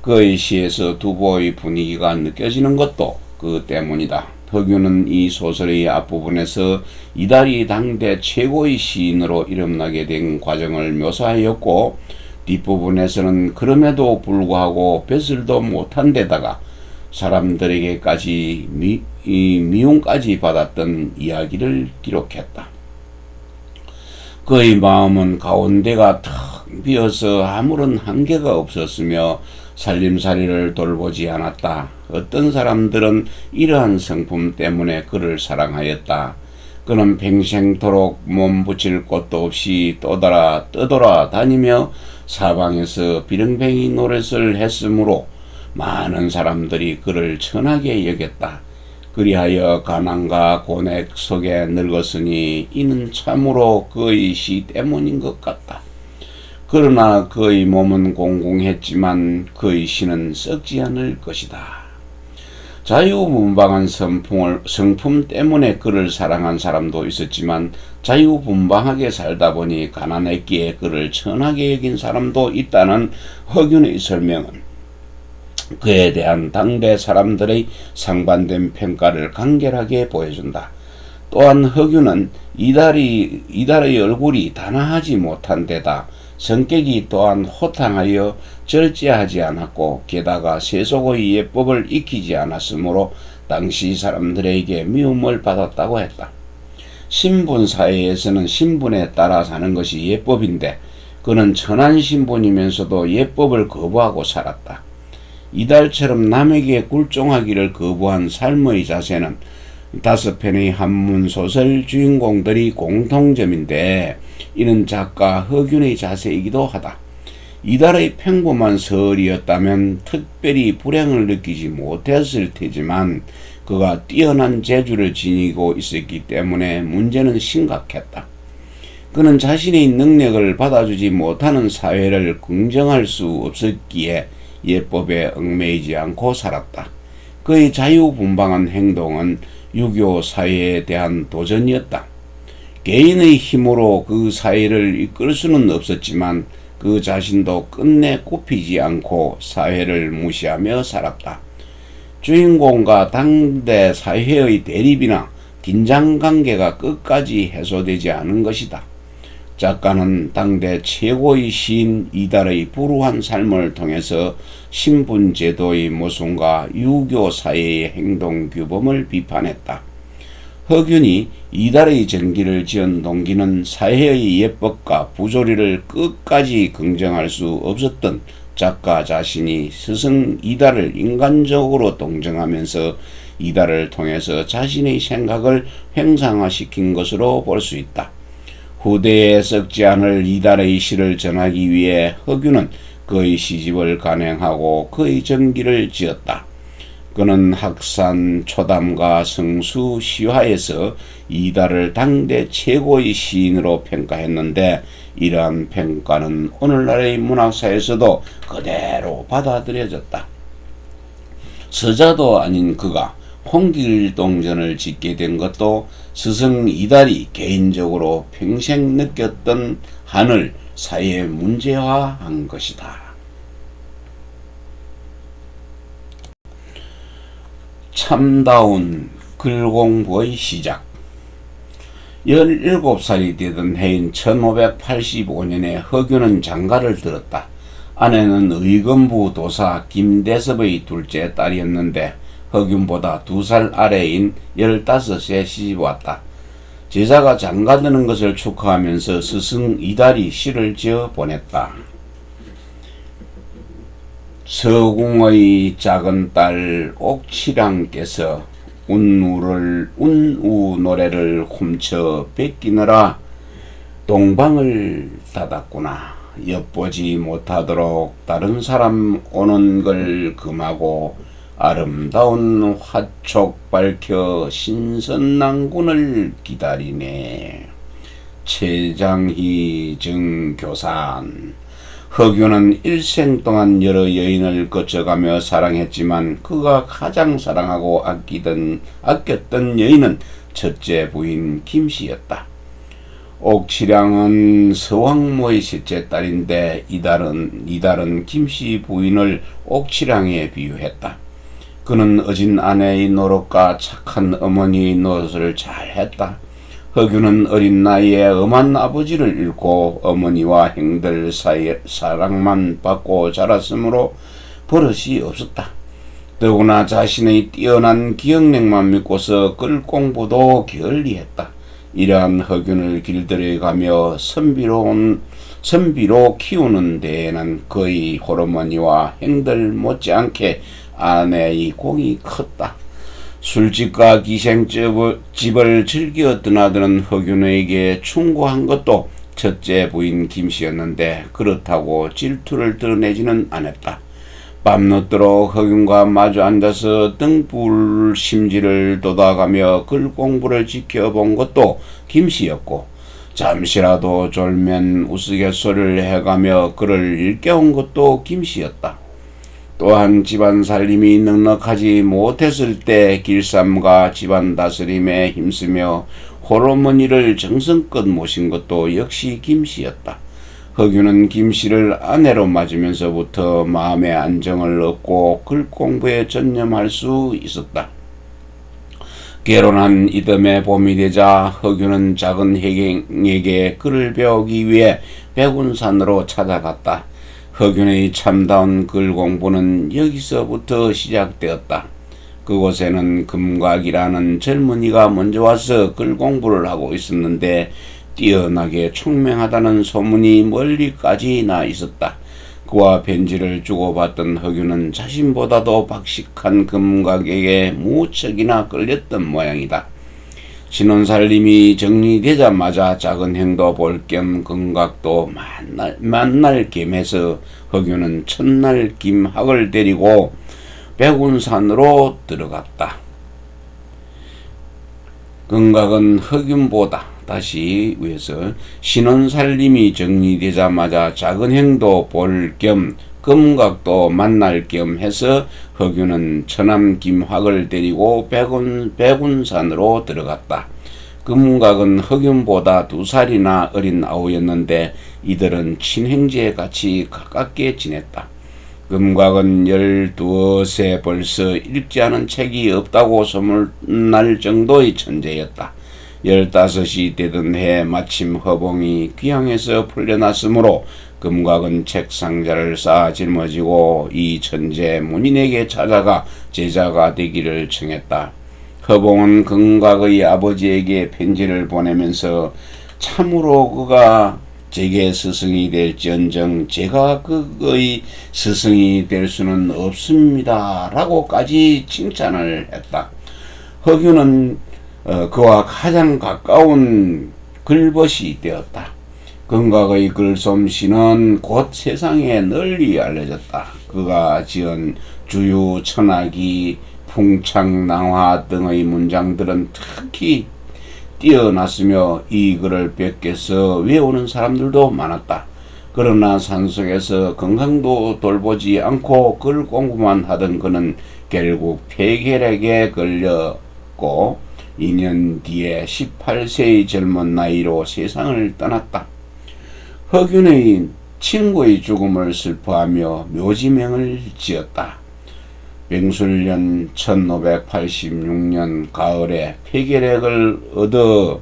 그의 시에서 두보의 분위기가 느껴지는 것도 그 때문이다. 허균은 이 소설의 앞부분에서 이달이 당대 최고의 시인으로 이름나게 된 과정을 묘사하였고, 뒷부분에서는 그럼에도 불구하고 벼슬도 못한 데다가 사람들에게까지 미움까지 받았던 이야기를 기록했다. 그의 마음은 가운데가 턱 비어서 아무런 한계가 없었으며 살림살이를 돌보지 않았다. 어떤 사람들은 이러한 성품 때문에 그를 사랑하였다. 그는 평생토록 몸붙일 곳도 없이 떠돌아 다니며 사방에서 비렁뱅이 노릇을 했으므로 많은 사람들이 그를 천하게 여겼다. 그리하여 가난과 고뇌 속에 늙었으니 이는 참으로 그의 시 때문인 것 같다. 그러나 그의 몸은 공공했지만 그의 시는 썩지 않을 것이다. 자유분방한 성품 때문에 그를 사랑한 사람도 있었지만 자유분방하게 살다 보니 가난했기에 그를 천하게 여긴 사람도 있다는 허균의 설명은 그에 대한 당대 사람들의 상반된 평가를 간결하게 보여준다. 또한 허균은 이달의 얼굴이 단아하지 못한 데다 성격이 또한 호탕하여 절제하지 않았고 게다가 세속의 예법을 익히지 않았으므로 당시 사람들에게 미움을 받았다고 했다. 신분 사회에서는 신분에 따라 사는 것이 예법인데 그는 천한 신분이면서도 예법을 거부하고 살았다. 이달처럼 남에게 굴종하기를 거부한 삶의 자세는 5편의 한문소설 주인공들이 공통점인데 이는 작가 허균의 자세이기도 하다. 이달의 평범한 서얼이었다면 특별히 불행을 느끼지 못했을 테지만 그가 뛰어난 재주를 지니고 있었기 때문에 문제는 심각했다. 그는 자신의 능력을 받아주지 못하는 사회를 긍정할 수 없었기에 예법에 얽매이지 않고 살았다. 그의 자유분방한 행동은 유교 사회에 대한 도전이었다. 개인의 힘으로 그 사회를 이끌 수는 없었지만 그 자신도 끝내 굽히지 않고 사회를 무시하며 살았다. 주인공과 당대 사회의 대립이나 긴장관계가 끝까지 해소되지 않은 것이다. 작가는 당대 최고의 시인 이달의 불우한 삶을 통해서 신분제도의 모순과 유교 사회의 행동규범을 비판했다. 허균이 이달의 전기를 지은 동기는 사회의 예법과 부조리를 끝까지 긍정할 수 없었던 작가 자신이 스승 이달을 인간적으로 동정하면서 이달을 통해서 자신의 생각을 횡상화시킨 것으로 볼 수 있다. 후대에 썩지 않을 이달의 시를 전하기 위해 허균은 그의 시집을 간행하고 그의 전기를 지었다. 그는 학산, 초담과 성수, 시화에서 이달을 당대 최고의 시인으로 평가했는데 이러한 평가는 오늘날의 문학사에서도 그대로 받아들여졌다. 서자도 아닌 그가 홍길동전을 짓게 된 것도 스승 이달이 개인적으로 평생 느꼈던 한을 사회에 문제화한 것이다. 참다운 글공부의 시작. 17살이 되던 해인 1585년에 허균은 장가를 들었다. 아내는 의금부 도사 김대섭의 둘째 딸이었는데 허균보다 2살 아래인 15세 시집왔다. 제자가 장가드는 것을 축하하면서 스승 이달이 시를 지어 보냈다. 서궁의 작은 딸 옥치량께서 운우 노래를 훔쳐 뺏기느라 동방을 닫았구나. 엿보지 못하도록 다른 사람 오는 걸 금하고 아름다운 화촉 밝혀 신선낭군을 기다리네. 최장희 정교산. 허균은 일생 동안 여러 여인을 거쳐가며 사랑했지만 그가 가장 사랑하고 아꼈던 여인은 첫째 부인 김씨였다. 옥치량은 서왕모의 셋째 딸인데 이달은 김씨 부인을 옥치량에 비유했다. 그는 어진 아내의 노릇과 착한 어머니의 노릇을 잘했다. 허균은 어린 나이에 엄한 아버지를 잃고 어머니와 형들 사이 사랑만 받고 자랐으므로 버릇이 없었다. 더구나 자신의 뛰어난 기억력만 믿고서 글 공부도 게을리했다. 이러한 허균을 길들여가며 선비로 키우는 데에는 그의 호르머니와 형들 못지않게 아내의 공이 컸다. 술집과 기생집을 즐겨 떠나드는 허균에게 충고한 것도 첫째 부인 김씨였는데 그렇다고 질투를 드러내지는 않았다. 밤늦도록 허균과 마주 앉아서 등불 심지를 돋아가며 글 공부를 지켜본 것도 김씨였고 잠시라도 졸면 우스갯소리를 해가며 글을 일깨운 것도 김씨였다. 또한 집안 살림이 넉넉하지 못했을 때 길쌈과 집안 다스림에 힘쓰며 홀어머니를 정성껏 모신 것도 역시 김씨였다. 허균은 김씨를 아내로 맞으면서부터 마음의 안정을 얻고 글 공부에 전념할 수 있었다. 결혼한 이듬해 봄이 되자 허균은 작은 혜경에게 글을 배우기 위해 백운산으로 찾아갔다. 허균의 참다운 글 공부는 여기서부터 시작되었다. 그곳에는 금각이라는 젊은이가 먼저 와서 글 공부를 하고 있었는데 뛰어나게 총명하다는 소문이 멀리까지 나 있었다. 그와 편지를 주고받던 허균은 자신보다도 박식한 금각에게 무척이나 끌렸던 모양이다. 신혼살림이 정리되자마자 작은 행도 볼 겸 금각도 만날 겸해서 허균은 첫날 김학을 데리고 백운산으로 들어갔다. 금각은 허균보다 다시 위해서 신혼살림이 정리되자마자 작은 행도 볼 겸 금각도 만날 겸 해서 허균은 처남 김학을 데리고 백운산으로 들어갔다. 금각은 허균보다 2살이나 어린 아우였는데 이들은 친형제 같이 가깝게 지냈다. 금각은 12세 벌써 읽지 않은 책이 없다고 소문날 정도의 천재였다. 15이 되던 해 마침 허봉이 귀향에서 풀려났으므로 금각은 책 상자를 쌓아 짊어지고 이 천재 문인에게 찾아가 제자가 되기를 청했다. 허봉은 금각의 아버지에게 편지를 보내면서 참으로 그가 제게 스승이 될지언정 제가 그의 스승이 될 수는 없습니다 라고까지 칭찬을 했다. 허균은 그와 가장 가까운 글벗이 되었다. 금각의 글솜씨는 곧 세상에 널리 알려졌다. 그가 지은 주유, 천하기, 풍창낭화 등의 문장들은 특히 뛰어났으며 이 글을 뺏겨서 외우는 사람들도 많았다. 그러나 산속에서 건강도 돌보지 않고 글 공부만 하던 그는 결국 폐결핵에 걸렸고 2년 뒤에 18세의 젊은 나이로 세상을 떠났다. 허균의 친구의 죽음을 슬퍼하며 묘지명을 지었다. 병술년 1586년 가을에 폐결핵을 얻어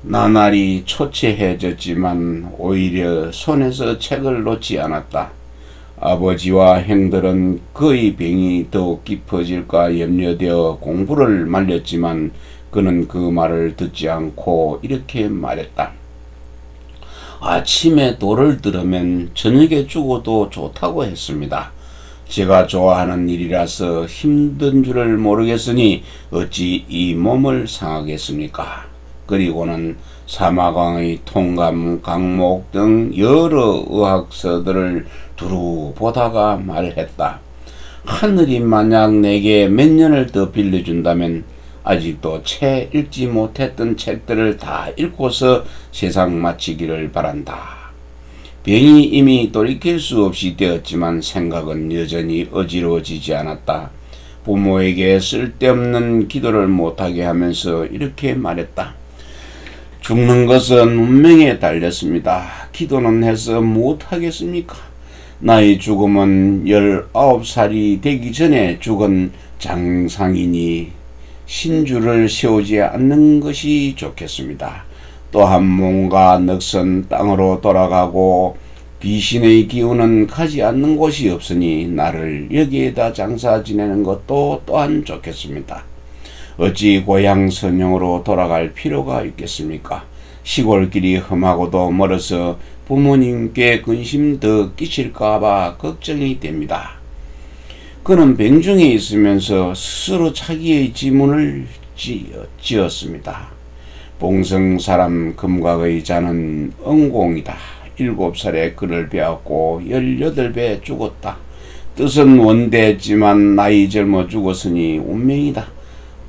나날이 초췌해졌지만 오히려 손에서 책을 놓지 않았다. 아버지와 형들은 그의 병이 더욱 깊어질까 염려되어 공부를 말렸지만 그는 그 말을 듣지 않고 이렇게 말했다. 아침에 도를 들으면 저녁에 죽어도 좋다고 했습니다. 제가 좋아하는 일이라서 힘든 줄을 모르겠으니 어찌 이 몸을 상하겠습니까? 그리고는 사마광의 통감, 강목 등 여러 의학서들을 두루 보다가 말했다. 하늘이 만약 내게 몇 년을 더 빌려준다면 아직도 채 읽지 못했던 책들을 다 읽고서 세상 마치기를 바란다. 병이 이미 돌이킬 수 없이 되었지만 생각은 여전히 어지러워지지 않았다. 부모에게 쓸데없는 기도를 못하게 하면서 이렇게 말했다. 죽는 것은 운명에 달렸습니다. 기도는 해서 못하겠습니까? 나의 죽음은 19살이 되기 전에 죽은 장상이니 신주를 세우지 않는 것이 좋겠습니다. 또한 몸과 넋은 땅으로 돌아가고 귀신의 기운은 가지 않는 곳이 없으니 나를 여기에다 장사 지내는 것도 또한 좋겠습니다. 어찌 고향 선영으로 돌아갈 필요가 있겠습니까? 시골길이 험하고도 멀어서 부모님께 근심 더 끼칠까봐 걱정이 됩니다. 그는 병중에 있으면서 스스로 자기의 지문을 지었습니다. 봉성 사람 금곽의 자는 은공이다. 7살에 그를 배웠고 18배 죽었다. 뜻은 원대했지만 나이 젊어 죽었으니 운명이다.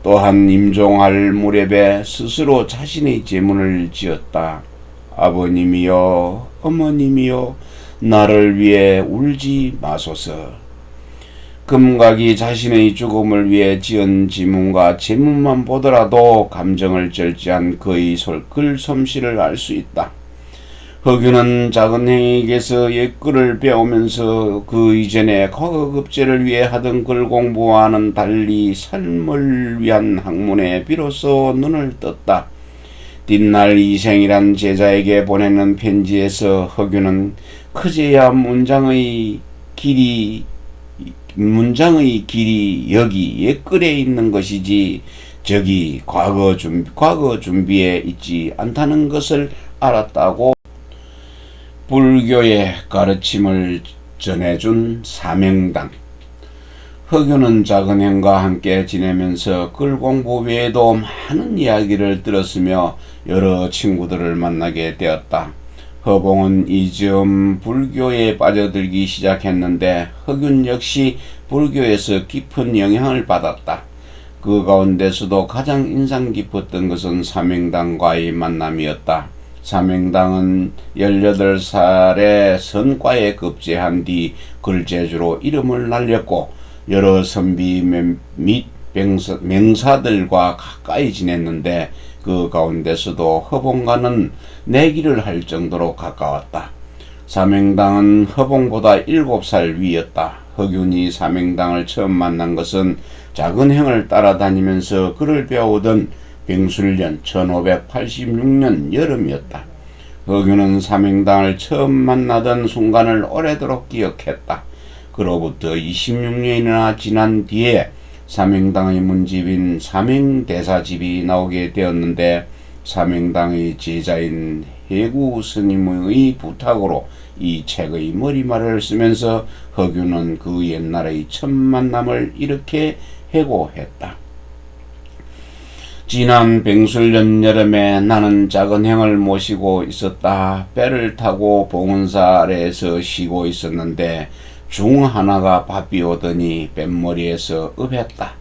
또한 임종할 무렵에 스스로 자신의 제문을 지었다. 아버님이여, 어머님이여, 나를 위해 울지 마소서. 금각이 자신의 죽음을 위해 지은 지문과 제문만 보더라도 감정을 절제한 그의 글솜씨를 알 수 있다. 허균은 작은 행에게서 옛글을 배우면서 그 이전에 과거급제를 위해 하던 글 공부와는 달리 삶을 위한 학문에 비로소 눈을 떴다. 뒷날 이생이란 제자에게 보내는 편지에서 허균은 그제야 문장의 길이 여기 옛글에 있는 것이지 저기 과거 준비에 있지 않다는 것을 알았다고 불교의 가르침을 전해준 사명당. 허균은 작은행과 함께 지내면서 글 공부 외에도 많은 이야기를 들었으며 여러 친구들을 만나게 되었다. 허봉은 이즈음 불교에 빠져들기 시작했는데 허균 역시 불교에서 깊은 영향을 받았다. 그 가운데서도 가장 인상 깊었던 것은 사명당과의 만남이었다. 사명당은 18살에 선과에 급제한 뒤 글재주로 이름을 날렸고 여러 선비 및 명사들과 가까이 지냈는데 그 가운데서도 허봉과는 내기를 할 정도로 가까웠다. 사명당은 허봉보다 7살 위였다. 허균이 사명당을 처음 만난 것은 작은행을 따라다니면서 글을 배우던 병술년 1586년 여름이었다. 허균은 사명당을 처음 만나던 순간을 오래도록 기억했다. 그로부터 26년이나 지난 뒤에 사명당의 문집인 사명대사집이 나오게 되었는데 사명당의 제자인 해구 스님의 부탁으로 이 책의 머리말을 쓰면서 허균은 그 옛날의 첫 만남을 이렇게 해고했다. 지난 병술년 여름에 나는 작은행을 모시고 있었다. 배를 타고 봉은사 아래에서 쉬고 있었는데 중 하나가 바삐 오더니 뱃머리에서 읍했다.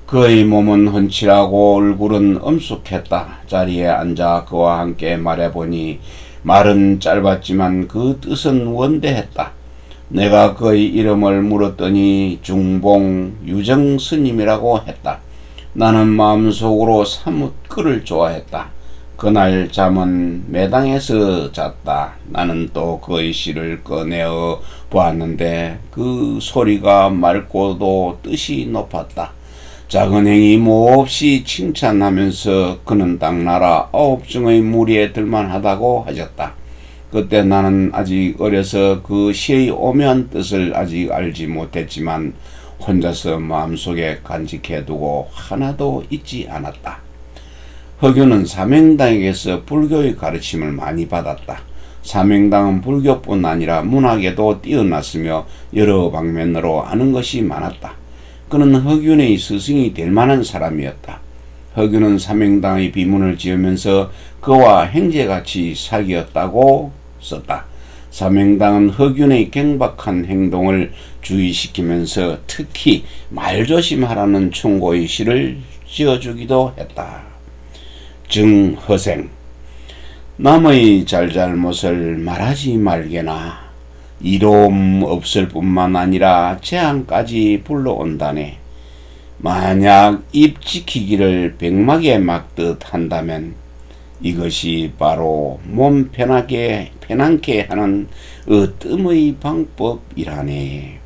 그의 몸은 훤칠하고 얼굴은 엄숙했다. 자리에 앉아 그와 함께 말해보니 말은 짧았지만 그 뜻은 원대했다. 내가 그의 이름을 물었더니 중봉 유정스님이라고 했다. 나는 마음속으로 사뭇 그를 좋아했다. 그날 잠은 매당에서 잤다. 나는 또 그의 시를 꺼내어 보았는데 그 소리가 맑고도 뜻이 높았다. 작은행이 몹시 칭찬하면서 그는 당나라 9중의 무리에 들만하다고 하셨다. 그때 나는 아직 어려서 그 시의 오묘한 뜻을 아직 알지 못했지만 혼자서 마음속에 간직해두고 하나도 잊지 않았다. 허균은 사명당에게서 불교의 가르침을 많이 받았다. 사명당은 불교뿐 아니라 문학에도 뛰어났으며 여러 방면으로 아는 것이 많았다. 그는 허균의 스승이 될 만한 사람이었다. 허균은 사명당의 비문을 지으면서 그와 형제같이 사귀었다고 썼다. 사명당은 허균의 경박한 행동을 주의시키면서 특히 말조심하라는 충고의 시를 지어주기도 했다. 증허생. 남의 잘잘못을 말하지 말게나 이로움 없을 뿐만 아니라 재앙까지 불러온다네. 만약 입 지키기를 백막에 막듯 한다면 이것이 바로 몸 편하게 하는 으뜸의 방법이라네.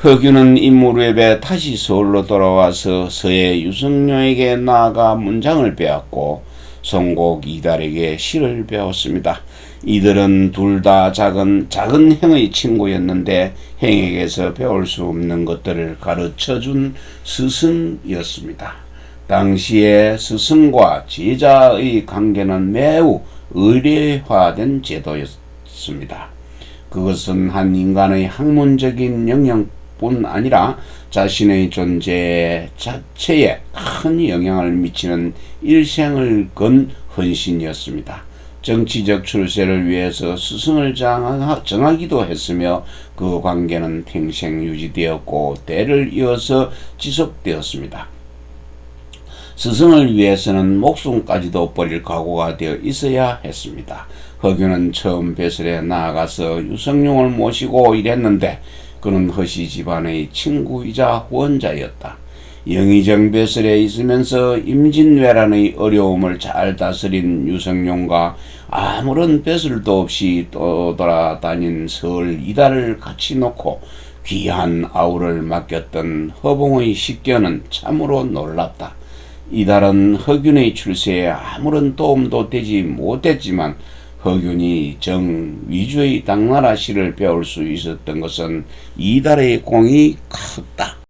허균은 인무렵에 다시 서울로 돌아와서 서해 유승룡에게 나아가 문장을 배웠고 송곡 이달에게 시를 배웠습니다. 이들은 둘 다 작은 형의 친구였는데 형에게서 배울 수 없는 것들을 가르쳐준 스승이었습니다. 당시에 스승과 제자의 관계는 매우 의례화된 제도였습니다. 그것은 한 인간의 학문적인 뿐 아니라 자신의 존재 자체에 큰 영향을 미치는 일생을 건 헌신이었습니다. 정치적 출세를 위해서 스승을 정하기도 했으며 그 관계는 평생 유지되었고 대를 이어서 지속되었습니다. 스승을 위해서는 목숨까지도 버릴 각오가 되어 있어야 했습니다. 허균은 처음 벼슬에 나아가서 유성룡을 모시고 일했는데 그는 허씨 집안의 친구이자 후원자였다. 영의정 벼슬에 있으면서 임진왜란의 어려움을 잘 다스린 유성룡과 아무런 벼슬도 없이 떠돌아다닌 서울 이달을 같이 놓고 귀한 아우를 맡겼던 허봉의 식견은 참으로 놀랍다. 이달은 허균의 출세에 아무런 도움도 되지 못했지만 허균이 정위주의 당나라 시를 배울 수 있었던 것은 이달의 공이 컸다.